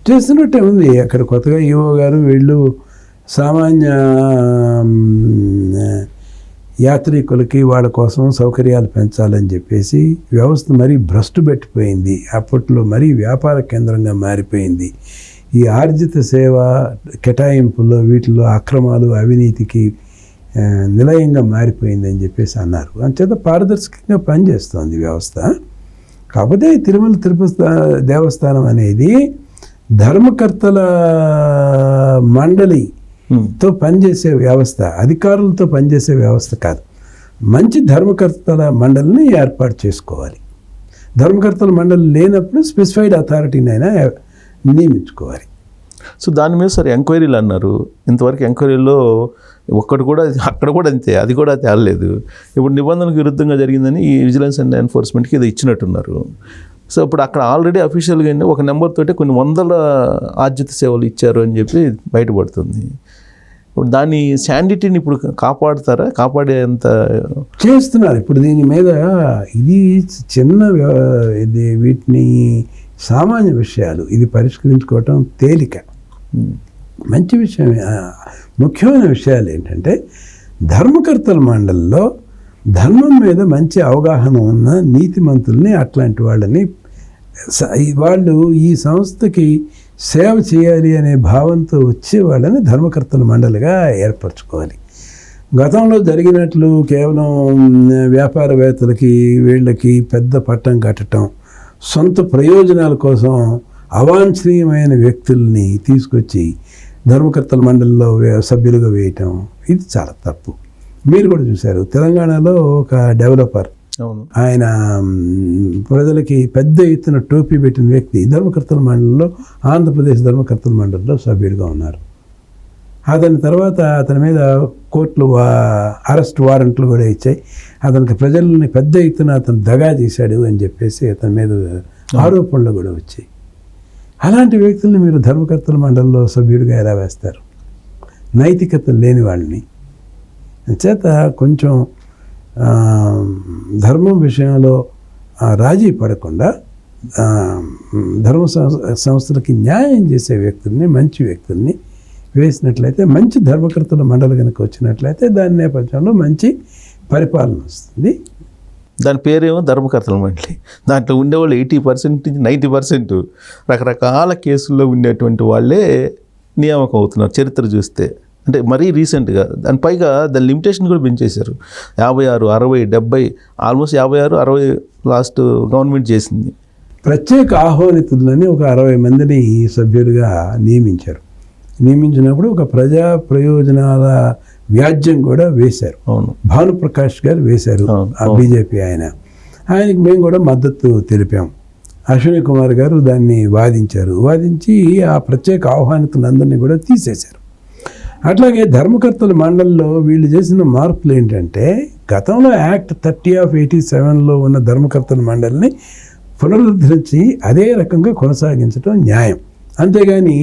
చేస్తున్నట్టే ఉంది. అక్కడ కొత్తగా ఈవో గారు వీళ్ళు సామాన్య యాత్రికులకి వాళ్ళ కోసం సౌకర్యాలు పెంచాలని చెప్పేసి వ్యవస్థ మరీ భ్రష్టు పెట్టిపోయింది. అప్పట్లో మరీ వ్యాపార కేంద్రంగా మారిపోయింది. ఈ ఆర్జిత సేవ కేటాయింపుల్లో వీటిలో అక్రమాలు, అవినీతికి నిలయంగా మారిపోయింది అని చెప్పేసి అన్నారు. అంచేత పారదర్శకంగా పనిచేస్తోంది వ్యవస్థ. కాకపోతే తిరుమల తిరుపతి దేవస్థానం అనేది ధర్మకర్తల మండలితో పనిచేసే వ్యవస్థ, అధికారులతో పనిచేసే వ్యవస్థ కాదు. మంచి ధర్మకర్తల మండలిని ఏర్పాటు చేసుకోవాలి. ధర్మకర్తల మండలి లేనప్పుడు స్పెసిఫైడ్ అథారిటీని అయినా నియమించుకోవాలి. సో దాని మీద సార్ ఎంక్వైరీలు అన్నారు. ఇంతవరకు ఎంక్వైరీలో ఒక్కటి కూడా, అక్కడ కూడా అంతే, అది కూడా తేలలేదు. ఇప్పుడు నిబంధనలకు విరుద్ధంగా జరిగిందని ఈ విజిలెన్స్ అండ్ ఎన్ఫోర్స్మెంట్కి ఇది ఇచ్చినట్టున్నారు. సో ఇప్పుడు అక్కడ ఆల్రెడీ అఫీషియల్గా ఒక నెంబర్ తోటి కొన్ని వందల ఆర్జిత సేవలు ఇచ్చారు అని చెప్పి బయటపడుతుంది. ఇప్పుడు దాని శాండిటీని ఇప్పుడు కాపాడేంత చేస్తున్నారు. ఇప్పుడు దీని మీద ఇది చిన్న వీటిని సామాన్య విషయాలు, ఇది పరిష్కరించుకోవటం తేలిక, మంచి విషయమే. ముఖ్యమైన విషయాలు ఏంటంటే ధర్మకర్తల మండలిలో ధర్మం మీద మంచి అవగాహన ఉన్న నీతిమంతుల్ని, అట్లాంటి వాళ్ళని వాళ్ళు ఈ సంస్థకి సేవ చేయాలి అనే భావంతో వచ్చే వాళ్ళని ధర్మకర్తల మండలిగా ఏర్పరచుకోవాలి. గతంలో జరిగినట్లు కేవలం వ్యాపారవేత్తలకి వీళ్ళకి పెద్ద పట్టం కట్టడం, సొంత ప్రయోజనాల కోసం అవాంఛనీయమైన వ్యక్తుల్ని తీసుకొచ్చి ధర్మకర్తల మండలిలో సభ్యులుగా వేయటం ఇది చాలా తప్పు. మీరు కూడా చూశారు, తెలంగాణలో ఒక డెవలపర్, అవును, ఆయన ప్రజలకి పెద్ద ఎత్తున టోపీ పెట్టిన వ్యక్తి ధర్మకర్తల మండలిలో, ఆంధ్రప్రదేశ్ ధర్మకర్తల మండలిలో సభ్యుడిగా ఉన్నారు. అతని తర్వాత అతని మీద కోర్టులు అరెస్ట్ వారెంట్లు కూడా ఇచ్చాయి. అతనికి ప్రజల్ని పెద్ద ఎత్తున అతను దగా చేశాడు అని చెప్పేసి అతని మీద ఆరోపణలు కూడా వచ్చాయి. అలాంటి వ్యక్తుల్ని మీరు ధర్మకర్తల మండలిలో సభ్యుడిగా ఎలా వేస్తారు? నైతికత లేని వాళ్ళని. చేత కొంచెం ధర్మం విషయంలో రాజీ పడకుండా ధర్మ సంస్థలకి న్యాయం చేసే వ్యక్తుల్ని, మంచి వ్యక్తుల్ని వేసినట్లయితే, మంచి ధర్మకర్తల మండలి కనుక వచ్చినట్లయితే దాని నేపథ్యంలో మంచి పరిపాలన వస్తుంది. దాని పేరేమో ధర్మకర్తల మండలి. దాంట్లో ఉండేవాళ్ళు 80% నుంచి 90% రకరకాల కేసుల్లో ఉండేటువంటి వాళ్ళే నియామకం అవుతున్నారు చరిత్ర చూస్తే. అంటే మరీ రీసెంట్గా దాని పైగా దాని లిమిటేషన్ కూడా పెంచేశారు. 56, 60, 70, ఆల్మోస్ట్ 56, 60 లాస్ట్ గవర్నమెంట్ చేసింది. ప్రత్యేక ఆహ్వానితులని ఒక 60 మందిని సభ్యులుగా నియమించారు. నియమించినప్పుడు ఒక ప్రజా ప్రయోజనాల వ్యాజ్యం కూడా వేశారు. అవును, భానుప్రకాష్ గారు వేశారు, బీజేపీ ఆయనకి మేము కూడా మద్దతు తెలిపాం. అశ్విని కుమార్ గారు దాన్ని వాదించి ఆ ప్రత్యేక ఆహ్వానితులందరినీ కూడా తీసేశారు. అట్లాగే ధర్మకర్తల మండలిలో వీళ్ళు చేసిన మార్పులు ఏంటంటే, గతంలో యాక్ట్ 30/87లో ఉన్న ధర్మకర్తల మండలిని పునరుద్ధరించి అదే రకంగా కొనసాగించడం న్యాయం. అంతేగాని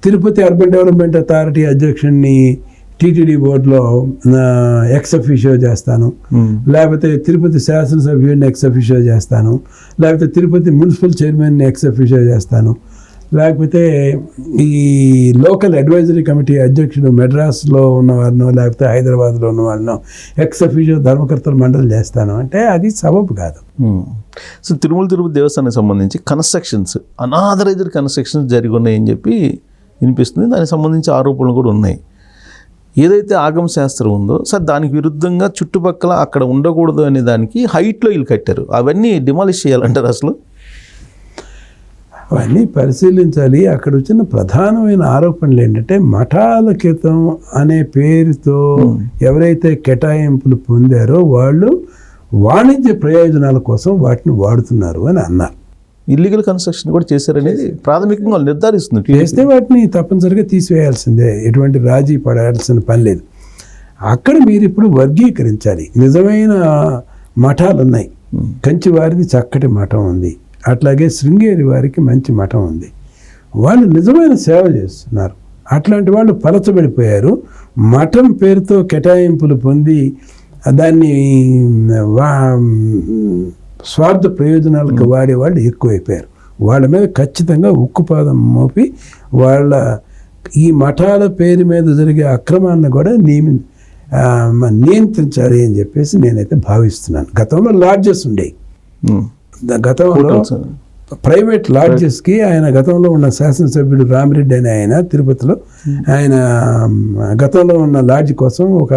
తిరుపతి అర్బన్ డెవలప్మెంట్ అథారిటీ అధ్యక్షుడిని టీటీడీ బోర్డులో ఎక్స్ అఫీషియో చేస్తాను, లేకపోతే తిరుపతి శాసనసభ్యుడిని ఎక్స్ అఫీషియో చేస్తాను, లేకపోతే తిరుపతి మున్సిపల్ చైర్మన్ని ఎక్స్ అఫీషియో చేస్తాను, లేకపోతే ఈ లోకల్ అడ్వైజరీ కమిటీ అధ్యక్షుడు మెడ్రాస్లో ఉన్నవారినో లేకపోతే హైదరాబాద్లో ఉన్న వాళ్ళనో ఎక్స్ అఫీషియో ధర్మకర్తల మండలి చేస్తాను అంటే అది సబబు కాదు. సో తిరుపతి దేవస్థానానికి సంబంధించి కన్స్ట్రక్షన్స్, అనాథరైజ్డ్ కన్స్ట్రక్షన్స్ జరిగి ఉన్నాయని చెప్పి వినిపిస్తుంది. దానికి సంబంధించి ఆరోపణలు కూడా ఉన్నాయి. ఏదైతే ఆగమ శాస్త్రం ఉందో సార్, దానికి విరుద్ధంగా చుట్టుపక్కల అక్కడ ఉండకూడదు అనే దానికి హైట్లో ఇల్లు కట్టారు. అవన్నీ డిమాలిష్ చేయాలంటారు. అసలు అవన్నీ పరిశీలించాలి. అక్కడ వచ్చిన ప్రధానమైన ఆరోపణలు ఏంటంటే, మఠాల క్రితం అనే పేరుతో ఎవరైతే కేటాయింపులు పొందారో వాళ్ళు వాణిజ్య ప్రయోజనాల కోసం వాటిని వాడుతున్నారు అని అన్నారు. ఇల్లీగల్ కన్స్ట్రక్షన్ కూడా చేశారనేది ప్రాథమికంగా వాళ్ళు నిర్ధారిస్తుంది. చేస్తే వాటిని తప్పనిసరిగా తీసివేయాల్సిందే, ఎటువంటి రాజీ పడాల్సిన పని లేదు. అక్కడ మీరు ఇప్పుడు వర్గీకరించాలి. నిజమైన మఠాలు ఉన్నాయి. కంచి వారిది చక్కటి మఠం ఉంది, అట్లాగే శృంగేరి వారికి మంచి మఠం ఉంది. వాళ్ళు నిజమైన సేవ చేస్తున్నారు. అట్లాంటి వాళ్ళు పలచబడిపోయారు. మఠం పేరుతో కేటాయింపులు పొంది దాన్ని స్వార్థ ప్రయోజనాలకు వాడేవాళ్ళు ఎక్కువైపోయారు. వాళ్ళ మీద ఖచ్చితంగా ఉక్కుపాదం మోపి వాళ్ళ ఈ మఠాల పేరు మీద జరిగే అక్రమాన్ని కూడా నియంత్రించాలి అని చెప్పేసి నేనైతే భావిస్తున్నాను. గతంలో లాడ్జెస్ ఉండేవి. గతంలో ప్రైవేట్ లాడ్జెస్కి ఆయన గతంలో ఉన్న శాసనసభ్యుడు రామిరెడ్డి అని ఆయన తిరుపతిలో ఆయన గతంలో ఉన్న లాడ్జ్ కోసం ఒక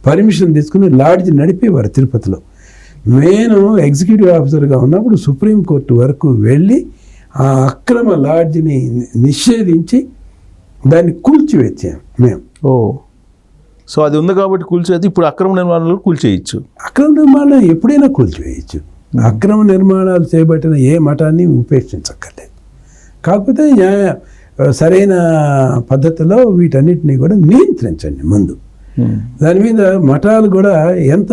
పర్మిషన్ తీసుకుని లాడ్జ్ నడిపేవారు తిరుపతిలో. నేను ఎగ్జిక్యూటివ్ ఆఫీసర్గా ఉన్నప్పుడు సుప్రీంకోర్టు వరకు వెళ్ళి ఆ అక్రమ లాడ్జిని నిషేధించి దాన్ని కూల్చివేసాం మేము. సో అది ఉంది కాబట్టి కూల్చేది. ఇప్పుడు అక్రమ నిర్మాణాలు కూల్చేయచ్చు. అక్రమ నిర్మాణం ఎప్పుడైనా కూల్చివేయచ్చు. అక్రమ నిర్మాణాలు చేపట్టిన ఏ మఠాన్ని ఉపేక్షించక్కర్లేదు. కాకపోతే సరైన పద్ధతిలో వీటన్నిటినీ కూడా నియంత్రించండి ముందు. దాని మీద మఠాలు కూడా ఎంత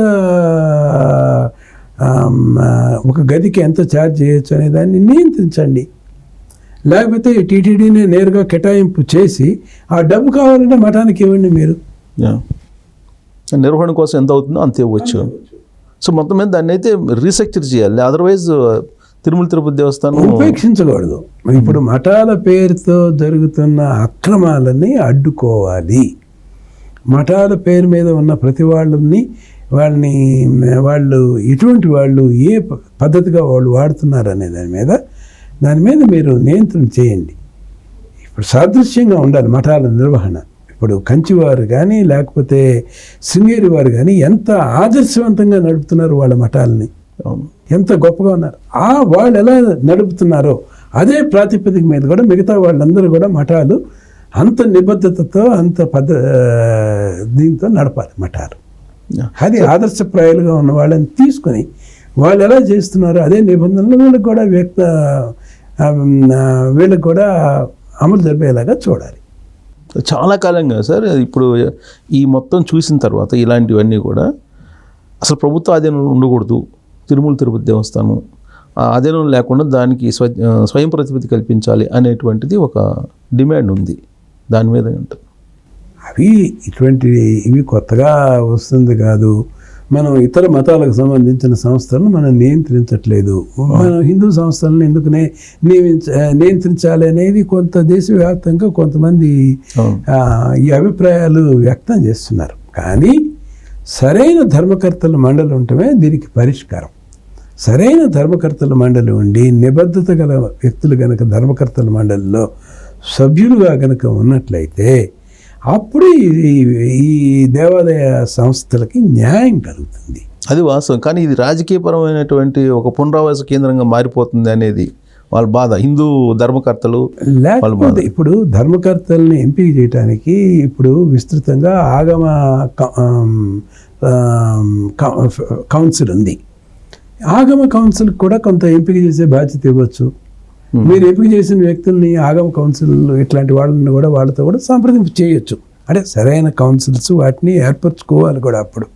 ఒక గదికి ఎంత ఛార్జ్ చేయొచ్చు అనే దాన్ని నియంత్రించండి. లేకపోతే టీటీడీని నేరుగా కేటాయింపు చేసి ఆ డబ్బు కావాలంటే మఠానికి ఇవ్వండి. మీరు నిర్వహణ కోసం ఎంత అవుతుందో అంత ఇవ్వచ్చు. సో మొత్తం మీద దాన్ని అయితే రీస్ట్రక్చర్ చేయాలి. అదర్వైజ్ తిరుపతి దేవస్థానం ఉపేక్షించకూడదు. ఇప్పుడు మఠాల పేరుతో జరుగుతున్న అక్రమాలని అడ్డుకోవాలి. మఠాల పేరు మీద ఉన్న ప్రతి వాళ్ళని వాళ్ళు ఎటువంటి వాళ్ళు ఏ పద్ధతిగా వాళ్ళు వాడుతున్నారు అనే దాని మీద మీరు నియంత్రణ చేయండి. ఇప్పుడు సాదృశ్యంగా ఉండాలి మఠాల నిర్వహణ. ఇప్పుడు కంచివారు కానీ లేకపోతే శృంగేరి వారు కానీ ఎంత ఆదర్శవంతంగా నడుపుతున్నారు వాళ్ళ మఠాలని, ఎంత గొప్పగా ఉన్నారు. వాళ్ళు ఎలా నడుపుతున్నారో అదే ప్రాతిపదిక మీద కూడా మిగతా వాళ్ళందరూ కూడా మఠాలు అంత నిబద్ధతతో అంత దీంతో నడపాలి మఠాలు. అది ఆదర్శప్రాయాలుగా ఉన్న వాళ్ళని తీసుకొని వాళ్ళు ఎలా చేస్తున్నారో అదే నిబంధనలు వీళ్ళకి కూడా అమలు జరిపేలాగా చూడాలి. చాలా కాలంగా సార్ ఇప్పుడు ఈ మొత్తం చూసిన తర్వాత ఇలాంటివన్నీ కూడా అసలు ప్రభుత్వ ఆధీనంలో ఉండకూడదు, తిరుమల తిరుపతి దేవస్థానం ఆధీనం లేకుండా దానికి స్వయం ప్రతిపత్తి కల్పించాలి అనేటువంటిది ఒక డిమాండ్ ఉంది. దాని మీద ఉంటుంది. ఇవి కొత్తగా వస్తుంది కాదు. మనం ఇతర మతాలకు సంబంధించిన సంస్థలను మనం నియంత్రించట్లేదు. మనం హిందూ సంస్థలను ఎందుకు నియంత్రించాలి అనేది కొంత దేశవ్యాప్తంగా కొంతమంది ఈ అభిప్రాయాలు వ్యక్తం చేస్తున్నారు. కానీ సరైన ధర్మకర్తల మండలి ఉండటమే దీనికి పరిష్కారం. సరైన ధర్మకర్తల మండలి ఉండి నిబద్ధత గల వ్యక్తులు గనక ధర్మకర్తల మండలిలో సభ్యులుగా గనక ఉన్నట్లయితే అప్పుడు ఈ దేవాలయ సంస్థలకి న్యాయం కలుగుతుంది. అది వాస్తవం. కానీ ఇది రాజకీయపరమైనటువంటి ఒక పునరావాస కేంద్రంగా మారిపోతుంది అనేది వాళ్ళ బాధ. హిందూ ధర్మకర్తలు లేకపోతే ఇప్పుడు ధర్మకర్తల్ని ఎంపిక చేయడానికి ఇప్పుడు విస్తృతంగా ఆగమ కౌన్సిల్ ఉంది. ఆగమ కౌన్సిల్ కూడా కొంత ఎంపిక చేసే బాధ్యత ఇవ్వచ్చు. మీరు ఎంపిక చేసిన వ్యక్తుల్ని ఆగమ కౌన్సిల్ ఇట్లాంటి వాళ్ళని కూడా వాళ్ళతో కూడా సంప్రదింపు చేయొచ్చు. అంటే సరైన కౌన్సిల్స్ వాటిని ఏర్పరచుకోవాలి కూడా అప్పుడు.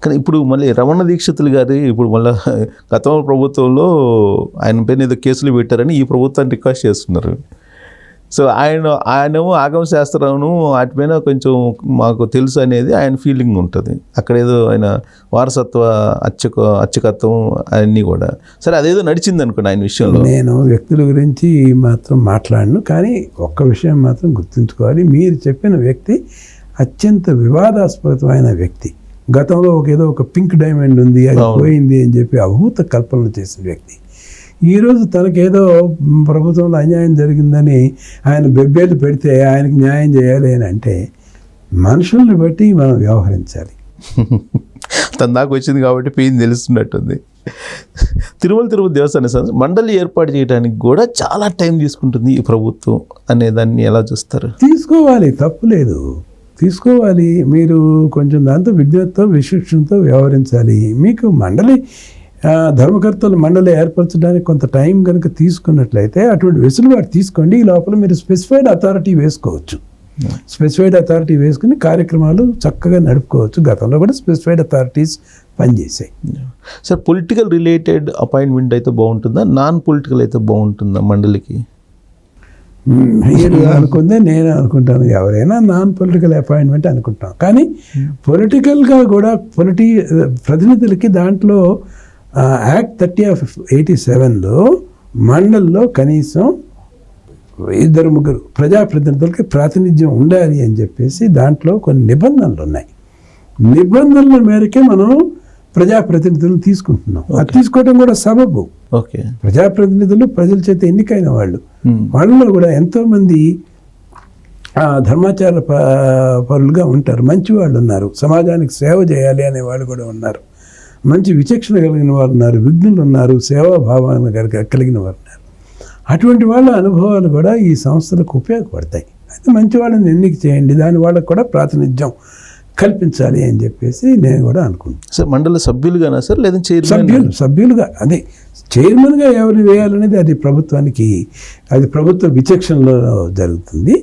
కానీ ఇప్పుడు మళ్ళీ రమణ దీక్షితులు గారి ఇప్పుడు మళ్ళీ గతంలో ప్రభుత్వంలో ఆయన పైన ఏదో కేసులు పెట్టారని ఈ ప్రభుత్వాన్ని రిక్వెస్ట్ చేస్తున్నారు. సో ఆయనేమో ఆగమ శాస్త్రమును వాటిపైన కొంచెం మాకు తెలుసు అనేది ఆయన ఫీలింగ్ ఉంటుంది. అక్కడ ఏదో ఆయన వారసత్వ అర్చకత్వం అన్నీ కూడా సరే అదేదో నడిచింది అనుకోండి ఆయన విషయంలో. నేను వ్యక్తుల గురించి మాత్రం మాట్లాడను. కానీ ఒక్క విషయం మాత్రం గుర్తుంచుకోవాలి. మీరు చెప్పిన వ్యక్తి అత్యంత వివాదాస్పదమైన వ్యక్తి. గతంలో ఏదో ఒక పింక్ డైమండ్ ఉంది, అది పోయింది అని చెప్పి అభూత కల్పనలు చేసిన వ్యక్తి. ఈరోజు తనకేదో ప్రభుత్వంలో అన్యాయం జరిగిందని ఆయన బెబ్బేలు పెడితే ఆయనకి న్యాయం చేయాలి అని అంటే మనుషుల్ని బట్టి మనం వ్యవహరించాలి. తన దాకా వచ్చింది కాబట్టి పోయింది తెలుస్తున్నట్టుంది. తిరుమల తిరుపతి దేవస్థానం మండలి ఏర్పాటు చేయడానికి కూడా చాలా టైం తీసుకుంటుంది ఈ ప్రభుత్వం అనే దాన్ని ఎలా చూస్తారు? తీసుకోవాలి, తప్పులేదు, తీసుకోవాలి. మీరు కొంచెం దాంతో విజ్ఞతతో విశిక్షణతో వ్యవహరించాలి. మీకు మండలి ధర్మకర్తల మండలి ఏర్పరచడానికి కొంత టైం కనుక తీసుకున్నట్లయితే అటువంటి వెసులుబాటు తీసుకోండి. ఈ లోపల మీరు స్పెసిఫైడ్ అథారిటీ వేసుకోవచ్చు. స్పెసిఫైడ్ అథారిటీ వేసుకుని కార్యక్రమాలు చక్కగా నడుపుకోవచ్చు. గతంలో కూడా స్పెసిఫైడ్ అథారిటీస్ పనిచేసాయి. సార్ పొలిటికల్ రిలేటెడ్ అపాయింట్మెంట్ అయితే బాగుంటుందా, నాన్ పొలిటికల్ అయితే బాగుంటుందా మండలికి? మీరు అనుకుందే నేను అనుకుంటాను. ఎవరైనా నాన్ పొలిటికల్ అపాయింట్మెంట్ అనుకుంటాం. కానీ పొలిటికల్గా కూడా ప్రతినిధులకి దాంట్లో యాక్ట్ 30/87లో మండలిలో కనీసం 2-3 ప్రజాప్రతినిధులకి ప్రాతినిధ్యం ఉండాలి అని చెప్పేసి దాంట్లో కొన్ని నిబంధనలు ఉన్నాయి. నిబంధనల మేరకే మనం ప్రజాప్రతినిధులను తీసుకుంటున్నాం. అది తీసుకోవడం కూడా సబబు. ఓకే, ప్రజాప్రతినిధులు ప్రజల చేత ఎన్నికైన వాళ్ళు, వాళ్ళలో కూడా ఎంతోమంది ధర్మాచార పరులుగా ఉంటారు, మంచి వాళ్ళు ఉన్నారు, సమాజానికి సేవ చేయాలి అనే వాళ్ళు కూడా ఉన్నారు, మంచి విచక్షణ కలిగిన వారు ఉన్నారు, విఘ్నులు ఉన్నారు, సేవాభావాన్ని కలిగిన వారు ఉన్నారు. అటువంటి వాళ్ళ అనుభవాలు కూడా ఈ సంస్థలకు ఉపయోగపడతాయి. అయితే మంచి వాళ్ళని ఎన్నిక చేయండి, దాని వాళ్ళకు కూడా ప్రాతినిధ్యం కల్పించాలి అని చెప్పేసి నేను కూడా అనుకుంటున్నాను. సార్ మండలి సభ్యులుగానా సార్ లేదా సభ్యులుగా అదే చైర్మన్గా ఎవరు వేయాలనేది అది ప్రభుత్వానికి, అది ప్రభుత్వ విచక్షణలో జరుగుతుంది.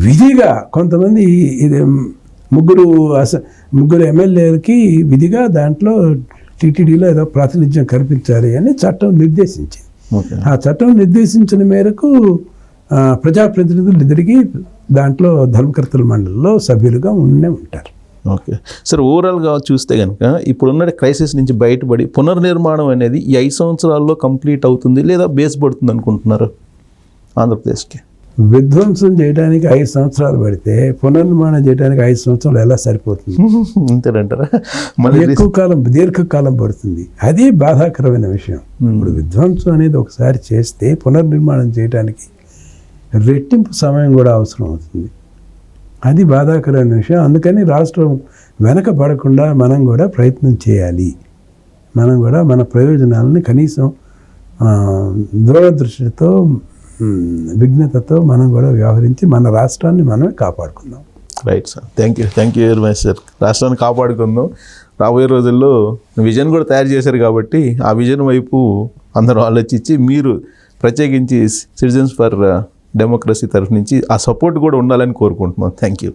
విధిగా కొంతమంది ఇది ముగ్గురు ఎమ్మెల్యేలకి విధిగా దాంట్లో టీటీడీలో ఏదో ప్రాతినిధ్యం కల్పించాలి అని చట్టం నిర్దేశించింది. ఆ చట్టం నిర్దేశించిన మేరకు ప్రజాప్రతినిధులు ఇద్దరికి దాంట్లో ధర్మకర్తల మండలిలో సభ్యులుగా ఉంటారు. ఓకే సార్, ఓవరాల్గా చూస్తే కనుక ఇప్పుడున్న క్రైసిస్ నుంచి బయటపడి పునర్నిర్మాణం అనేది ఈ 5 సంవత్సరాల్లో కంప్లీట్ అవుతుంది లేదా బేస్ పడుతుంది అనుకుంటున్నారు ఆంధ్రప్రదేశ్కి? విధ్వంసం చేయడానికి 5 సంవత్సరాలు పడితే పునర్నిర్మాణం చేయడానికి 5 సంవత్సరాలు ఎలా సరిపోతుంది? అంతేనంటారా? మళ్ళీ దీర్ఘకాలం పడుతుంది. అది బాధాకరమైన విషయం. ఇప్పుడు విధ్వంసం అనేది ఒకసారి చేస్తే పునర్నిర్మాణం చేయడానికి రెట్టింపు సమయం కూడా అవసరం అవుతుంది. అది బాధాకరమైన విషయం. అందుకని రాష్ట్రం వెనకబడకుండా మనం కూడా ప్రయత్నం చేయాలి. మనం కూడా మన ప్రయోజనాలని కనీసం దూరదృష్టితో విఘ్నతతో మనం కూడా వ్యవహరించి మన రాష్ట్రాన్ని మనమే కాపాడుకుందాం. Right sir, thank you very much sir. రాష్ట్రాన్ని కాపాడుకుందాం. రాబోయే రోజుల్లో విజన్ కూడా తయారు చేశారు కాబట్టి ఆ విజన్ వైపు అందరూ ఆలోచించి మీరు ప్రత్యేకించి సిటిజన్స్ ఫర్ డెమోక్రసీ తరఫు నుంచి ఆ సపోర్ట్ కూడా ఉండాలని కోరుకుంటున్నాం. Thank you.